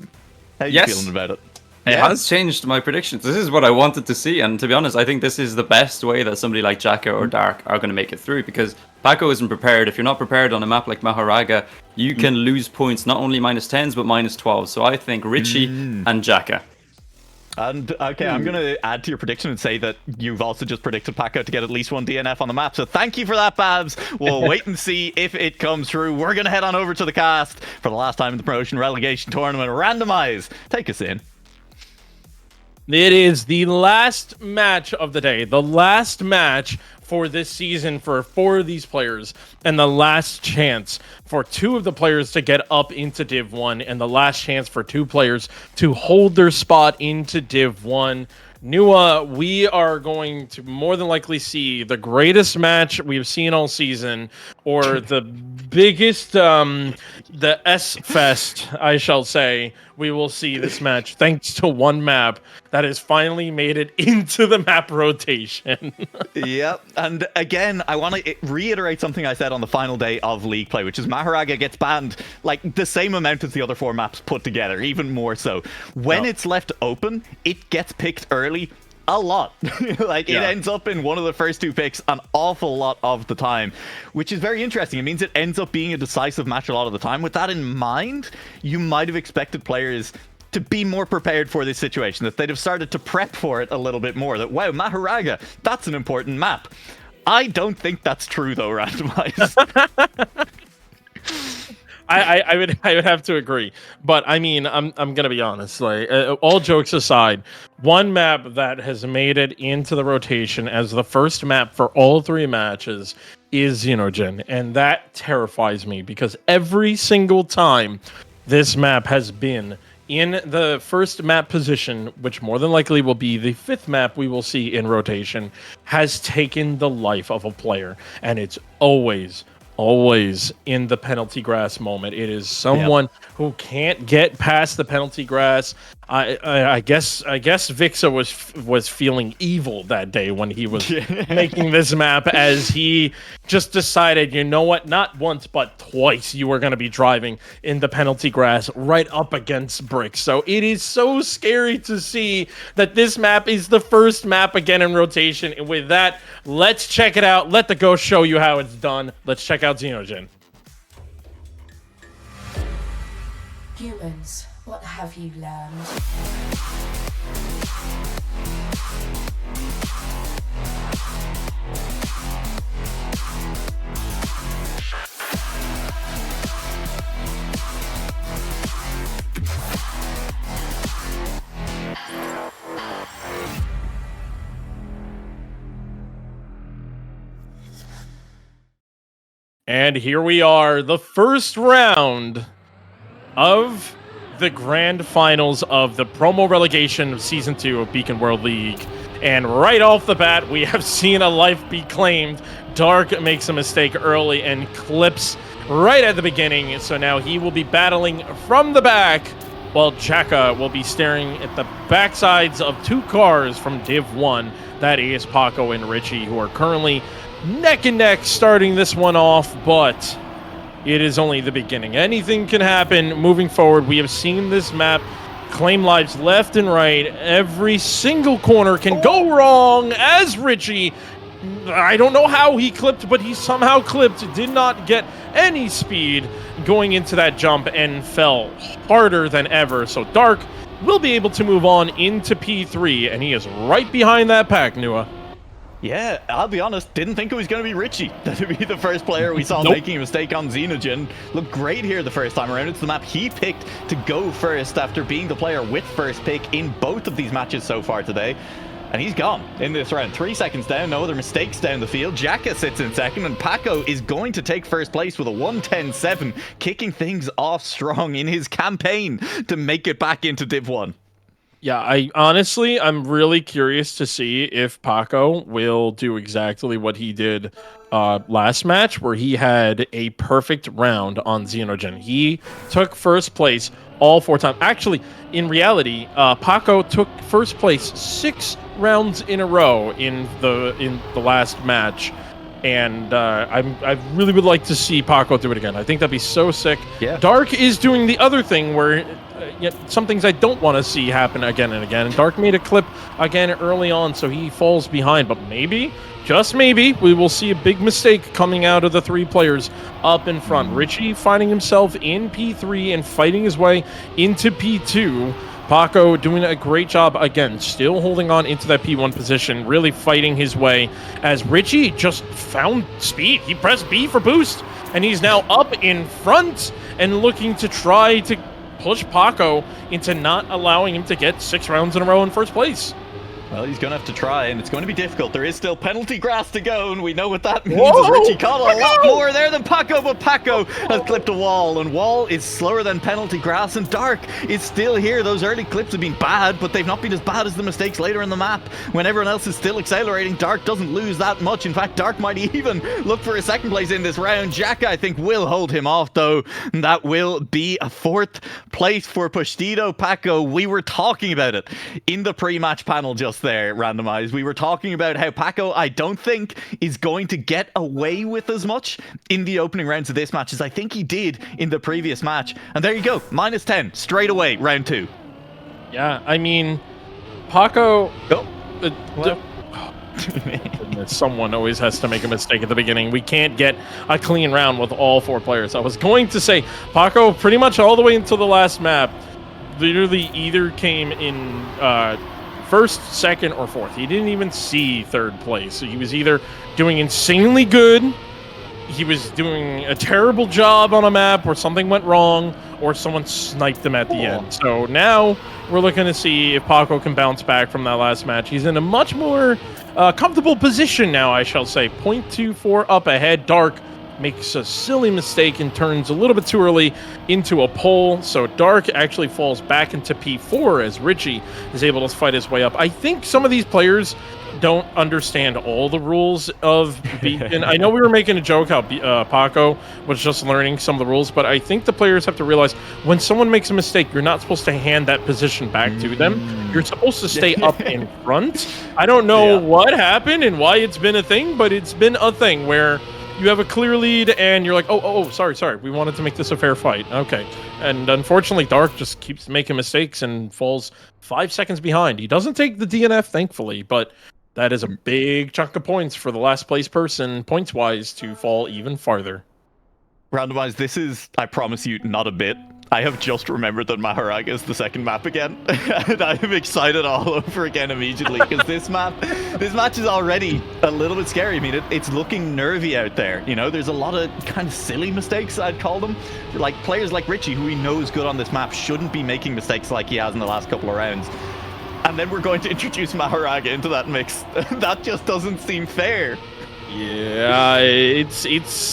how are you feeling about it? It has changed my predictions. This is what I wanted to see, and to be honest, I think this is the best way that somebody like Jaka or Dark are going to make it through, because Paco isn't prepared. If you're not prepared on a map like Maharaga, you can lose points, not only -10s, but -12. So I think Richie and Jaka. And okay, I'm going to add to your prediction and say that you've also just predicted Paco to get at least 1 DNF on the map. So thank you for that, Babs. We'll wait and see if it comes through. We're going to head on over to the cast for the last time in the Promotion-Relegation tournament. Randomize. Take us in. It is the last match of the day, the last match for this season for 4 of these players, and the last chance for 2 of the players to get up into Div 1, and the last chance for 2 players to hold their spot into Div 1. Nua, we are going to more than likely see the greatest match we've seen all season, or the biggest, the S-Fest, I shall say, we will see this match, thanks to one map that has finally made it into the map rotation. Yep, and again, I want to reiterate something I said on the final day of League Play, which is Maharaga gets banned like the same amount as the other 4 maps put together, even more so. When it's left open, it gets picked early a lot. Like, it ends up in one of the first 2 picks an awful lot of the time, which is very interesting. It means it ends up being a decisive match a lot of the time. With that in mind, you might have expected players to be more prepared for this situation, that they'd have started to prep for it a little bit more, that, wow, Maharaga, that's an important map. I don't think that's true, though, Randomize. I would have to agree, but I mean, I'm gonna be honest. Like, all jokes aside, one map that has made it into the rotation as the first map for all 3 matches is Xenogen, and that terrifies me because every single time this map has been in the first map position, which more than likely will be the 5th map we will see in rotation, has taken the life of a player, and it's always in the penalty grass moment. It is someone who can't get past the penalty grass. I guess Vixa was feeling evil that day when he was making this map, as he just decided, you know what, not once but twice you were going to be driving in the penalty grass right up against bricks. So it is so scary to see that this map is the first map again in rotation. And with that, let's check it out. Let the ghost show you how it's done. Let's check out Xenogen. Humans, what have you learned? And here we are, the first round of the grand finals of the promo relegation of Season 2 of Beacon World League. And right off the bat, we have seen a life be claimed. Dark makes a mistake early and clips right at the beginning. So now he will be battling from the back, while Jaka will be staring at the backsides of two cars from Div 1. That is Paco and Richie, who are currently neck and neck starting this one off, but it is only the beginning. Anything can happen moving forward. We have seen this map claim lives left and right. Every single corner can go wrong, as Richie, I don't know how he clipped, but he somehow clipped, did not get any speed going into that jump and fell harder than ever. So Dark will be able to move on into P3, and he is right behind that pack, Nua. Yeah, I'll be honest, didn't think it was going to be Richie. That would be the first player we saw making a mistake on Xenogen. Looked great here the first time around. It's the map he picked to go first after being the player with first pick in both of these matches so far today. And he's gone in this round. 3 seconds down, no other mistakes down the field. Jaka sits in second, and Paco is going to take first place with a 1:10.7, kicking things off strong in his campaign to make it back into Div 1. Yeah, I'm really curious to see if Paco will do exactly what he did last match, where he had a perfect round on Xenogen. He took first place all 4 times. Actually, in reality, Paco took first place 6 rounds in a row in the last match. And I really would like to see Paco do it again. I think that'd be so sick. Yeah. Dark is doing the other thing where some things I don't want to see happen again and again. And Dark made a clip again early on, so he falls behind. But maybe, just maybe, we will see a big mistake coming out of the 3 players up in front. Richie finding himself in P3 and fighting his way into P2. Paco doing a great job again, still holding on into that P1 position, really fighting his way, as Richie just found speed. He pressed B for boost, and he's now up in front and looking to try to push Paco into not allowing him to get 6 rounds in a row in first place. Well, he's going to have to try, and it's going to be difficult. There is still penalty grass to go, and we know what that means. As Richie caught a lot more there than Paco, but Paco has clipped a wall, and wall is slower than penalty grass, and Dark is still here. Those early clips have been bad, but they've not been as bad as the mistakes later in the map. When everyone else is still accelerating, Dark doesn't lose that much. In fact, Dark might even look for a second place in this round. Jaka, I think, will hold him off, though. And that will be a 4th place for Pushtido Paco. We were talking about it in the pre-match panel just there, randomized. We were talking about how Paco, I don't think, is going to get away with as much in the opening rounds of this match as I think he did in the previous match. And there you go, -10 straight away, round 2. Yeah, I mean, Paco. Oh. Someone always has to make a mistake at the beginning. We can't get a clean round with all 4 players. I was going to say, Paco, pretty much all the way until the last map, literally either came in first, second, or fourth. He didn't even see 3rd place. So he was either doing insanely good, he was doing a terrible job on a map where something went wrong, or someone sniped him at the end. So now we're looking to see if Paco can bounce back from that last match. He's in a much more comfortable position now, I shall say. 0.24 up ahead. Dark makes a silly mistake and turns a little bit too early into a pole. So Dark actually falls back into P4 as Richie is able to fight his way up. I think some of these players don't understand all the rules of Beacon. I know we were making a joke how Paco was just learning some of the rules, but I think the players have to realize when someone makes a mistake, you're not supposed to hand that position back to them. You're supposed to stay up in front. I don't know what happened and why it's been a thing, but it's been a thing where you have a clear lead and you're like, oh, sorry. We wanted to make this a fair fight. Okay. And unfortunately, Dark just keeps making mistakes and falls 5 seconds behind. He doesn't take the DNF, thankfully, but that is a big chunk of points for the last place person, points-wise, to fall even farther. Randomized, this is, I promise you, not a bit. I have just remembered that Maharaga is the second map again. And I am excited all over again immediately, because this match is already a little bit scary. I mean, it's looking nervy out there. You know, there's a lot of kind of silly mistakes, I'd call them. Like, players like Richie, who we know is good on this map, shouldn't be making mistakes like he has in the last couple of rounds. And then we're going to introduce Maharaga into that mix. That just doesn't seem fair. Yeah, it's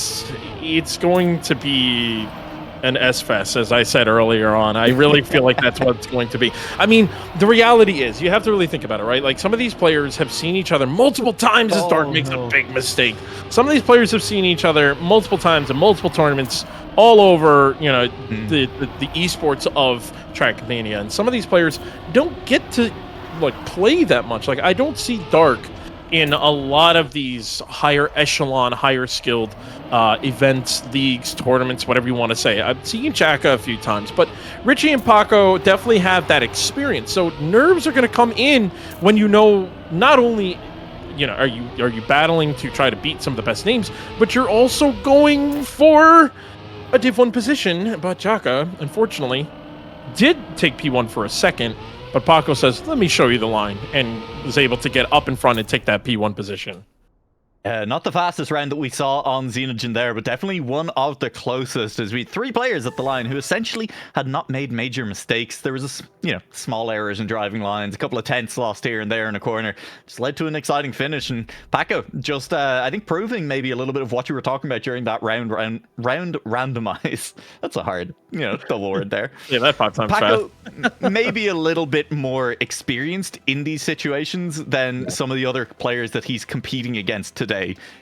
going to be an S-Fest, as I said earlier on. I really feel like that's what it's going to be. I mean, the reality is, you have to really think about it, right? Like, some of these players have seen each other multiple times as Dark makes a big mistake. Some of these players have seen each other multiple times in multiple tournaments all over, you know, the esports of Trackmania. And some of these players don't get to, like, play that much. Like, I don't see Dark in a lot of these higher echelon, higher skilled events, leagues, tournaments, whatever you want to say. I've seen Chaka a few times, but Richie and Paco definitely have that experience. So nerves are going to come in when you know not only, you know, are you battling to try to beat some of the best names, but you're also going for a Div 1 position. But Chaka, unfortunately, did take P1 for a second. But Paco says, let me show you the line, and was able to get up in front and take that P1 position. Not the fastest round that we saw on Xenogen there, but definitely one of the closest, as we had 3 players at the line who essentially had not made major mistakes. There was small errors in driving lines, a couple of tenths lost here and there in a corner, just led to an exciting finish. And Paco just, I think, proving maybe a little bit of what you were talking about during that round randomize. That's a hard, double word there. Yeah, that 5 times Paco fast. maybe a little bit more experienced in these situations than some of the other players that he's competing against today,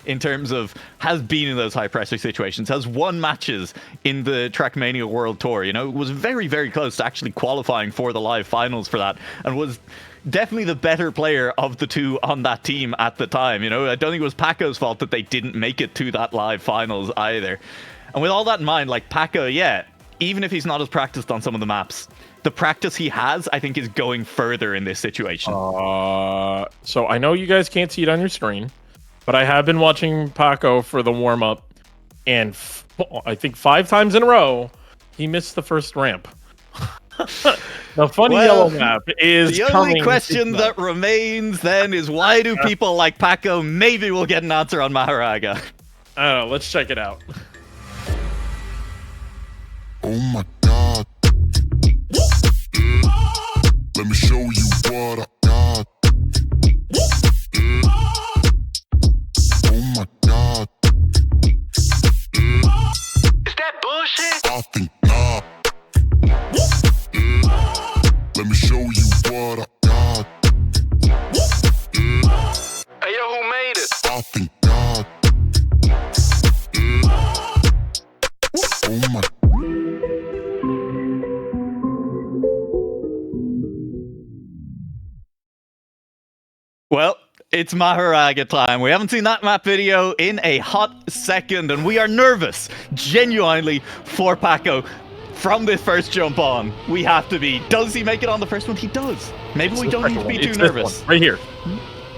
in terms of has been in those high pressure situations, has won matches in the Trackmania World Tour, was very, very close to actually qualifying for the live finals for that, and was definitely the better player of the 2 on that team at the time. I don't think it was Paco's fault that they didn't make it to that live finals either. And with all that in mind, like, Paco, even if he's not as practiced on some of the maps, the practice he has, I think, is going further in this situation. So I know you guys can't see it on your screen, but I have been watching Paco for the warm-up, and I think 5 times in a row, he missed the first ramp. The funny yellow map is the only question that remains then is, why do people like Paco? Maybe we'll get an answer on Maharaga. I don't know. Let's check it out. Oh my god. Let me show you what I got. Oh my god. Is that bullshit? I think not. Let me show you what I got. Hey yo, who made it? I think not. Oh my. Well, it's Maharaga time. We haven't seen that map video in a hot second, and we are nervous, genuinely, for Paco. From this first jump on, we have to be. Does he make it on the first one? He does. Maybe we don't need to be too nervous. Right here.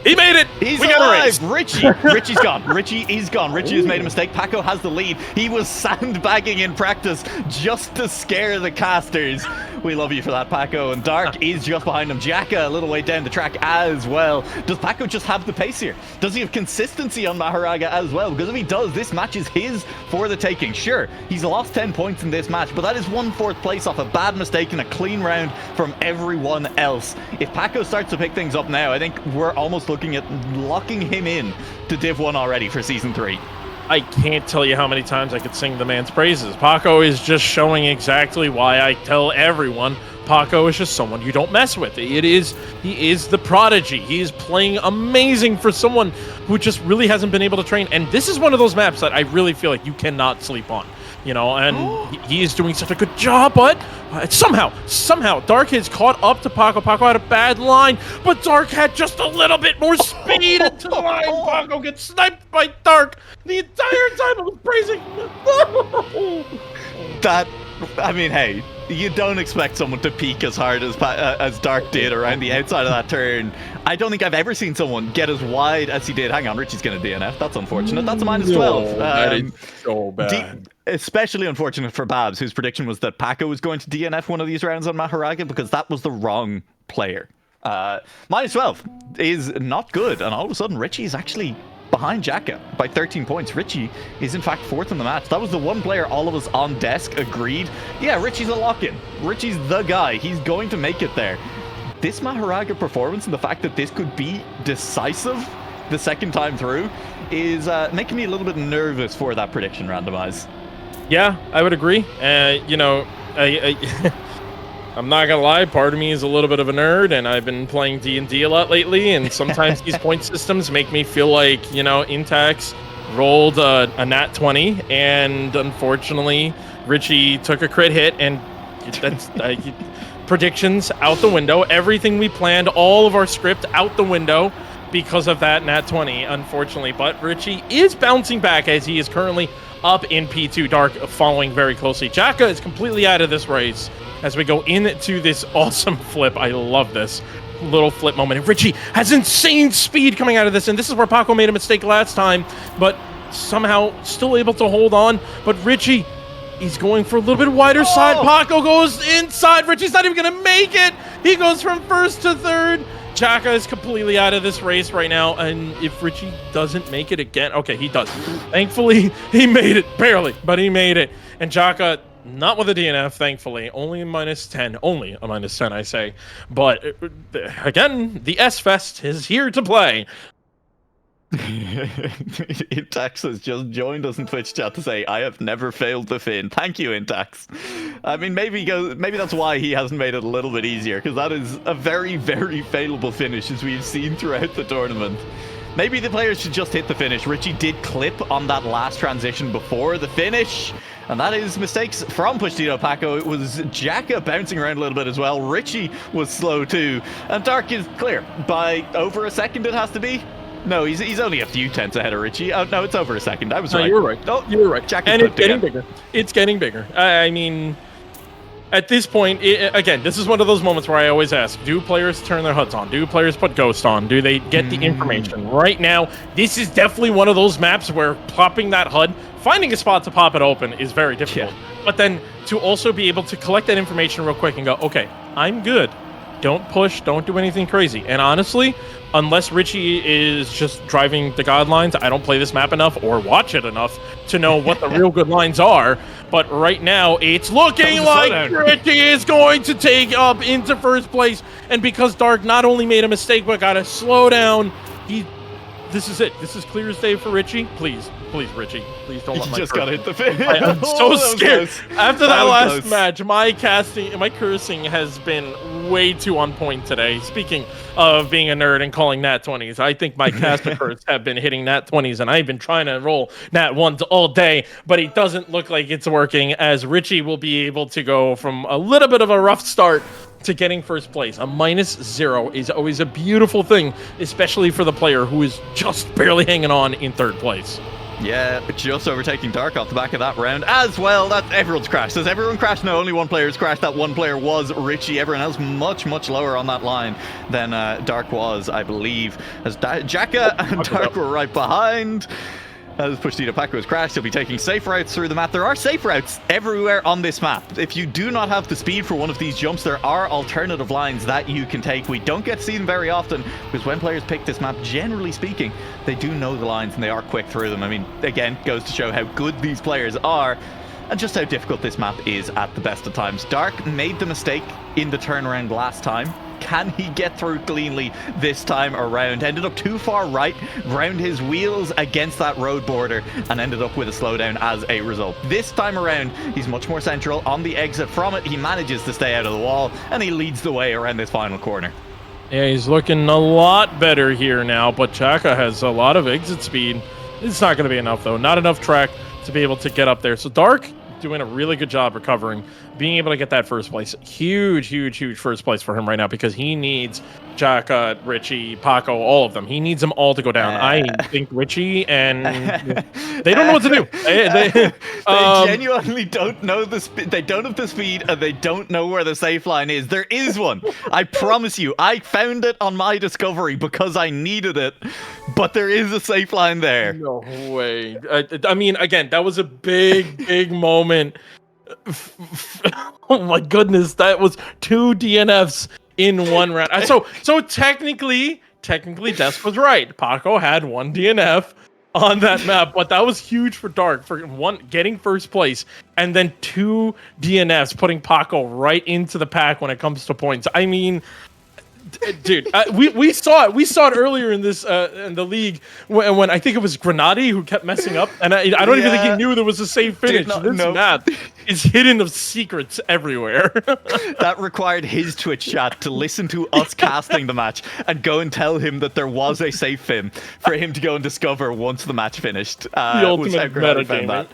He made it! He's we got a race. Richie's gone. Richie is gone. Richie has made a mistake. Paco has the lead. He was sandbagging in practice just to scare the casters. We love you for that, Paco. And Dark is just behind him. Jacka a little way down the track as well. Does Paco just have the pace here? Does he have consistency on Maharaga as well? Because if he does, this match is his for the taking. Sure, he's lost 10 points in this match, but that is 1/4 place off a bad mistake and a clean round from everyone else. If Paco starts to pick things up now, I think we're almost looking at locking him in to Div 1 already for Season 3. I can't tell you how many times I could sing the man's praises. Paco is just showing exactly why I tell everyone Paco is just someone you don't mess with. He is the prodigy. He is playing amazing for someone who just really hasn't been able to train. And this is one of those maps that I really feel like you cannot sleep on. You know, and he is doing such a good job, but somehow, Dark has caught up to Paco. Paco had a bad line, but Dark had just a little bit more speed into the line. Paco gets sniped by Dark the entire time I was praising. That, I mean, hey, you don't expect someone to peak as hard as Dark did around the outside of that turn. I don't think I've ever seen someone get as wide as he did. Hang on, Richie's going to DNF. That's unfortunate. That's a -12. That is so bad. Especially unfortunate for Babs, whose prediction was that Paco was going to DNF one of these rounds on Maharaga, because that was the wrong player. -12 is not good, and all of a sudden Richie's actually behind Jacka by 13 points. Richie is in fact 4th in the match. That was the one player all of us on desk agreed, yeah, Richie's a lock-in. Richie's the guy. He's going to make it there. This Maharaga performance and the fact that this could be decisive the second time through is making me a little bit nervous for that prediction, Randomize. Yeah, I would agree. You know, I'm not gonna lie, part of me is a little bit of a nerd, and I've been playing D&D a lot lately, and sometimes these point systems make me feel like, you know, Intax rolled a nat 20, and unfortunately, Richie took a crit hit, and that's predictions out the window. Everything we planned, all of our script out the window because of that nat 20, unfortunately. But Richie is bouncing back as he is currently up in P2. Dark following very closely. Jacka is completely out of this race as we go into this awesome flip. I love this little flip moment. And Richie has insane speed coming out of this, and this is where Paco made a mistake last time, but somehow still able to hold on. But Richie, he's going for a little bit wider side. Paco goes inside. Richie's not even going to make it. He goes from 1st to 3rd. Jacka is completely out of this race right now, and if Richie doesn't make it again, okay, he does. Thankfully, he made it, barely, but he made it. And Jacka, not with a DNF, thankfully, only a -10, only a -10, I say. But again, the S-Fest is here to play. Intax has just joined us in Twitch chat to say, I have never failed the Finn. Thank you, Intax. I mean, maybe that's why he hasn't made it a little bit easier, because that is a very, very failable finish, as we've seen throughout the tournament. Maybe the players should just hit the finish. Richie did clip on that last transition before the finish, and that is mistakes from Pushtito Paco. It was Jacka bouncing around a little bit as well. Richie was slow too, and Dark is clear by over a second, it has to be. No, he's only a few tenths ahead of Richie. Oh, no, it's over a second. I was right. You were right. Oh, you were right. Jackie and it's getting again. bigger. It's getting bigger. I mean, at this point, again, this is one of those moments where I always ask, do players turn their HUDs on? Do players put Ghost on? Do they get the information? Right now, this is definitely one of those maps where popping that HUD, finding a spot to pop it open is very difficult. Yeah. But then to also be able to collect that information real quick and go, okay, I'm good. Don't push, don't do anything crazy. And honestly, unless Richie is just driving the god lines, I don't play this map enough or watch it enough to know what the real good lines are. But right now, it's looking like Richie is going to take up into 1st place. And because Dark not only made a mistake, but got a slowdown, this is it. This is clear as day for Richie. Please, Richie. Please don't let my just gotta hit the finish. I'm so scared. After that last close. match, my cursing has been way too on point today. Speaking of being a nerd and calling nat 20s, I think my caster curse have been hitting nat 20s, and I've been trying to roll nat 1s all day, but it doesn't look like it's working, as Richie will be able to go from a little bit of a rough start to getting 1st place. A -0 is always a beautiful thing, especially for the player who is just barely hanging on in 3rd place. Yeah, just overtaking Dark off the back of that round as well. That everyone's crashed. Does everyone crash? No, only one player's crashed. That one player was Richie. Everyone else much, much lower on that line than Dark was, I believe. As Jacka and Dark were right behind. As Pushtito Paco has crashed, he'll be taking safe routes through the map. There are safe routes everywhere on this map. If you do not have the speed for one of these jumps, there are alternative lines that you can take. We don't get to see them very often, because when players pick this map, generally speaking, they do know the lines and they are quick through them. I mean, again, goes to show how good these players are and just how difficult this map is at the best of times. Dark made the mistake in the turnaround last time, Can he get through cleanly this time around? Ended up too far right, ground his wheels against that road border, and ended up with a slowdown as a result. This time around, he's much more central on the exit from it. He manages to stay out of the wall, and he leads the way around this final corner. Yeah, he's looking a lot better here now, but Chaka has a lot of exit speed. It's not going to be enough, though. Not enough track to be able to get up there. So Dark doing a really good job recovering, being able to get that first place. Huge, huge, huge first place for him right now because he needs Jaka, Richie, Paco, all of them. He needs them all to go down. I think Richie and they don't know what to do. They genuinely don't know the speed. They don't have the speed, and they don't know where the safe line is. There is one. I promise you. I found it on my discovery because I needed it, but there is a safe line there. No way. I mean, again, that was a big, big moment. Oh my goodness, that was 2 DNFs in one round. So technically, Des was right. Paco had 1 DNF on that map, but that was huge for Dark for one getting first place, and then 2 DNFs putting Paco right into the pack when it comes to points. I mean, dude, we saw it. We saw it earlier in this in the league when I think it was Grenady who kept messing up, and I don't even think he knew there was a safe finish. This map is hidden of secrets everywhere. That required his Twitch chat to listen to us casting the match and go and tell him that there was a safe film for him to go and discover once the match finished. The ultimate metagaming.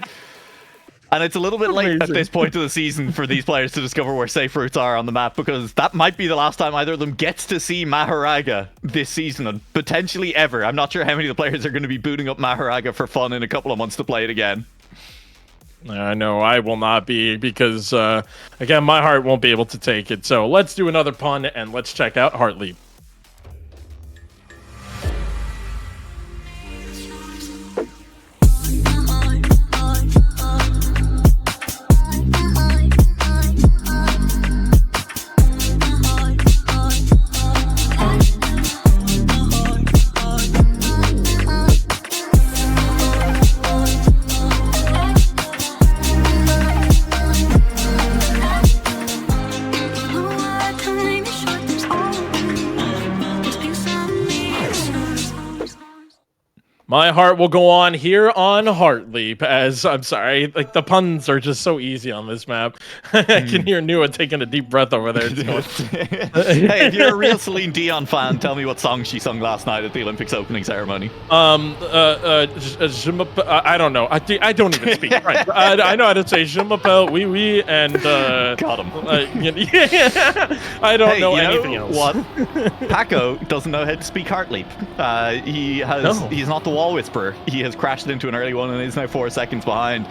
And it's a little bit late at this point of the season for these players to discover where safe routes are on the map, because that might be the last time either of them gets to see Maharaga this season, and potentially ever. I'm not sure how many of the players are going to be booting up Maharaga for fun in a couple of months to play it again. I know I will not be, because, again, my heart won't be able to take it. So let's do another pun, and let's check out Heart Leap. My heart will go on here on Heart Leap, as I'm sorry, like the puns are just so easy on this map. I can hear Nua taking a deep breath over there. Hey, if you're a real Celine Dion fan, tell me what song she sung last night at the Olympics opening ceremony. I don't know. I don't even speak French. I know how to say "Je m'appelle oui oui" and got him. I don't know anything else. What? Paco doesn't know how to speak Heart Leap. He's not the wall whisperer. He has crashed into an early one and is now 4 seconds behind.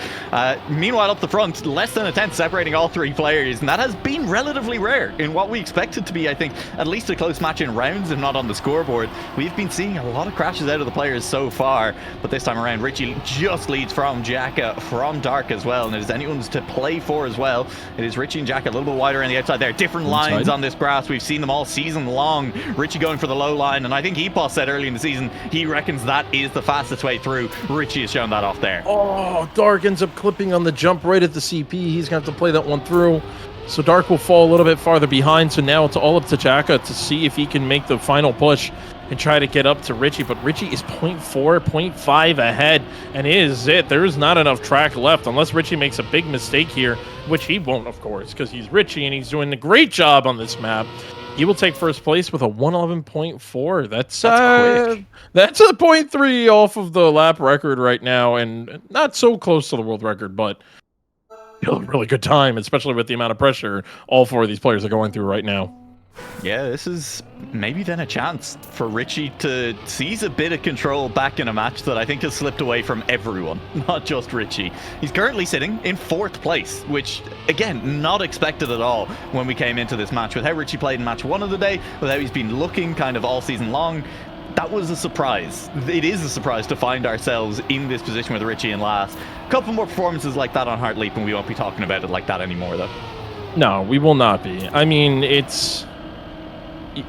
Meanwhile, up the front, less than a tenth separating all 3 players, and that has been relatively rare in what we expected to be, I think, at least a close match in rounds, if not on the scoreboard. We've been seeing a lot of crashes out of the players so far, but this time around, Richie just leads from Jaka, from Dark as well, and it is anyone's to play for as well. It is Richie and Jaka a little bit wider on the outside there. Different lines on this grass. We've seen them all season long. Richie going for the low line, and I think Epos said early in the season he reckons that is the fastest way through. Richie has shown that off there. Oh, Dark ends up clipping on the jump right at the CP. He's going to have to play that one through. So Dark will fall a little bit farther behind. So now it's all up to Jaka to see if he can make the final push and try to get up to Richie. But Richie is 0.4, 0.5 ahead. And is it. There is not enough track left unless Richie makes a big mistake here, which he won't, of course, because he's Richie and he's doing a great job on this map. He will take first place with a 111.4. That's quick. That's a 0.3 off of the lap record right now, and not so close to the world record, but still a really good time, especially with the amount of pressure all 4 of these players are going through right now. Yeah, this is maybe then a chance for Richie to seize a bit of control back in a match that I think has slipped away from everyone, not just Richie. He's currently sitting in 4th place, which, again, not expected at all when we came into this match. With how Richie played in match 1 of the day, with how he's been looking kind of all season long, that was a surprise. It is a surprise to find ourselves in this position with Richie in last. A couple more performances like that on Heart Leap, and we won't be talking about it like that anymore, though. No, we will not be. I mean, it's...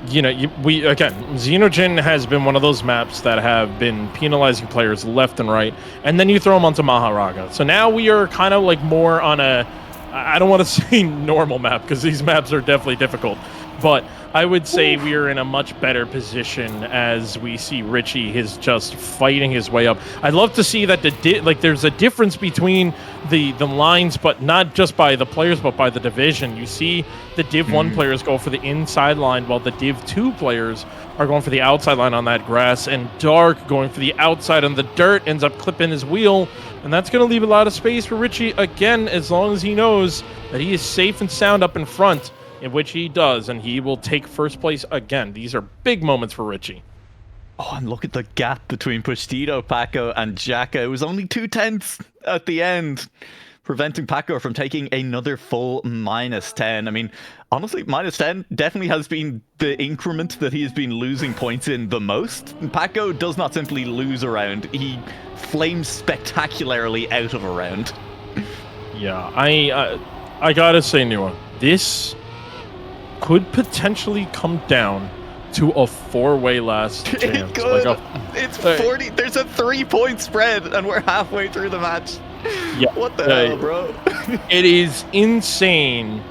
Xenogen has been one of those maps that have been penalizing players left and right, and then you throw them onto Maharaga. So now we are kind of like more on a, I don't want to say normal map, because these maps are definitely difficult, but I would say we are in a much better position as we see Richie is just fighting his way up. I'd love to see that there's a difference between the lines, but not just by the players, but by the division. You see the Div 1 players go for the inside line, while the Div 2 players are going for the outside line on that grass, and Dark going for the outside on the dirt ends up clipping his wheel, and that's going to leave a lot of space for Richie again, as long as he knows that he is safe and sound up in front, in which he does, and he will take first place again. These are big moments for Richie. Oh, and look at the gap between Pushtido, Paco, and Jaka. It was only 2/10 at the end, preventing Paco from taking another full -10. I mean, honestly, -10 definitely has been the increment that he has been losing points in the most. Paco does not simply lose a round, he flames spectacularly out of a round. Yeah, I gotta say, Nua, this could potentially come down to a 4-way last chance. It could. Like It's 40. There's a 3-point spread, and we're halfway through the match. Yeah. What the hell, bro? It is insane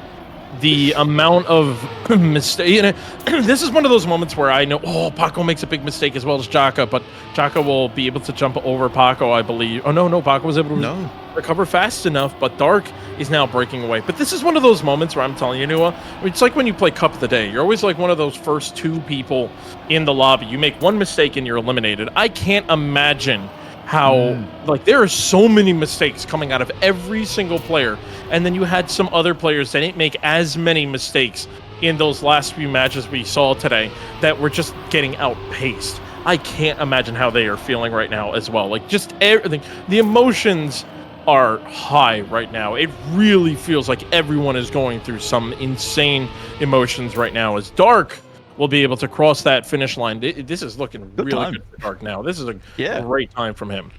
the amount of mistake. This is one of those moments where I know, Paco makes a big mistake as well as Jaka, but Jaka will be able to jump over Paco, I believe. Oh, no, Paco was able to recover fast enough, but Dark is now breaking away. But this is one of those moments where I'm telling you, Nua, it's like when you play Cup of the Day. You're always like one of those first 2 people in the lobby. You make one mistake and you're eliminated. I can't imagine how, there are so many mistakes coming out of every single player, and then you had some other players that didn't make as many mistakes in those last few matches we saw today that were just getting outpaced. I can't imagine how they are feeling right now as well. Like, just everything. The emotions are high right now. It really feels like everyone is going through some insane emotions right now, as Dark will be able to cross that finish line. This is looking really good for Dark now. This is a great time from him.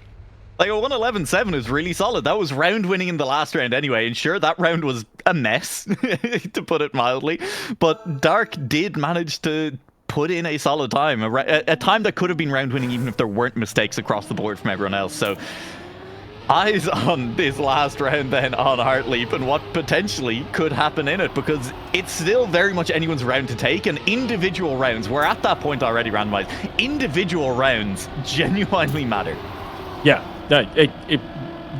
Like, a 111.7 is really solid. That was round winning in the last round anyway. And sure, that round was a mess, to put it mildly. But Dark did manage to put in a solid time. A time that could have been round winning even if there weren't mistakes across the board from everyone else. So eyes on this last round then on Heartleap and what potentially could happen in it, because it's still very much anyone's round to take, and individual rounds, we're at that point already randomized, individual rounds genuinely matter. Yeah, it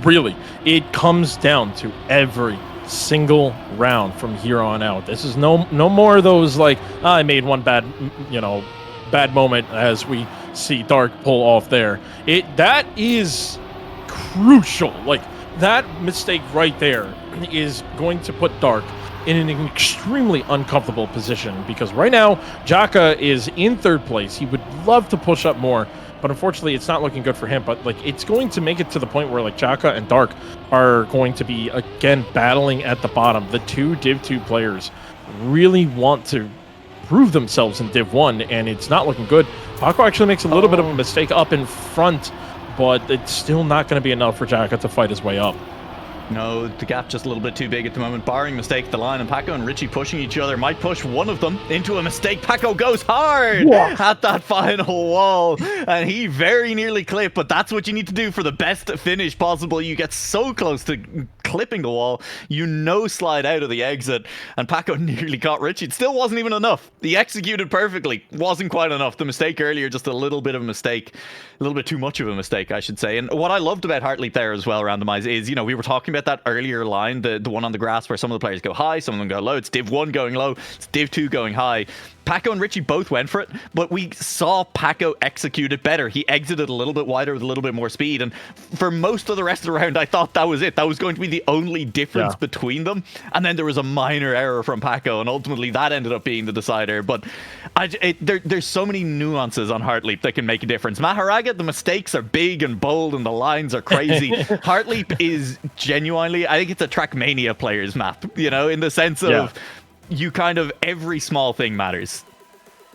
really, it comes down to every single round from here on out. This is no more of those like, I made one bad moment, as we see Dark pull off there. That is crucial. Like, that mistake right there is going to put Dark in an extremely uncomfortable position, because right now Jaka is in 3rd place. He would love to push up more, but unfortunately it's not looking good for him. But like, it's going to make it to the point where like Jaka and Dark are going to be again battling at the bottom. The 2 Div 2 players really want to prove themselves in Div 1, and it's not looking good. Paco actually makes a little bit of a mistake up in front, but it's still not going to be enough for Jaka to fight his way up. No, the gap just a little bit too big at the moment. Barring mistake at the line, and Paco and Richie pushing each other might push one of them into a mistake. Paco goes hard at that final wall, and he very nearly clipped, but that's what you need to do for the best finish possible. You get so close to clipping the wall, slide out of the exit, and Paco nearly caught Richie. It still wasn't even enough. He executed perfectly. Wasn't quite enough. The mistake earlier, just a little bit of a mistake. A little bit too much of a mistake, I should say. And what I loved about Heartleap there as well, Randomize, is, we were talking about that earlier line, the one on the grass where some of the players go high, some of them go low. It's Div 1 going low, it's Div 2 going high. Paco and Richie both went for it, but we saw Paco execute it better. He exited a little bit wider with a little bit more speed, and for most of the rest of the round, I thought that was it. That was going to be the only difference between them, and then there was a minor error from Paco, and ultimately that ended up being the decider. But there's so many nuances on Heartleap that can make a difference. Maharaga, the mistakes are big and bold, and the lines are crazy. Heartleap is genuinely, I think it's a Trackmania player's map, in the sense of every small thing matters.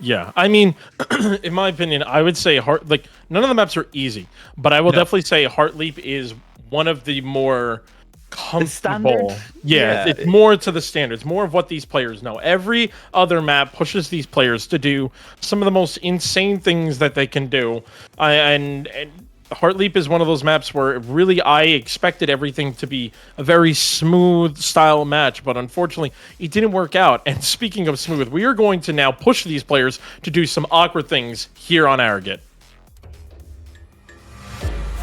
Yeah, I mean, in my opinion, I would say none of the maps are easy, but I will definitely say Heartleap is one of the more comfortable. Yeah, it's more to the standards, more of what these players know. Every other map pushes these players to do some of the most insane things that they can do, and Heartleap is one of those maps where really I expected everything to be a very smooth style match, but unfortunately it didn't work out. And speaking of smooth, we are going to now push these players to do some awkward things here on Arrogate.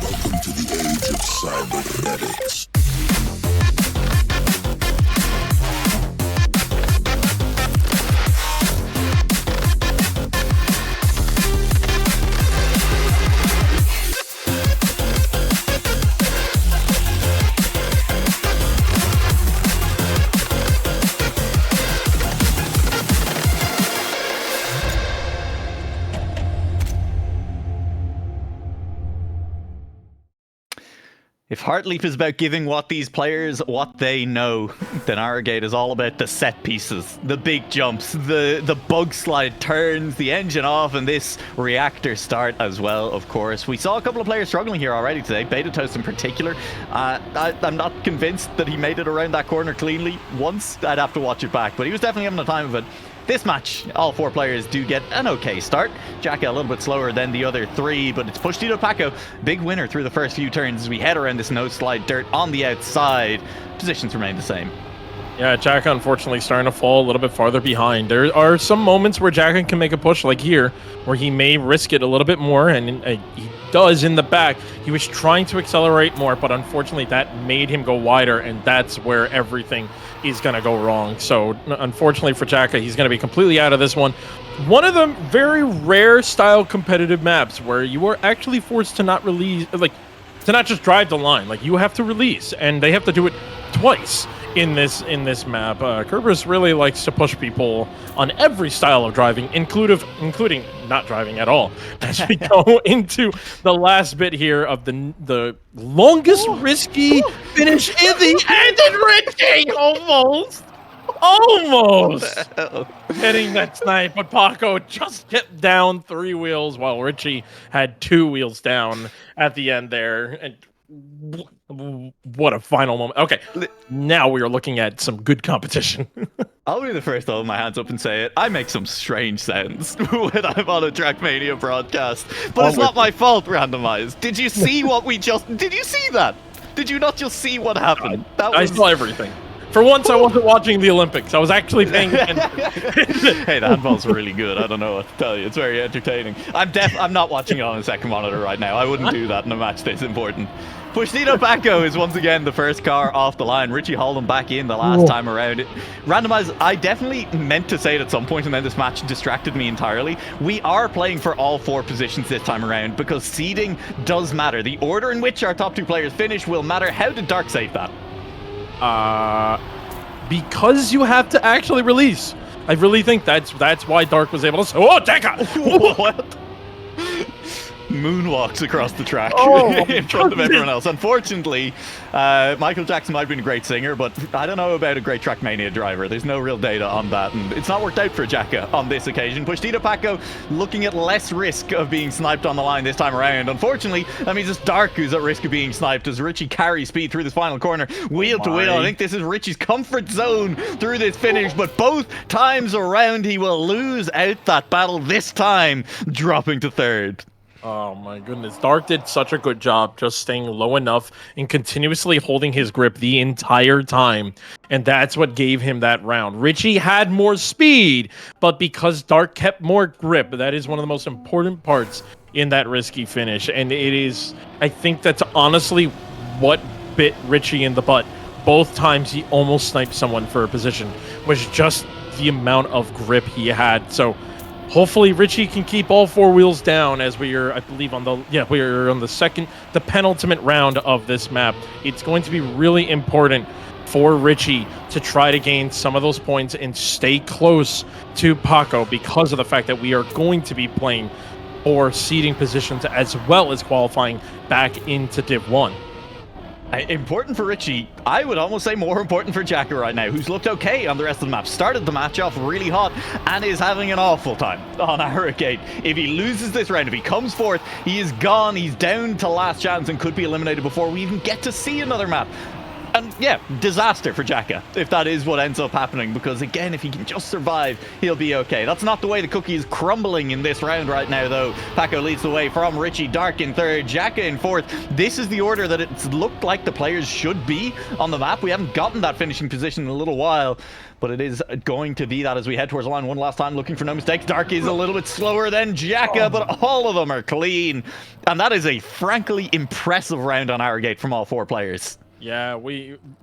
Welcome to the age of cybernetics. If Heartleap is about giving these players what they know, then Arrogate is all about the set pieces, the big jumps, the bug slide turns, the engine off, and this reactor start as well, of course. We saw a couple of players struggling here already today, Beta Toast in particular. I'm not convinced that he made it around that corner cleanly once. I'd have to watch it back, but he was definitely having the time of it. This match, all 4 players do get an okay start. Jacka a little bit slower than the other 3, but it's Pushtito Paco, big winner through the first few turns as we head around this nose slide dirt on the outside. Positions remain the same. Yeah, Jacka unfortunately starting to fall a little bit farther behind. There are some moments where Jacka can make a push, like here, where he may risk it a little bit more, and he does in the back. He was trying to accelerate more, but unfortunately that made him go wider, and that's where everything is going to go wrong. So unfortunately for Jacka, he's going to be completely out of this one. One of the very rare style competitive maps where you are actually forced to not release, like, to not just drive the line. Like, you have to release, and they have to do it twice in this map. Kerberos really likes to push people on every style of driving, including not driving at all. As we go into the last bit here of the longest risky finish in the end, and Richie almost hitting that snipe, but Paco just kept down 3 wheels while Richie had 2 wheels down at the end there. And what a final moment. Okay, now we are looking at some good competition. I'll be the first to hold my hands up and say it. I make some strange sounds when I'm on a Trackmania broadcast, but it's not my fault, Randomized. Did you see what we just... Did you see that? Did you not just see what happened? I saw everything. For once, I wasn't watching the Olympics. I was actually paying attention. Hey, the handball's really good. I don't know what to tell you. It's very entertaining. I'm not watching it on a second monitor right now. I wouldn't do that in a match this important. Pushtito Paco is once again the first car off the line. Richie hauled him back in the last time around. Randomized, I definitely meant to say it at some point, and then this match distracted me entirely. We are playing for all 4 positions this time around because seeding does matter. The order in which our top 2 players finish will matter. How did Dark save that? Because you have to actually release. I really think that's why Dark was able to... Oh, Jacka! What? Moonwalks across the track in front of everyone else. Unfortunately, Michael Jackson might have been a great singer, but I don't know about a great Trackmania driver. There's no real data on that, and it's not worked out for Jacka on this occasion. Pushtito Paco looking at less risk of being sniped on the line this time around. Unfortunately, that means it's Dark who's at risk of being sniped as Richie carries speed through this final corner, wheel to wheel. I think this is Richie's comfort zone through this finish, but both times around he will lose out that battle, this time dropping to 3rd. Oh my goodness. Dark did such a good job just staying low enough and continuously holding his grip the entire time. And that's what gave him that round. Richie had more speed, but because Dark kept more grip, that is one of the most important parts in that risky finish. And it is, I think that's honestly what bit Richie in the butt. Both times he almost sniped someone for a position, was just the amount of grip he had. So hopefully Richie can keep all 4 wheels down as we are, I believe, we're on the penultimate round of this map. It's going to be really important for Richie to try to gain some of those points and stay close to Paco because of the fact that we are going to be playing for seeding positions as well as qualifying back into Div 1. Important for Richie. I would almost say more important for Jacka right now, who's looked okay on the rest of the map. Started the match off really hot and is having an awful time on Arrogate. If he loses this round, if he comes 4th, he is gone. He's down to last chance and could be eliminated before we even get to see another map. And yeah, disaster for Jaka, if that is what ends up happening, because again, if he can just survive, he'll be okay. That's not the way the cookie is crumbling in this round right now, though. Paco leads the way from Richie, Dark in third, Jaka in fourth. This is the order that it's looked like the players should be on the map. We haven't gotten that finishing position in a little while, but it is going to be that as we head towards the line one last time, looking for no mistakes. Dark is a little bit slower than Jaka, but all of them are clean. And that is a frankly impressive round on our gate from all 4 players. Yeah,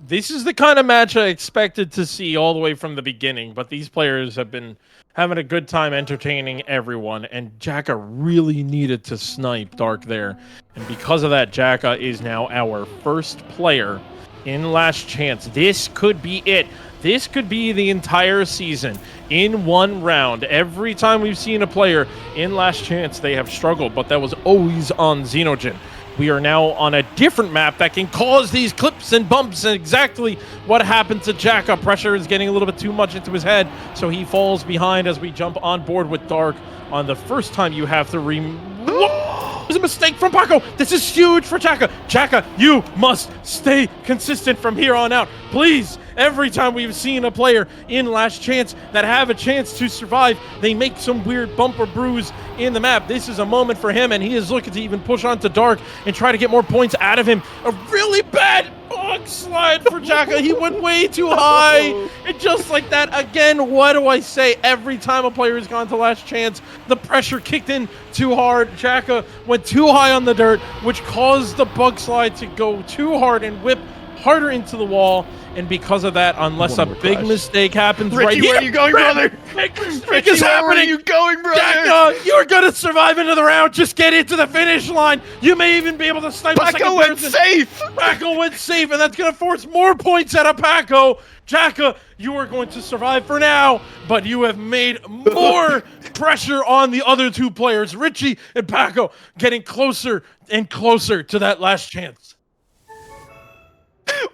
this is the kind of match I expected to see all the way from the beginning, but these players have been having a good time entertaining everyone, and Jaka really needed to snipe Dark there. And because of that, Jaka is now our first player in Last Chance. This could be it. This could be the entire season in one round. Every time we've seen a player in Last Chance, they have struggled, but that was always on Xenogen. We are now on a different map that can cause these clips and bumps, and exactly what happened to Jaka. Pressure is getting a little bit too much into his head, so he falls behind as we jump on board with Dark. On the first time, you have to It was a mistake from Paco. This is huge for Jaka. Jaka, you must stay consistent from here on out. Please. Every time we've seen a player in Last Chance that have a chance to survive, they make some weird bump or bruise in the map. This is a moment for him, and he is looking to even push onto Dark and try to get more points out of him. A really bad bug slide for Jaka. He went way too high. And just like that, again, what do I say? Every time a player has gone to Last Chance, the pressure kicked in too hard. Jaka went too high on the dirt, which caused the bug slide to go too hard and whip harder into the wall. And because of that, unless a big mistake happens right here, where are you going, brother? Big mistake Richie, is happening. where are you going, brother? Jaka, you're gonna survive into the round. Just get into the finish line. You may even be able to snipe a second Paco went person. safe. Paco went safe, and that's gonna force more points out of Paco. Jaka, you are going to survive for now, but you have made more pressure on the other 2 players, Richie and Paco, getting closer and closer to that Last Chance.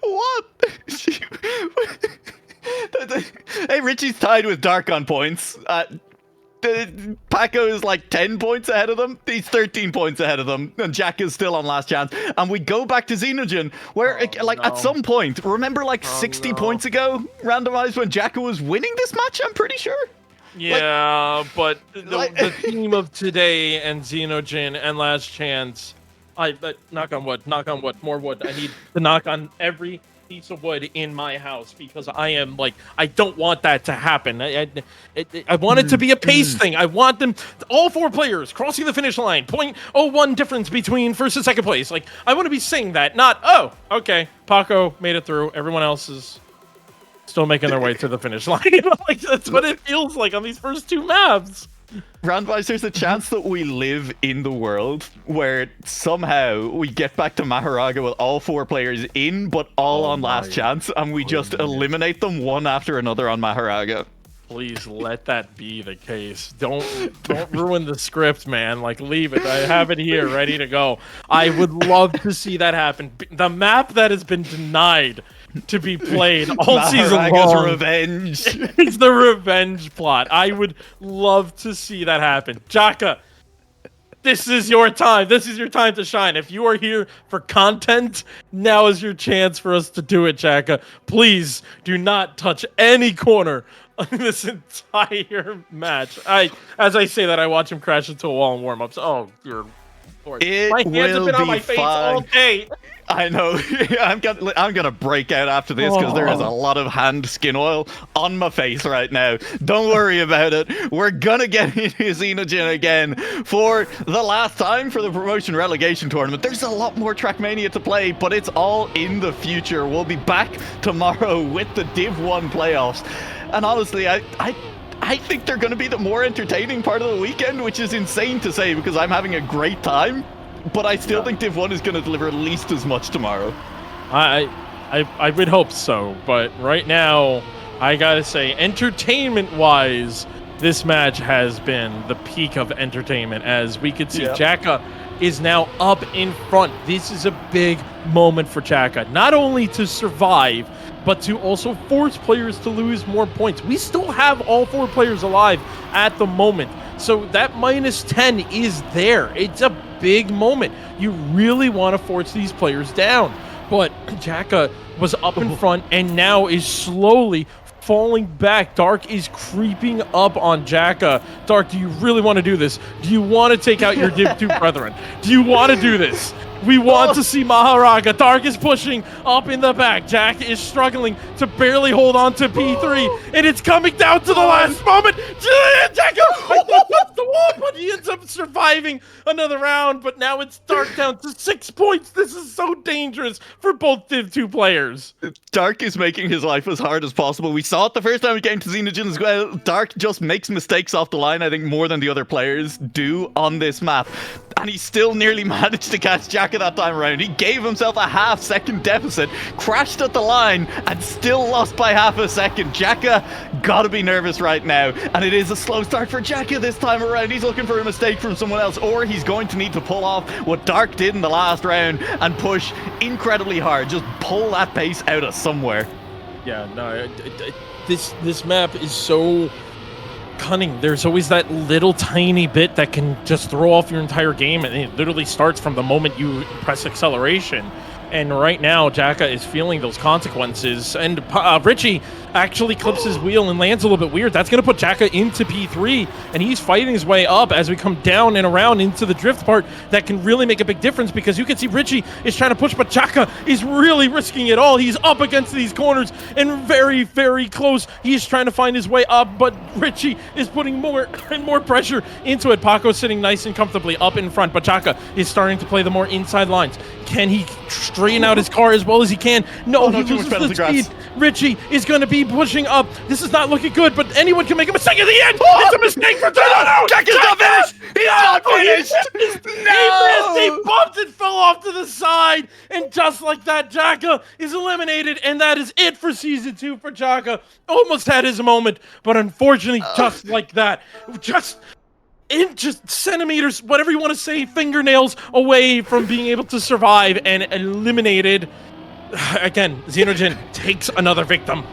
What? Hey, Richie's tied with Dark on points. Paco is like 10 points ahead of them. He's 13 points ahead of them. And Jack is still on Last Chance. And we go back to Xenogen, where at some point, remember 60 points ago, randomized when Jacka was winning this match, I'm pretty sure? Yeah, but the theme of today and Xenogen and Last Chance, knock on wood, more wood. I need to knock on every piece of wood in my house because I am I don't want that to happen. I want it to be a pace thing. I want them, all 4 players crossing the finish line, 0.01 difference between first and second place. I want to be saying that, not, oh, okay, Paco made it through. Everyone else is still making their way to the finish line. That's what it feels like on these first 2 maps. Randomize, there's a chance that we live in the world where somehow we get back to Maharaga with all 4 players in, but all on Last Chance, and we just eliminate them one after another on Maharaga. Please let that be the case. Don't ruin the script, man. Leave it. I have it here, ready to go. I would love to see that happen. The map that has been denied to be played all season long. Revenge. It's the revenge plot. I would love to see that happen. Jaka, this is your time. This is your time to shine. If you are here for content, now is your chance for us to do it, Jaka. Please do not touch any corner on this entire match. As I say that, I watch him crash into a wall in warm-ups. Oh, dear Lord. My hands have been on my face all day. I know. I'm gonna break out after this because there is a lot of hand skin oil on my face right now. Don't worry about it. We're gonna get into Xenogen again for the last time for the Promotion-Relegation tournament. There's a lot more Trackmania to play, but it's all in the future. We'll be back tomorrow with the Div 1 playoffs. And honestly, I think they're going to be the more entertaining part of the weekend, which is insane to say because I'm having a great time. But I still think Div 1 is going to deliver at least as much tomorrow. I would hope so, but right now, I gotta say, entertainment-wise, this match has been the peak of entertainment. As we could see, Jaka is now up in front. This is a big moment for Jaka, not only to survive, but to also force players to lose more points. We still have all 4 players alive at the moment, so that -10 is there. It's a big moment. You really want to force these players down. But Jacka was up in front and now is slowly falling back. Dark is creeping up on Jacka. Dark, do you really want to do this? Do you want to take out your Div 2 brethren? Do you want to do this? We want to see Maharaga. Dark is pushing up in the back. Jack is struggling to barely hold on to P3, and it's coming down to the last moment. Jack puts the wall, but he ends up surviving another round. But now it's Dark down to 6 points. This is so dangerous for both Div 2 players. Dark is making his life as hard as possible. We saw it the first time we came to Xenogen as well. Dark just makes mistakes off the line, I think, more than the other players do on this map. And he still nearly managed to catch Jacka that time around. He gave himself a half-second deficit, crashed at the line, and still lost by half a second. Jacka gotta be nervous right now. And it is a slow start for Jacka this time around. He's looking for a mistake from someone else, or he's going to need to pull off what Dark did in the last round and push incredibly hard. Just pull that pace out of somewhere. Yeah, no, this map is so cunning. There's always that little tiny bit that can just throw off your entire game, and it literally starts from the moment you press acceleration. And right now, Jacka is feeling those consequences. And Richie actually clips his wheel and lands a little bit weird. That's going to put Jacka into P3, and he's fighting his way up as we come down and around into the drift part. That can really make a big difference, because you can see Richie is trying to push, but Jacka is really risking it all. He's up against these corners and very, very close. He's trying to find his way up, but Richie is putting more and more pressure into it. Paco's sitting nice and comfortably up in front, but Jacka is starting to play the more inside lines. Can he straighten out his car as well as he can? No, he loses the speed. Richie is going to be pushing up. This is not looking good, but anyone can make a mistake at the end. It's a mistake for no. Jacka's not finished. He's not finished. No. He missed. He bumped and fell off to the side, and just like that, Jacka is eliminated, and that is it for Season 2 for Jacka. Almost had his moment, but unfortunately, just like that, just centimeters, whatever you want to say, fingernails away from being able to survive and eliminated. Again, Xenogen takes another victim.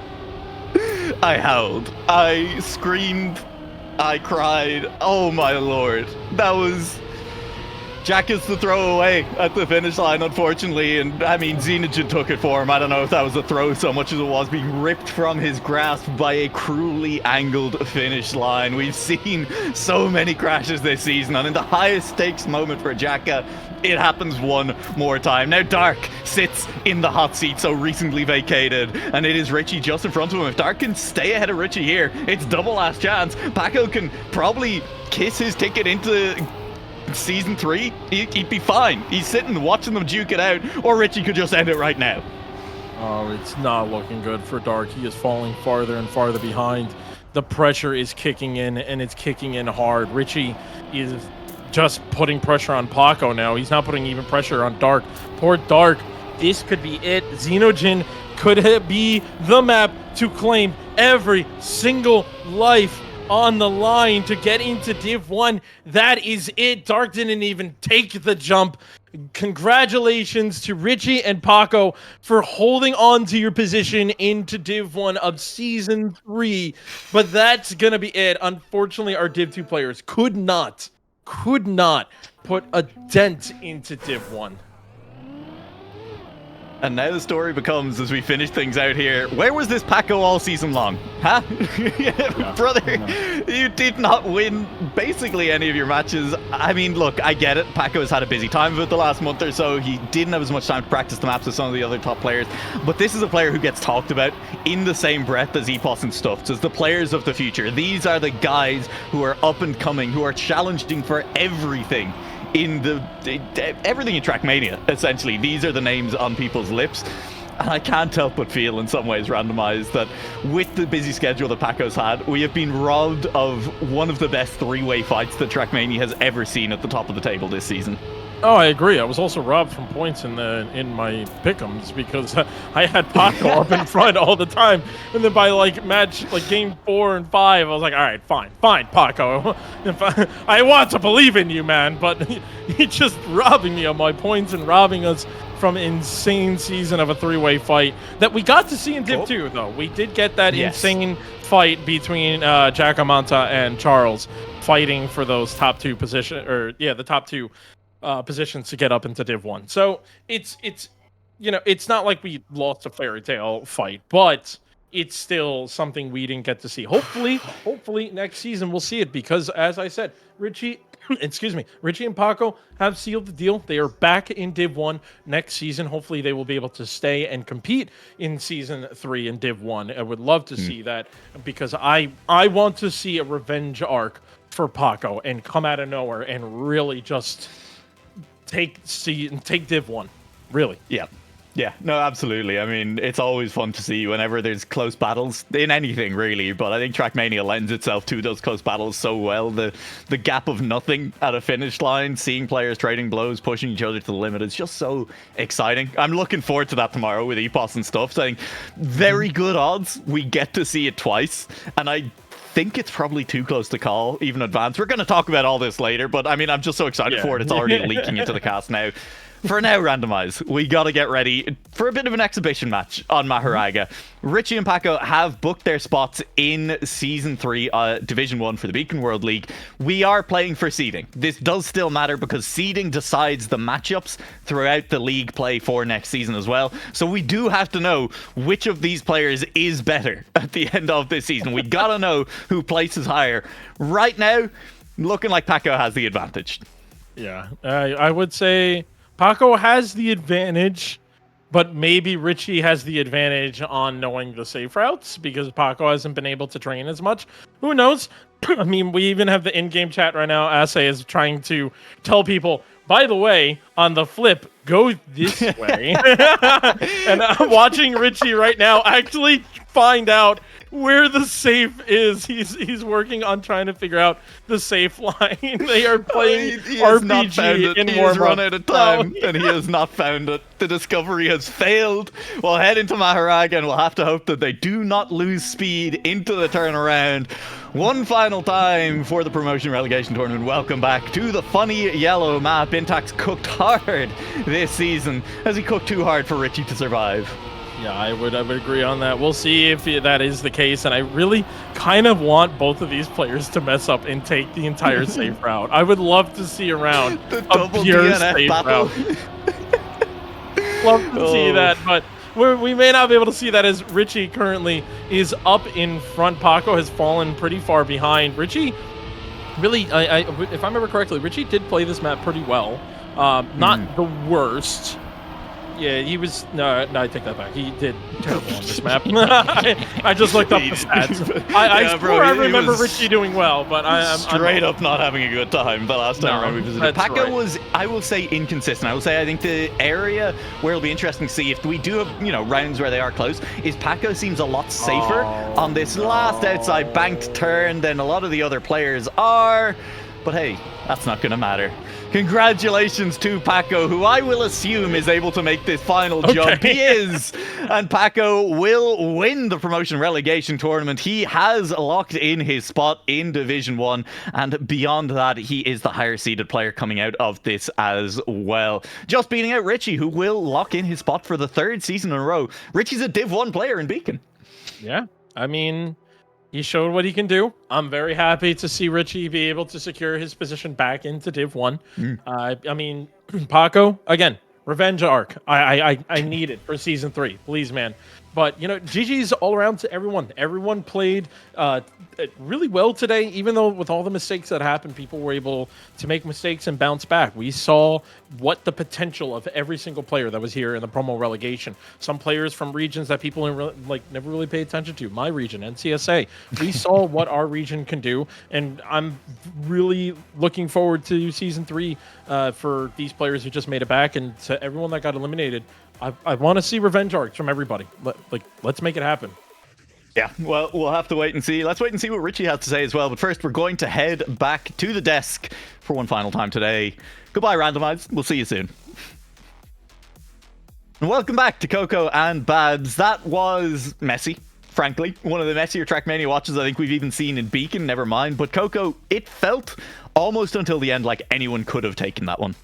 I howled. I screamed. I cried. Oh my lord. That was Jacka's the throw away at the finish line, unfortunately, and I mean, Xenogen took it for him. I don't know if that was a throw so much as it was being ripped from his grasp by a cruelly angled finish line. We've seen so many crashes this season, and in the highest stakes moment for Jacka, it happens one more time. Now Dark sits in the hot seat, so recently vacated, and it is Richie just in front of him. If Dark can stay ahead of Richie here, it's double last chance. Paco can probably kiss his ticket into Season 3, he'd be fine. He's sitting watching them duke it out, or Richie could just end it right now. Oh, it's not looking good for Dark. He is falling farther and farther behind. The pressure is kicking in, and it's kicking in hard. Richie is just putting pressure on Paco now. He's not putting even pressure on Dark. Poor Dark. This could be it. Xenogen could be the map to claim every single life on the line to get into Div 1. That is it. Dark didn't even take the jump. Congratulations to Richie and Paco for holding on to your position into Div 1 of Season 3. But that's going to be it. Unfortunately, our Div 2 players could not put a dent into Div 1. And now the story becomes, as we finish things out here, where was this Paco all season long? Huh? Brother, you did not win basically any of your matches. I mean, look, I get it. Paco's had a busy time of it the last month or so. He didn't have as much time to practice the maps as some of the other top players. But this is a player who gets talked about in the same breath as Epos and Stuffed, as the players of the future. These are the guys who are up and coming, who are challenging for everything in everything in Trackmania, essentially. These are the names on people's lips. And I can't help but feel, in some ways, randomized, that with the busy schedule that Paco's had, we have been robbed of one of the best three-way fights that Trackmania has ever seen at the top of the table this season. Oh, I agree. I was also robbed from points in my pick'ems because I had Paco up in front all the time, and then by game 4 and 5, I was like, all right, fine, Paco. I want to believe in you, man, but he's just robbing me of my points and robbing us from an insane season of a three-way fight that we got to see in Div 2, though. We did get that insane fight between Jacamanta and Charles fighting for those top two positions to get up into Div 1. So it's it's not like we lost a fairy tale fight, but it's still something we didn't get to see. Hopefully next season we'll see it, because as I said, Richie and Paco have sealed the deal. They are back in Div 1 next season. Hopefully they will be able to stay and compete in Season 3 in Div 1. I would love to see that, because I want to see a revenge arc for Paco and come out of nowhere and really just take Div 1. Really. Yeah, no, absolutely. I mean, it's always fun to see whenever there's close battles in anything, really. But I think Trackmania lends itself to those close battles so well. The gap of nothing at a finish line, seeing players trading blows, pushing each other to the limit, it's just so exciting. I'm looking forward to that tomorrow with EPOS and stuff. So I think very good odds we get to see it twice. And I think it's probably too close to call, even advance. We're going to talk about all this later, but I mean, I'm just so excited for it. It's already leaking into the cast now. For now, Randomize, we got to get ready for a bit of an exhibition match on Maharaga. Richie and Paco have booked their spots in Season 3 Division 1 for the Beacon World League. We are playing for seeding. This does still matter because seeding decides the matchups throughout the league play for next season as well. So we do have to know which of these players is better at the end of this season. We got to know who places higher. Right now, looking like Paco has the advantage. Yeah, I would say Paco has the advantage, but maybe Richie has the advantage on knowing the safe routes, because Paco hasn't been able to train as much. Who knows? I mean, we even have the in-game chat right now. Assay is trying to tell people, by the way, on the flip, go this way. And I'm watching Richie right now actually find out where the safe is. He's working on trying to figure out the safe line. They are playing he has not RPG found it. in He has warm-up. run out of time, and he has not found it. The discovery has failed. We'll head into Maharaga, and we'll have to hope that they do not lose speed into the turnaround. One final time for the Promotion-Relegation tournament. Welcome back to the funny yellow map. Intax cooked hard this season. Has he cooked too hard for Richie to survive? Yeah, I would agree on that. We'll see if that is the case, and I really kind of want both of these players to mess up and take the entire safe route. I would love to see a round of pure DNF safe battle. route. Love to see that, but we may not be able to see that as Richie currently is up in front. Paco has fallen pretty far behind. Richie, really, if I remember correctly, Richie did play this map pretty well. Not the worst. Yeah, he was. No, I take that back. He did terrible on this map. I just looked up the stats. I remember Richie doing well, but I'm straight up not having a good time the last time around we visited. Paco was, I will say, inconsistent. I will say I think the area where it'll be interesting to see if we do have, rounds where they are close, is Paco seems a lot safer on this last outside banked turn than a lot of the other players are. But hey, that's not going to matter. Congratulations to Paco, who I will assume is able to make this final jump. He is! And Paco will win the Promotion-Relegation tournament. He has locked in his spot in Division 1. And beyond that, he is the higher-seeded player coming out of this as well. Just beating out Richie, who will lock in his spot for the third season in a row. Richie's a Div 1 player in Beacon. Yeah, I mean, he showed what he can do. I'm very happy to see Richie be able to secure his position back into Div 1. I mean, Paco, again, revenge arc. I need it for Season 3. Please, man. But, GG's all around to everyone. Everyone played really well today, even though with all the mistakes that happened, people were able to make mistakes and bounce back. We saw what the potential of every single player that was here in the promo relegation. Some players from regions that people never really pay attention to. My region, NCSA. We saw what our region can do, and I'm really looking forward to Season 3 for these players who just made it back, and to everyone that got eliminated. I want to see revenge arcs from everybody. Let's make it happen. Yeah, well, we'll have to wait and see. Let's wait and see what Richie has to say as well. But first, we're going to head back to the desk for one final time today. Goodbye, Randomize. We'll see you soon. And welcome back to Coco and Babs. That was messy, frankly. One of the messier Trackmania watches I think we've even seen in Beacon, never mind. But Coco, it felt almost until the end like anyone could have taken that one.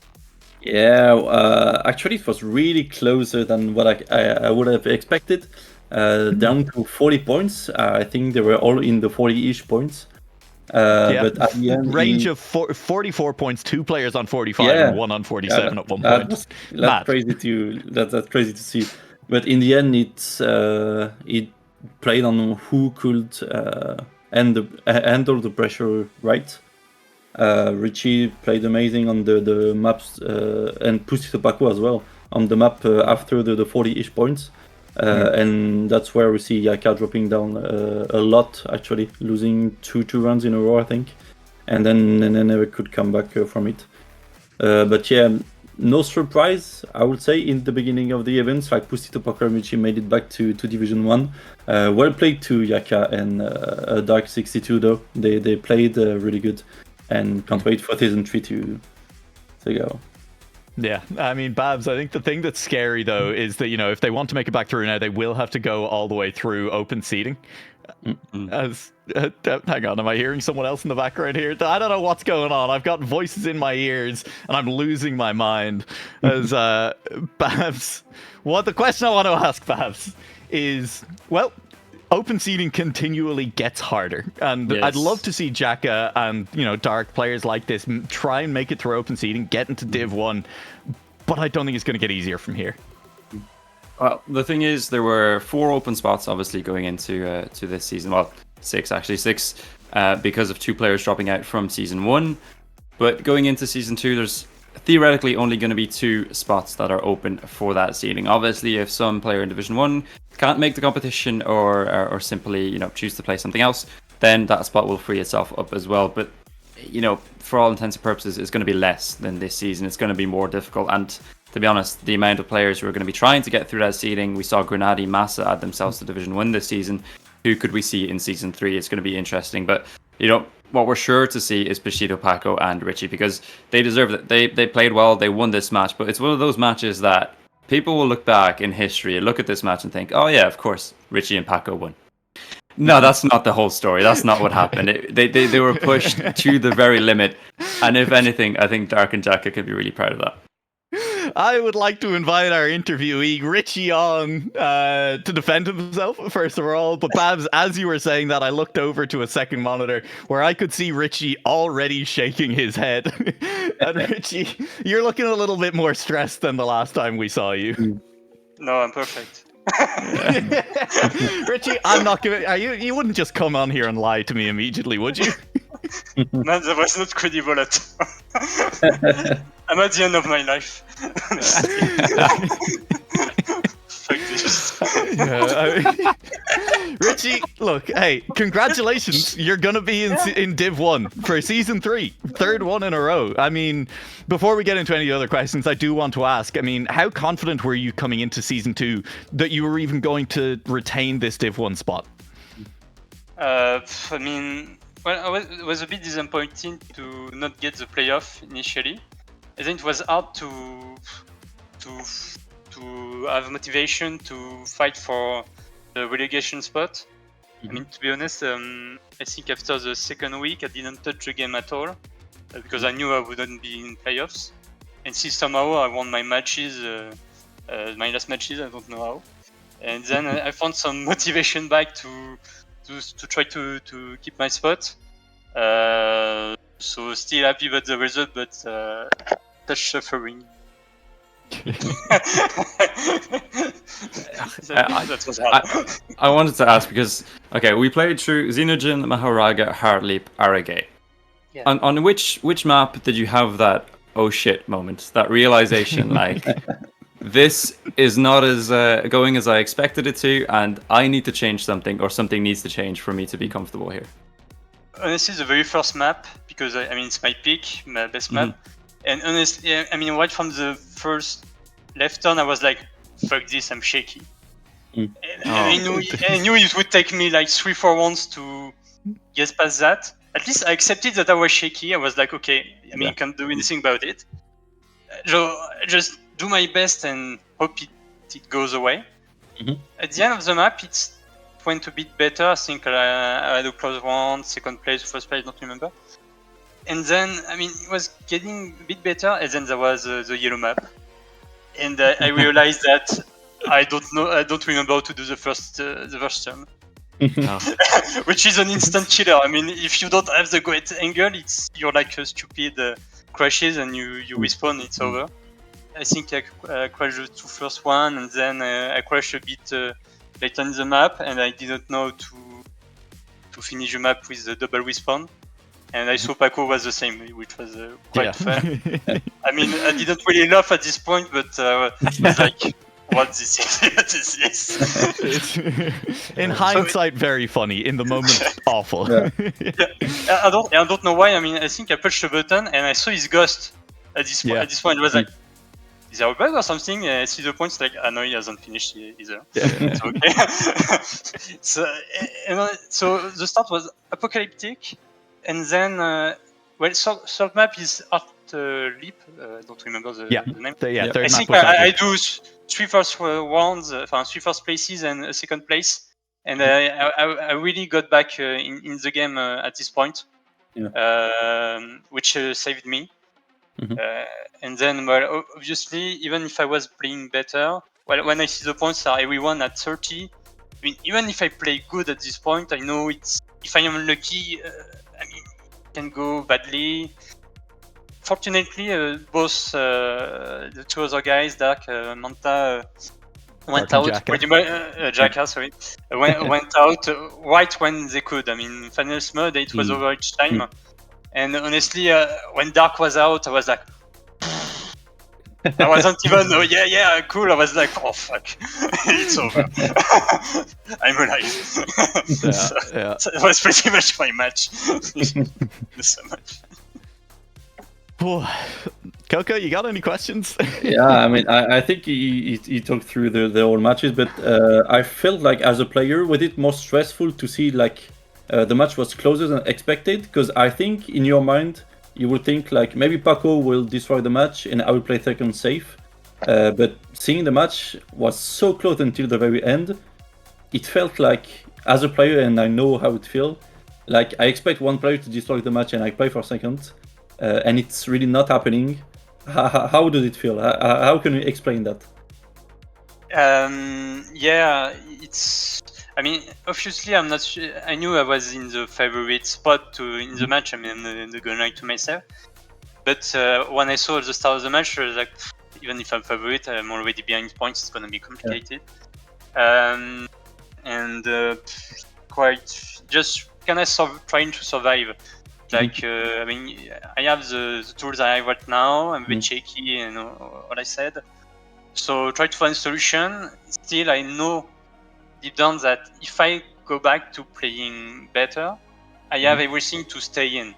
Yeah, actually it was really closer than what I would have expected. Down to 40 points. I think they were all in the 40-ish points. But at the end, range of 44 points, 2 players on 45 Yeah. and 1 on 47 yeah, at one that point. was- Mad. that's crazy that's crazy to see. But in the end, it played on who could handle the pressure right. Richie played amazing on the maps and Pussy Tobacco as well on the map after the 40-ish points. And that's where we see Yaka dropping down a lot, actually, losing two runs in a row, I think. And then never could come back from it. But yeah, no surprise, I would say, in the beginning of the events. Like Pussy Tobacco and Richie made it back to Division 1. Well played to Yaka and Dark 62, though. They played really good. And can't wait for Season 3 to go. Yeah, I mean, Babs, I think the thing that's scary, though, is that, if they want to make it back through now, they will have to go all the way through open seeding. Hang on, am I hearing someone else in the background here? I don't know what's going on. I've got voices in my ears, and I'm losing my mind. As Babs, the question I want to ask Babs is, well, open seeding continually gets harder, and Yes. I'd love to see Jacka and Dark players like this try and make it through open seeding, get into Div 1, but I don't think it's going to get easier from here. Well, the thing is, there were 4 open spots obviously going into to this season. Well, 6 actually, 6 because of 2 players dropping out from Season 1. But going into Season 2, there's theoretically only going to be 2 spots that are open for that seeding. Obviously, if some player in Division 1 can't make the competition or simply choose to play something else, then that spot will free itself up as well. But for all intents and purposes, it's going to be less than this season. It's going to be more difficult, and to be honest, the amount of players who are going to be trying to get through that seeding, we saw Grenadi, Massa add themselves to Division 1 this season. Who could we see in Season 3? It's going to be interesting, but what we're sure to see is Bushido, Paco, and Richie, because they deserve it. They played well, they won this match, but it's one of those matches that people will look back in history and look at this match and think, oh yeah, of course, Richie and Paco won. No, that's not the whole story. That's not what happened. They were pushed to the very limit, and if anything, I think Dark and Jacka could be really proud of that. I would like to invite our interviewee, Richie, on to defend himself, first of all. But Babs, as you were saying that, I looked over to a second monitor where I could see Richie already shaking his head. And Richie, you're looking a little bit more stressed than the last time we saw you. No, I'm perfect. Richie, I'm not giving. You wouldn't just come on here and lie to me immediately, would you? Man, that was not credible at all. I'm at the end of my life. Fuck this. Richie, look, hey, congratulations. You're going to be in Div 1 for Season 3. 3rd one in a row. I mean, before we get into any other questions, I do want to ask, how confident were you coming into Season 2 that you were even going to retain this Div 1 spot? Well, it was a bit disappointing to not get the playoff initially. I think it was hard to have motivation to fight for the relegation spot. I mean, to be honest, I think after the second week, I didn't touch the game at all because I knew I wouldn't be in playoffs. And see, somehow I won my matches, my last matches. I don't know how. And then I found some motivation back to try to keep my spot. So still happy about the result, but touch suffering. That was hard. I wanted to ask because we played through Xenogen, Mahoraga, Heartleap, Arrogate. Yeah. On which map did you have that oh shit moment, that realization like this is not as going as I expected it to, and I need to change something, or something needs to change for me to be comfortable here? Honestly, the very first map, because it's my pick, my best map. And honestly, right from the first left turn, I was like, fuck this, I'm shaky. And I knew it would take me like 3-4 rounds to get past that. At least I accepted that I was shaky. I was like, okay, you can't do anything about it. So just do my best and hope it goes away. At the end of the map, it went a bit better. I think I had a close round, second place, first place, I don't remember. And then, it was getting a bit better, and then there was the yellow map. And I realized that I don't remember how to do the first turn. which is an instant killer. I mean, if you don't have the great angle, you're like a stupid crashes and you respawn, it's over. I think I crashed the 2 first one, and then I crashed a bit late on the map, and I didn't know to finish the map with the double respawn. And I saw Paco was the same, which was quite fun. I mean, I didn't really laugh at this point, but I was like, what this is? What is this? In hindsight, very funny. In the moment, awful. Yeah. I don't know why. I mean, I think I pushed the button and I saw his ghost at this point. At this point, I was like, is there a bug or something? And I see the points like, no, he hasn't finished either. It's okay. So the start was apocalyptic, and then third map is Art Leap. I don't remember the name. Third I map think was I Art Leap. do 3 first rounds, 3 first places and a second place, and I really got back in the game at this point, which saved me. And then, well, obviously, even if I was playing better, well, when I see the points are everyone at 30, I mean, even if I play good at this point, I know it's if I am unlucky, I mean, it can go badly. Fortunately, both the 2 other guys, Dark, Manta, went out Jaka. pretty much. Jaka, sorry, went out right when they could. I mean, finals mode, it was over each time. And honestly, when Dark was out, I was like, I wasn't even, cool. I was like, oh fuck, it's over. I'm alive. So it was pretty much my match. So much. Coco, you got any questions? Yeah, I mean, I think he talked through the whole matches, but I felt like as a player, was it more stressful to see like the match was closer than expected? Because I think in your mind, you would think like maybe Paco will destroy the match and I will play second safe. But seeing the match was so close until the very end, it felt like as a player, and I know how it feels, like I expect one player to destroy the match and I play for second, and it's really not happening. How does it feel? How can you explain that? It's. I mean, obviously, I'm not. I knew I was in the favorite spot in the match. I mean, the gun right to myself. But when I saw the start of the match, I was like, even if I'm favorite, I'm already behind points. It's gonna be complicated. Quite just kind of trying to survive. Like, I mean, I have the tools I have right now. I'm a bit shaky and what I said. So try to find a solution. Still, I know deep down that if I go back to playing better, I have everything to stay in,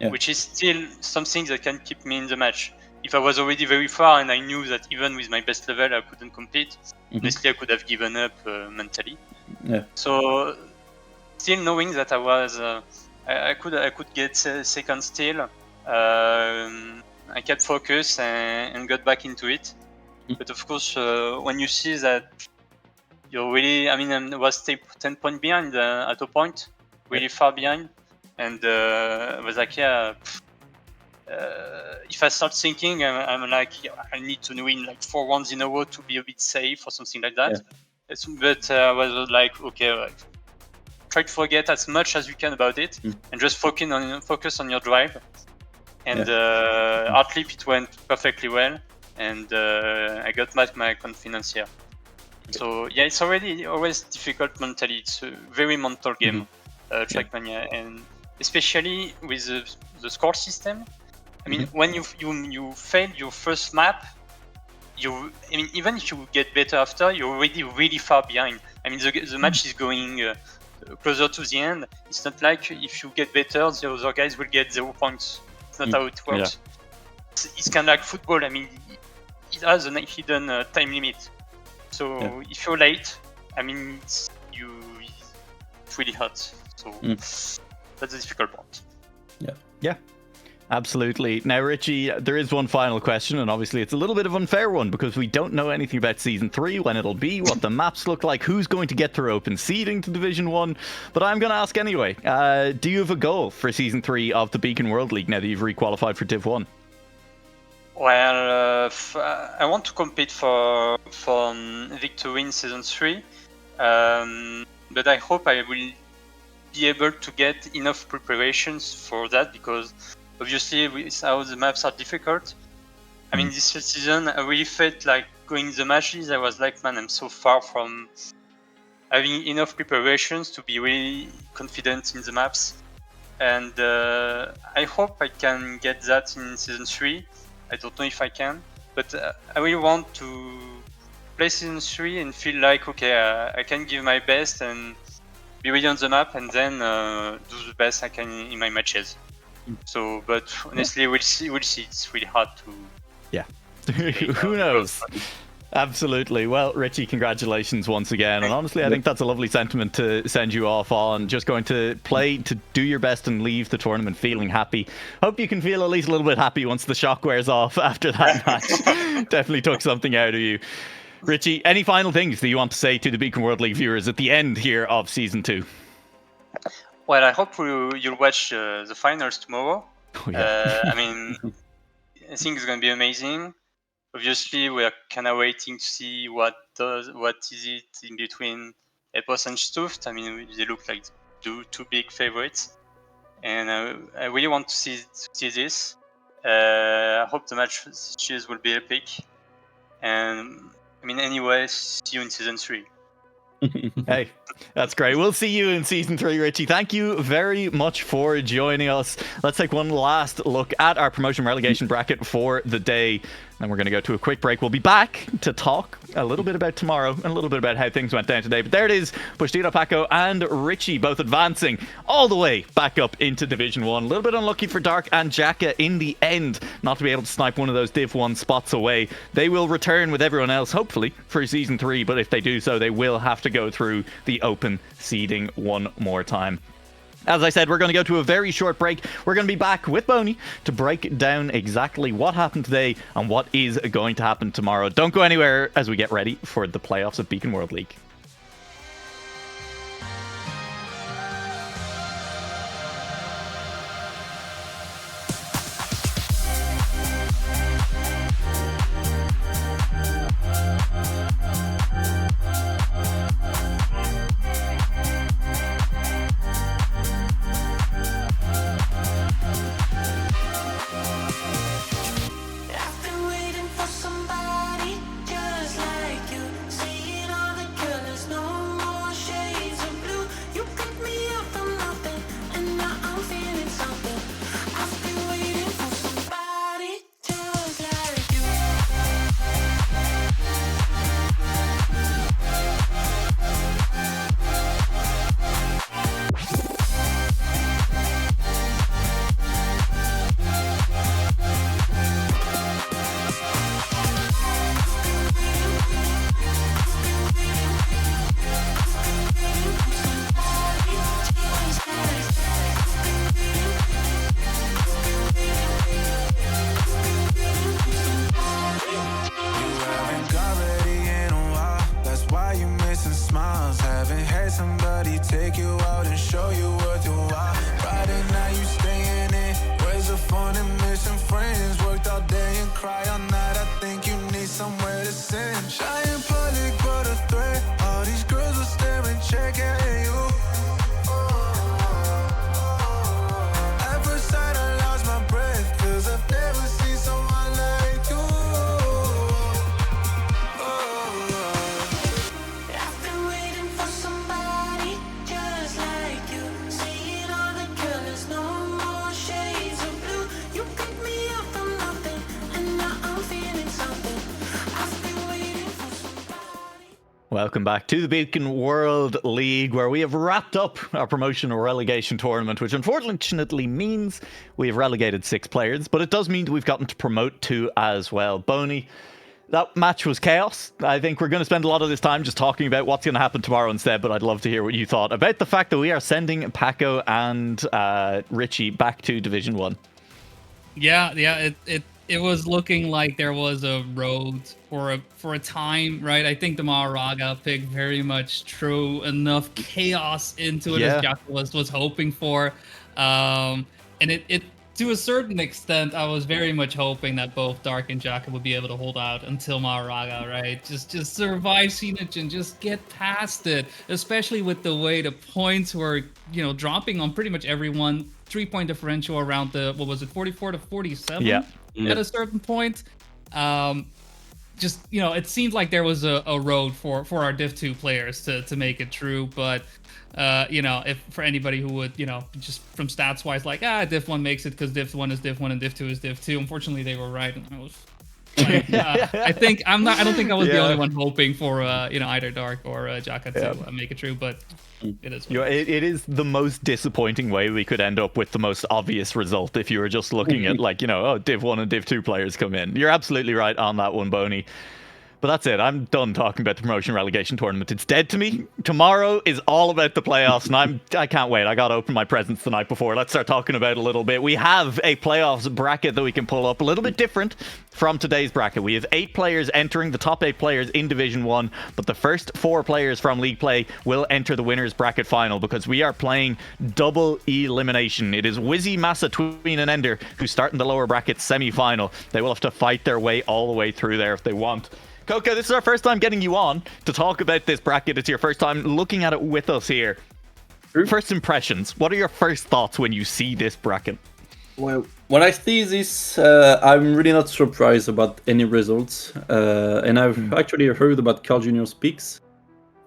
which is still something that can keep me in the match. If I was already very far and I knew that even with my best level I couldn't compete, honestly I could have given up mentally. So still knowing that I was, I could get second still, I kept focus and got back into it. But of course, when you see that you're really, I mean, I was 10 points behind at a point, really far behind, and I was like, if I start thinking, I'm like, I need to win like 4 rounds in a row to be a bit safe or something like that. But I was like, okay, try to forget as much as you can about it and just focus on your drive. And Art Leap, it went perfectly well, and I got back my confidence here. So yeah, it's always difficult mentally. It's a very mental game, Trackmania, and especially with the score system. I mean, when you fail your first map, I mean, even if you get better after, you're already really far behind. I mean, the match is going closer to the end. It's not like if you get better, the other guys will get 0 points. It's not how it works. It's kind of like football. I mean, it has a hidden time limit. So if you're late, I mean, it's really hot. So that's the difficult part. Yeah, absolutely. Now, Richie, there is one final question, and obviously it's a little bit of an unfair one because we don't know anything about Season 3, when it'll be, what the maps look like, who's going to get through open seeding to Division 1. But I'm going to ask anyway, do you have a goal for Season 3 of the Beacon World League now that you've re-qualified for Div 1? Well, I want to compete for victory in Season 3. but I hope I will be able to get enough preparations for that, because obviously with how the maps are difficult. I mean, this first season I really felt like going the matches, I was like, man, I'm so far from having enough preparations to be really confident in the maps. And I hope I can get that in season 3. I don't know if I can, but I really want to play season 3 and feel like, okay, I can give my best and be ready on the map, and then do the best I can in my matches. So, but honestly, we'll see. It's really hard to. Yeah. Who knows? Absolutely. Well, Richie, congratulations once again. And honestly, I think that's a lovely sentiment to send you off on. Just going to play to do your best and leave the tournament feeling happy. Hope you can feel at least a little bit happy once the shock wears off after that match. Definitely took something out of you. Richie, any final things that you want to say to the Beacon World League viewers at the end here of Season 2? Well, I hope you'll watch the finals tomorrow. Oh, yeah. I mean, I think it's going to be amazing. Obviously, we are kind of waiting to see what is it in between Epos and Stuft. I mean, they look like two big favorites, and I really want to see this. I hope the matches will be epic, and I mean, anyway, see you in season 3. Hey, that's great. We'll see you in season 3, Richie. Thank you very much for joining us. Let's take one last look at our promotion relegation bracket for the day. Then we're going to go to a quick break. We'll be back to talk a little bit about tomorrow and a little bit about how things went down today. But there it is. Bushdito, Paco, and Richie both advancing all the way back up into Division 1. A little bit unlucky for Dark and Jacka in the end not to be able to snipe one of those Div 1 spots away. They will return with everyone else, hopefully, for Season 3. But if they do so, they will have to go through the open seeding one more time. As I said, we're going to go to a very short break. We're going to be back with Boney to break down exactly what happened today and what is going to happen tomorrow. Don't go anywhere as we get ready for the playoffs of Beacon World League. I've been waiting for somebody just like you, seeing all the colors, no more shades of blue. You picked me up from nothing, and now I'm feeling something. I've been waiting for somebody just like you. Haven't got ready in a while. That's why you missing smiles. Haven't had somebody take you out and show you worth your while. Friday night you staying in. Where's the fun and missing friends? Worked all day and cry all night. I think you need somewhere to send. Shy in public but a threat. All these girls will stare and check at you. At first sight I lost my breath, 'cause I've never seen someone like you. I've been waiting for somebody just like you, seeing all the colors, no more shades of blue. You picked me up from nothing, and now I'm feeling something. I've been waiting for somebody. Welcome back to the Beacon World League, where we have wrapped up our promotion or relegation tournament, which unfortunately means we have relegated 6 players, but it does mean that we've gotten to promote 2 as well. Boney, that match was chaos. I think we're going to spend a lot of this time just talking about what's going to happen tomorrow instead, but I'd love to hear what you thought about the fact that we are sending Paco and Richie back to Division 1. Yeah, it was looking like there was a road for a time, right? I think the Maharaga pick very much threw enough chaos into it Yeah. as Jack was hoping for, and to a certain extent, I was very much hoping that both Dark and Jaka would be able to hold out until Maharaga, right? Just survive Siege and just get past it. Especially with the way the points were, dropping on pretty much everyone. 3-point differential around the 44 to 47? Yeah. At a certain point. It seemed like there was a road for our Div 2 players to make it true, but if for anybody who would, just from stats wise, like, Div 1 makes it because Div 1 is Div 1 and Div 2 is Div 2. Unfortunately, they were right, and I was. I don't think I was the only one hoping for either Dark or Jaka to make it true, but it is. It is the most disappointing way we could end up with the most obvious result if you were just looking at Div 1 and Div 2 players come in. You're absolutely right on that one, Boney. But that's it. I'm done talking about the promotion relegation tournament. It's dead to me. Tomorrow is all about the playoffs, and I can't wait. I got to open my presents the night before. Let's start talking about it a little bit. We have a playoffs bracket that we can pull up, a little bit different from today's bracket. We have 8 players entering, the top 8 players in Division 1, but the first 4 players from League Play will enter the winners bracket final because we are playing double elimination. It is Wizzy, Massa, Tween, and Ender who start in the lower bracket semi-final. They will have to fight their way all the way through there if they want. Coco, this is our first time getting you on to talk about this bracket. It's your first time looking at it with us here. First impressions. What are your first thoughts when you see this bracket? Well, when I see this, I'm really not surprised about any results. And I've actually heard about Carl Jr.'s picks.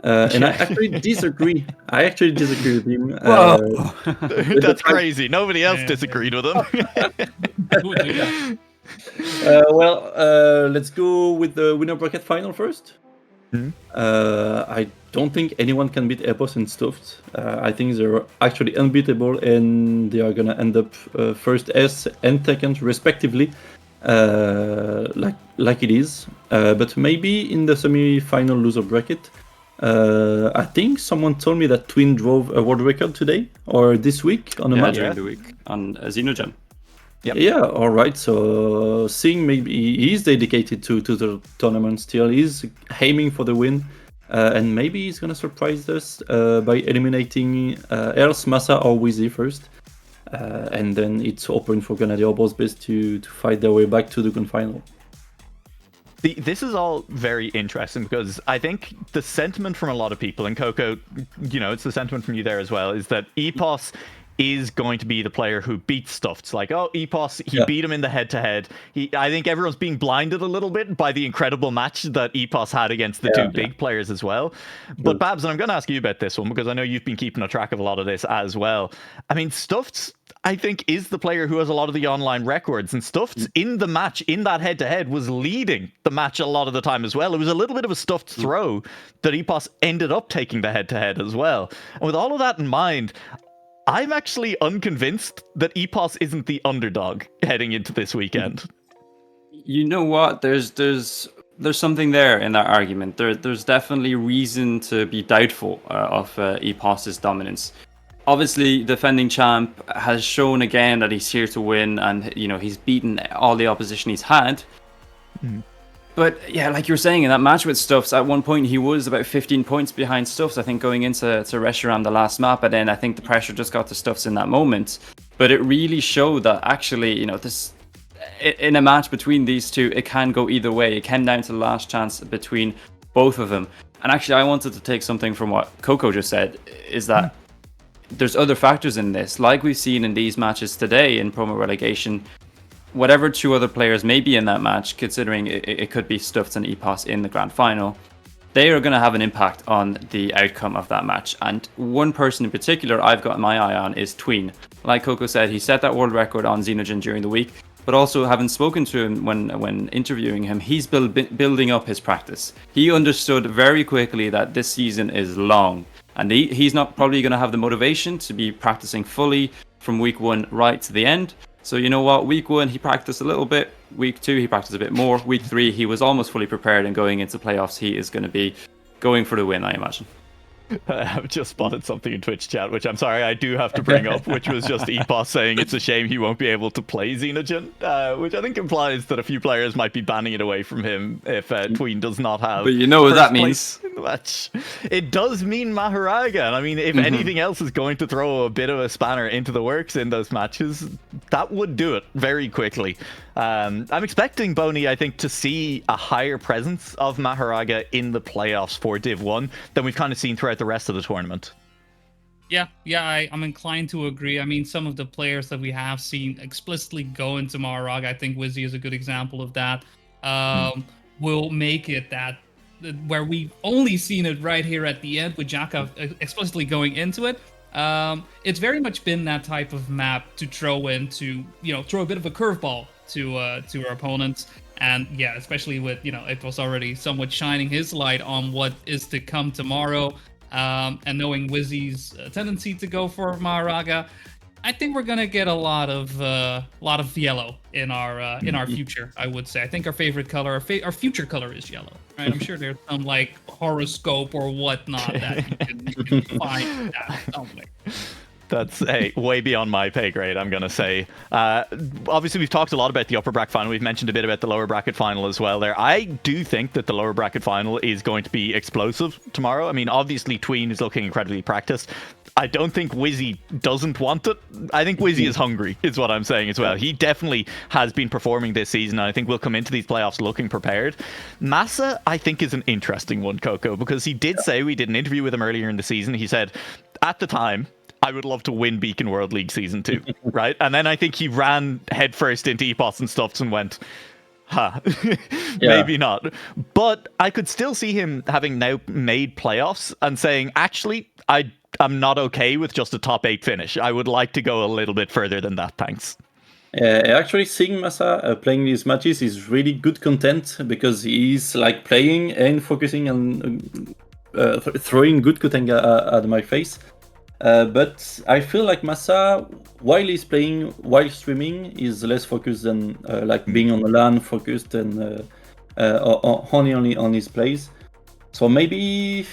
And I actually disagree. With him. That's crazy. Nobody else disagreed with him. Let's go with the winner bracket final first. I don't think anyone can beat Epos and Stuffed. I think they're actually unbeatable, and they are gonna end up first S and second respectively, like it is. But maybe in the semi-final loser bracket. I think someone told me that Twin drove a world record today or this week on a match. During the week on Xenogen. Yep. Yeah, all right. So seeing maybe he's dedicated to the tournament still, he's aiming for the win, and maybe he's gonna surprise us by eliminating Else, Massa, or Wizzy first, and then it's open for Grenadier Boss Base to fight their way back to the grand final. This is all very interesting because I think the sentiment from a lot of people, and Coco, it's the sentiment from you there as well, is that Epos is going to be the player who beats Stuffed. It's like, Epos, he beat him in the head-to-head. I think everyone's being blinded a little bit by the incredible match that Epos had against the two big players as well. But Babs, and I'm going to ask you about this one because I know you've been keeping a track of a lot of this as well. I mean, Stuffed, I think, is the player who has a lot of the online records, and Stuffed in the match, in that head-to-head, was leading the match a lot of the time as well. It was a little bit of a Stuffed throw that Epos ended up taking the head-to-head as well. And with all of that in mind, I'm actually unconvinced that Epos isn't the underdog heading into this weekend. You know what? There's something there in that argument. There's definitely reason to be doubtful of Epos's dominance. Obviously, defending champ has shown again that he's here to win, and he's beaten all the opposition he's had. But yeah, like you were saying, in that match with Stuffs, at one point he was about 15 points behind Stuffs, I think, going into Reshiram, the last map, and then I think the pressure just got to Stuffs in that moment. But it really showed that actually, this in a match between these two, it can go either way. It came down to the last chance between both of them. And actually, I wanted to take something from what Coco just said, is that there's other factors in this. Like we've seen in these matches today in promo relegation, whatever 2 other players may be in that match, considering it could be Stuffed and Epos in the grand final, they are going to have an impact on the outcome of that match. And one person in particular I've got my eye on is Tween. Like Coco said, he set that world record on Xenogen during the week, but also having spoken to him when interviewing him, he's building up his practice. He understood very quickly that this season is long, and he's not probably going to have the motivation to be practicing fully from week 1 right to the end. So you know what, week 1 he practiced a little bit, week 2 he practiced a bit more, week 3 he was almost fully prepared, and going into playoffs he is going to be going for the win, I imagine. I've just spotted something in Twitch chat, which I'm sorry I do have to bring up, which was just Epos saying it's a shame he won't be able to play Xenogen, which I think implies that a few players might be banning it away from him if Tween does not have. But you know what that first place means. in the match. It does mean Maharaga, and I mean, if anything else is going to throw a bit of a spanner into the works in those matches, that would do it very quickly. I'm expecting, Boney, I think, to see a higher presence of Maharaga in the playoffs for Div 1 than we've kind of seen throughout the rest of the tournament. Yeah, I'm inclined to agree. I mean, some of the players that we have seen explicitly go into Maharaga, I think Wizzy is a good example of that, will make it that where we've only seen it right here at the end with Jaka explicitly going into it. It's very much been that type of map to throw into, throw a bit of a curveball to our opponents. And yeah, especially with, it was already somewhat shining his light on what is to come tomorrow. And knowing Wizzy's tendency to go for Maharaga, I think we're gonna get a lot of yellow in our future. I would say. I think our favorite color, our future color, is yellow. Right? I'm sure there's some like horoscope or whatnot that you can find that somewhere. That's way beyond my pay grade, I'm going to say. Obviously, we've talked a lot about the upper bracket final. We've mentioned a bit about the lower bracket final as well there. I do think that the lower bracket final is going to be explosive tomorrow. I mean, obviously, Tween is looking incredibly practiced. I don't think Wizzy doesn't want it. I think Wizzy is hungry, is what I'm saying as well. He definitely has been performing this season, and I think we'll come into these playoffs looking prepared. Massa, I think, is an interesting one, Coco, because he did say, we did an interview with him earlier in the season, he said, at the time, I would love to win Beacon World League Season 2, right? And then I think he ran headfirst into Epos and stuff and went, maybe not. But I could still see him having now made playoffs and saying, actually, I'm not okay with just a top 8 finish. I would like to go a little bit further than that, thanks. Actually, seeing Massa playing these matches is really good content because he's like playing and focusing on throwing good cutting at my face. But I feel like Massa, while he's playing, while streaming, is less focused than like being on the LAN focused and only on his plays. So maybe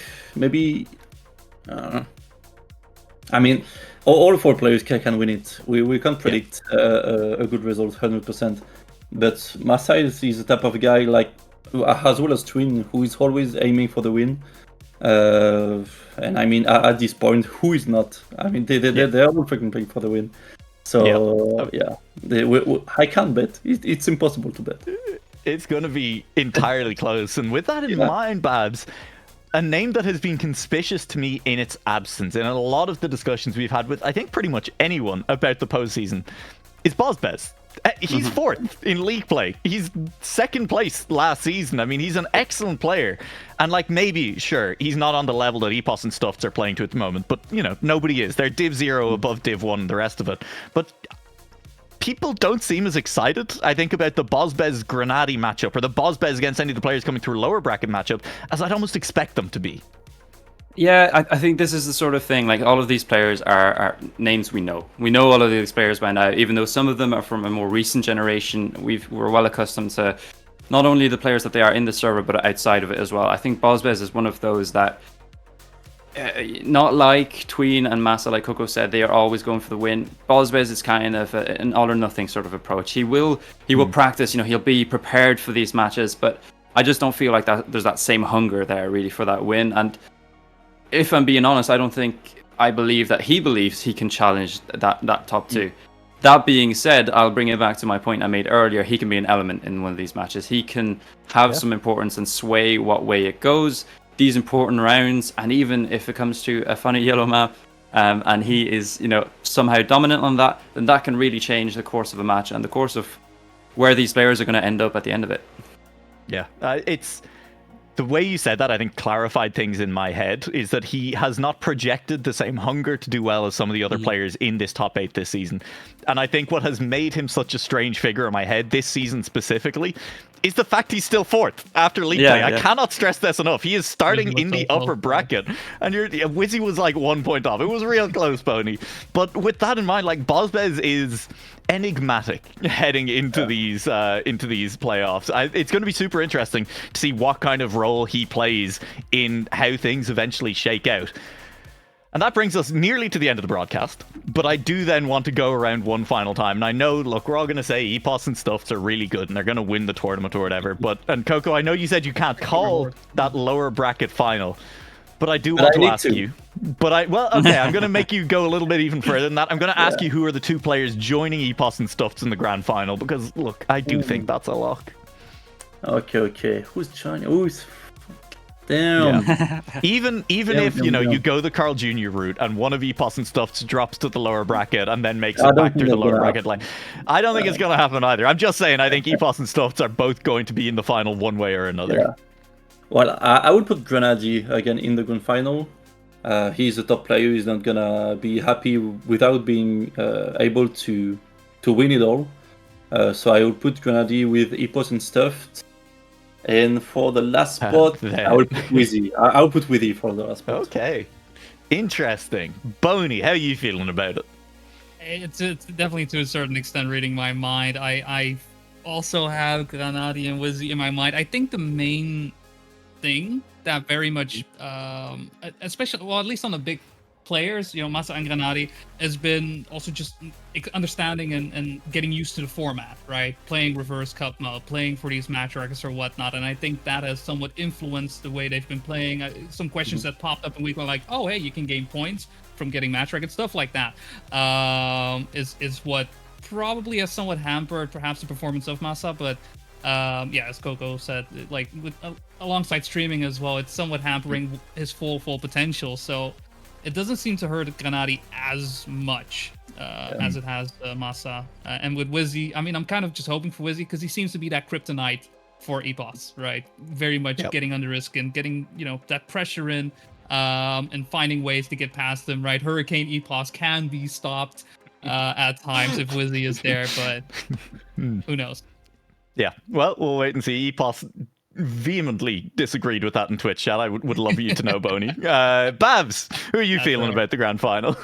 I mean, all 4 players can win it. We can't predict a good result 100%. But Massa is the type of guy, like, as well as Twin, who is always aiming for the win. And I mean, at this point, who is not? I mean, they're all freaking playing for the win. So I can't bet. It's impossible to bet. It's going to be entirely close. And with that in mind, Babs, a name that has been conspicuous to me in its absence in a lot of the discussions we've had with, I think, pretty much anyone about the postseason is Bozbez. He's 4th in league play. He's 2nd place last season. I mean, he's an excellent player. And like, maybe, sure, he's not on the level that Epos and Stuffs are playing to at the moment. But, nobody is. They're Div 0 above Div 1 and the rest of it. But people don't seem as excited, I think, about the Bozbez Grenadi matchup or the Bozbez against any of the players coming through a lower bracket matchup as I'd almost expect them to be. Yeah, I think this is the sort of thing, like, all of these players are names we know. We know all of these players by now, even though some of them are from a more recent generation. We're well accustomed to not only the players that they are in the server, but outside of it as well. I think Bozbez is one of those that, not like Tween and Massa, like Coco said, they are always going for the win. Bozbez is kind of an all or nothing sort of approach. He will practice, he'll be prepared for these matches, but I just don't feel like that there's that same hunger there really for that win. And if I'm being honest, I believe that he believes he can challenge that top 2. That being said, I'll bring it back to my point I made earlier. He can be an element in one of these matches. He can have some importance and sway what way it goes. These important rounds, and even if it comes to a funny yellow map, and he is, somehow dominant on that, then that can really change the course of a match and the course of where these players are going to end up at the end of it. Yeah, it's the way you said that, I think, clarified things in my head, is that he has not projected the same hunger to do well as some of the other players in this top 8 this season. And I think what has made him such a strange figure in my head this season specifically is the fact he's still 4th after league play. I cannot stress this enough. He is starting in the upper bracket, and Wizzy was like 1 point off. It was real close, Pony. But with that in mind, like, Bozbez is enigmatic heading into these playoffs. It's going to be super interesting to see what kind of role he plays in how things eventually shake out. And that brings us nearly to the end of the broadcast, but I do then want to go around one final time. And I know, look, we're all going to say EPOS and Stuffs are really good and they're going to win the tournament or whatever. And Coco, I know you said you can't call that lower bracket final, but I do want to ask you. Well, okay, I'm going to make you go a little bit even further than that. I'm going to ask you who are the two players joining EPOS and Stuffs in the grand final, because, look, I do think that's a lock. Okay. Who's joining? Damn. Yeah. Even if you go the Carl Jr. route and one of EPOS and Stuffs drops to the lower bracket and then makes it back through the lower bracket line, I don't think it's going to happen either. I'm just saying I think EPOS and Stuffs are both going to be in the final one way or another. Yeah. Well, I would put Grenady again in the grand final. He's a top player. He's not gonna be happy without being able to win it all. So I would put Grenady with EPOS and Stuffed. And for the last spot, I will put Wizzy. I'll put Wizzy for the last spot. Okay. Interesting. Boney, how are you feeling about it? It's definitely to a certain extent reading my mind. I also have Grenady and Wizzy in my mind. I think the main thing that very much, especially, well, at least on the big players, Massa and Grenady, has been also just understanding and getting used to the format, right? Playing reverse cup mode, playing for these match records or whatnot, and I think that has somewhat influenced the way they've been playing. Some questions that popped up in week one, like, oh, hey, you can gain points from getting match records, stuff like that, is what probably has somewhat hampered perhaps the performance of Massa, but as Coco said, like alongside streaming as well, it's somewhat hampering his full potential. So it doesn't seem to hurt Grenady as much as it has Massa. And with Wizzy, I mean, I'm kind of just hoping for Wizzy because he seems to be that kryptonite for EPOS, right? Very much getting under his skin, getting that pressure in, and finding ways to get past them, right? Hurricane EPOS can be stopped at times if Wizzy is there, but who knows? Yeah, well, we'll wait and see. EPOS vehemently disagreed with that in Twitch chat. I would love you to know, Boney. Babs, who are you feeling about the grand final?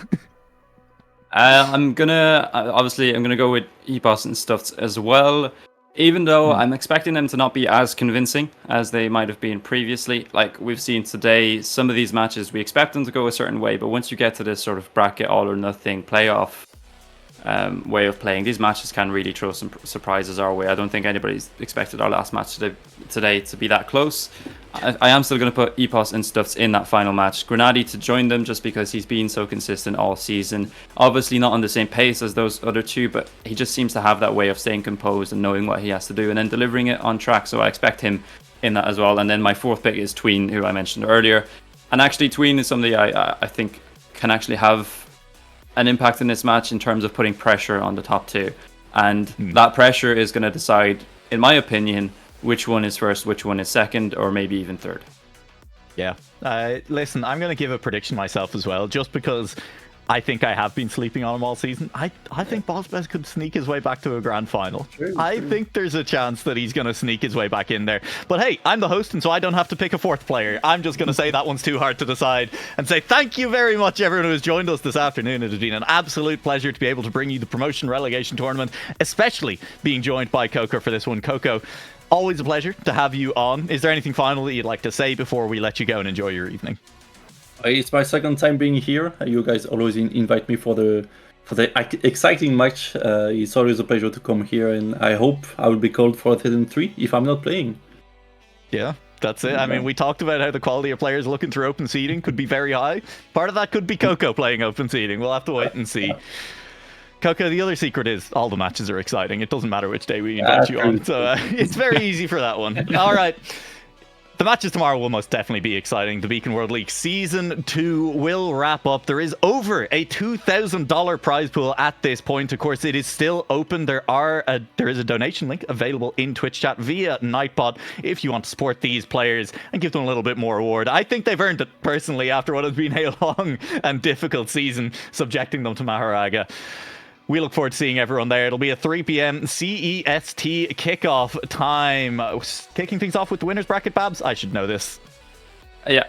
I'm gonna go with EPOS and Stuffs as well. Even though I'm expecting them to not be as convincing as they might have been previously. Like we've seen today, some of these matches we expect them to go a certain way, but once you get to this sort of bracket all or nothing playoff way of playing, these matches can really throw some surprises our way. I don't think anybody's expected our last match today to be that close. I am still going to put EPOS and Stuffs in that final match. Grenady to join them just because he's been so consistent all season. Obviously not on the same pace as those other two, but he just seems to have that way of staying composed and knowing what he has to do and then delivering it on track. So I expect him in that as well. And then my fourth pick is Tween, who I mentioned earlier. And actually Tween is somebody I think can actually have an impact in this match in terms of putting pressure on the top two. And that pressure is going to decide, in my opinion, which one is first, which one is second, or maybe even third. Yeah. Listen, I'm going to give a prediction myself as well, just because I think I have been sleeping on him all season. I think Bosbez could sneak his way back to a grand final. True. I think there's a chance that he's going to sneak his way back in there. But hey, I'm the host, and so I don't have to pick a fourth player. I'm just going to say that one's too hard to decide and say thank you very much, everyone who has joined us this afternoon. It has been an absolute pleasure to be able to bring you the Promotion-Relegation tournament, especially being joined by Coco for this one. Coco, always a pleasure to have you on. Is there anything final that you'd like to say before we let you go and enjoy your evening? It's my second time being here. You guys always invite me for the exciting match. It's always a pleasure to come here, and I hope I will be called for season 3 if I'm not playing. Yeah, that's it. I mean, we talked about how the quality of players looking through open seeding could be very high. Part of that could be Coco playing open seeding. We'll have to wait and see. Coco, the other secret is all the matches are exciting. It doesn't matter which day we invite you on. So it's very easy for that one. All right. The matches tomorrow will most definitely be exciting. The Beacon World League Season 2 will wrap up. There is over a $2,000 prize pool at this point. Of course, it is still open. There is a donation link available in Twitch chat via Nightbot if you want to support these players and give them a little bit more reward. I think they've earned it personally after what has been a long and difficult season subjecting them to Maharaga. We look forward to seeing everyone there. It'll be a 3 p.m. CEST kickoff time. Kicking things off with the winner's bracket, Babs? I should know this. Yeah.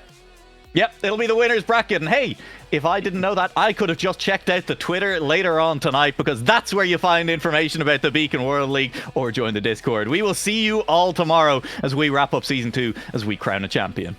Yep, it'll be the winner's bracket. And hey, if I didn't know that, I could have just checked out the Twitter later on tonight, because that's where you find information about the Beacon World League, or join the Discord. We will see you all tomorrow as we wrap up Season 2 as we crown a champion.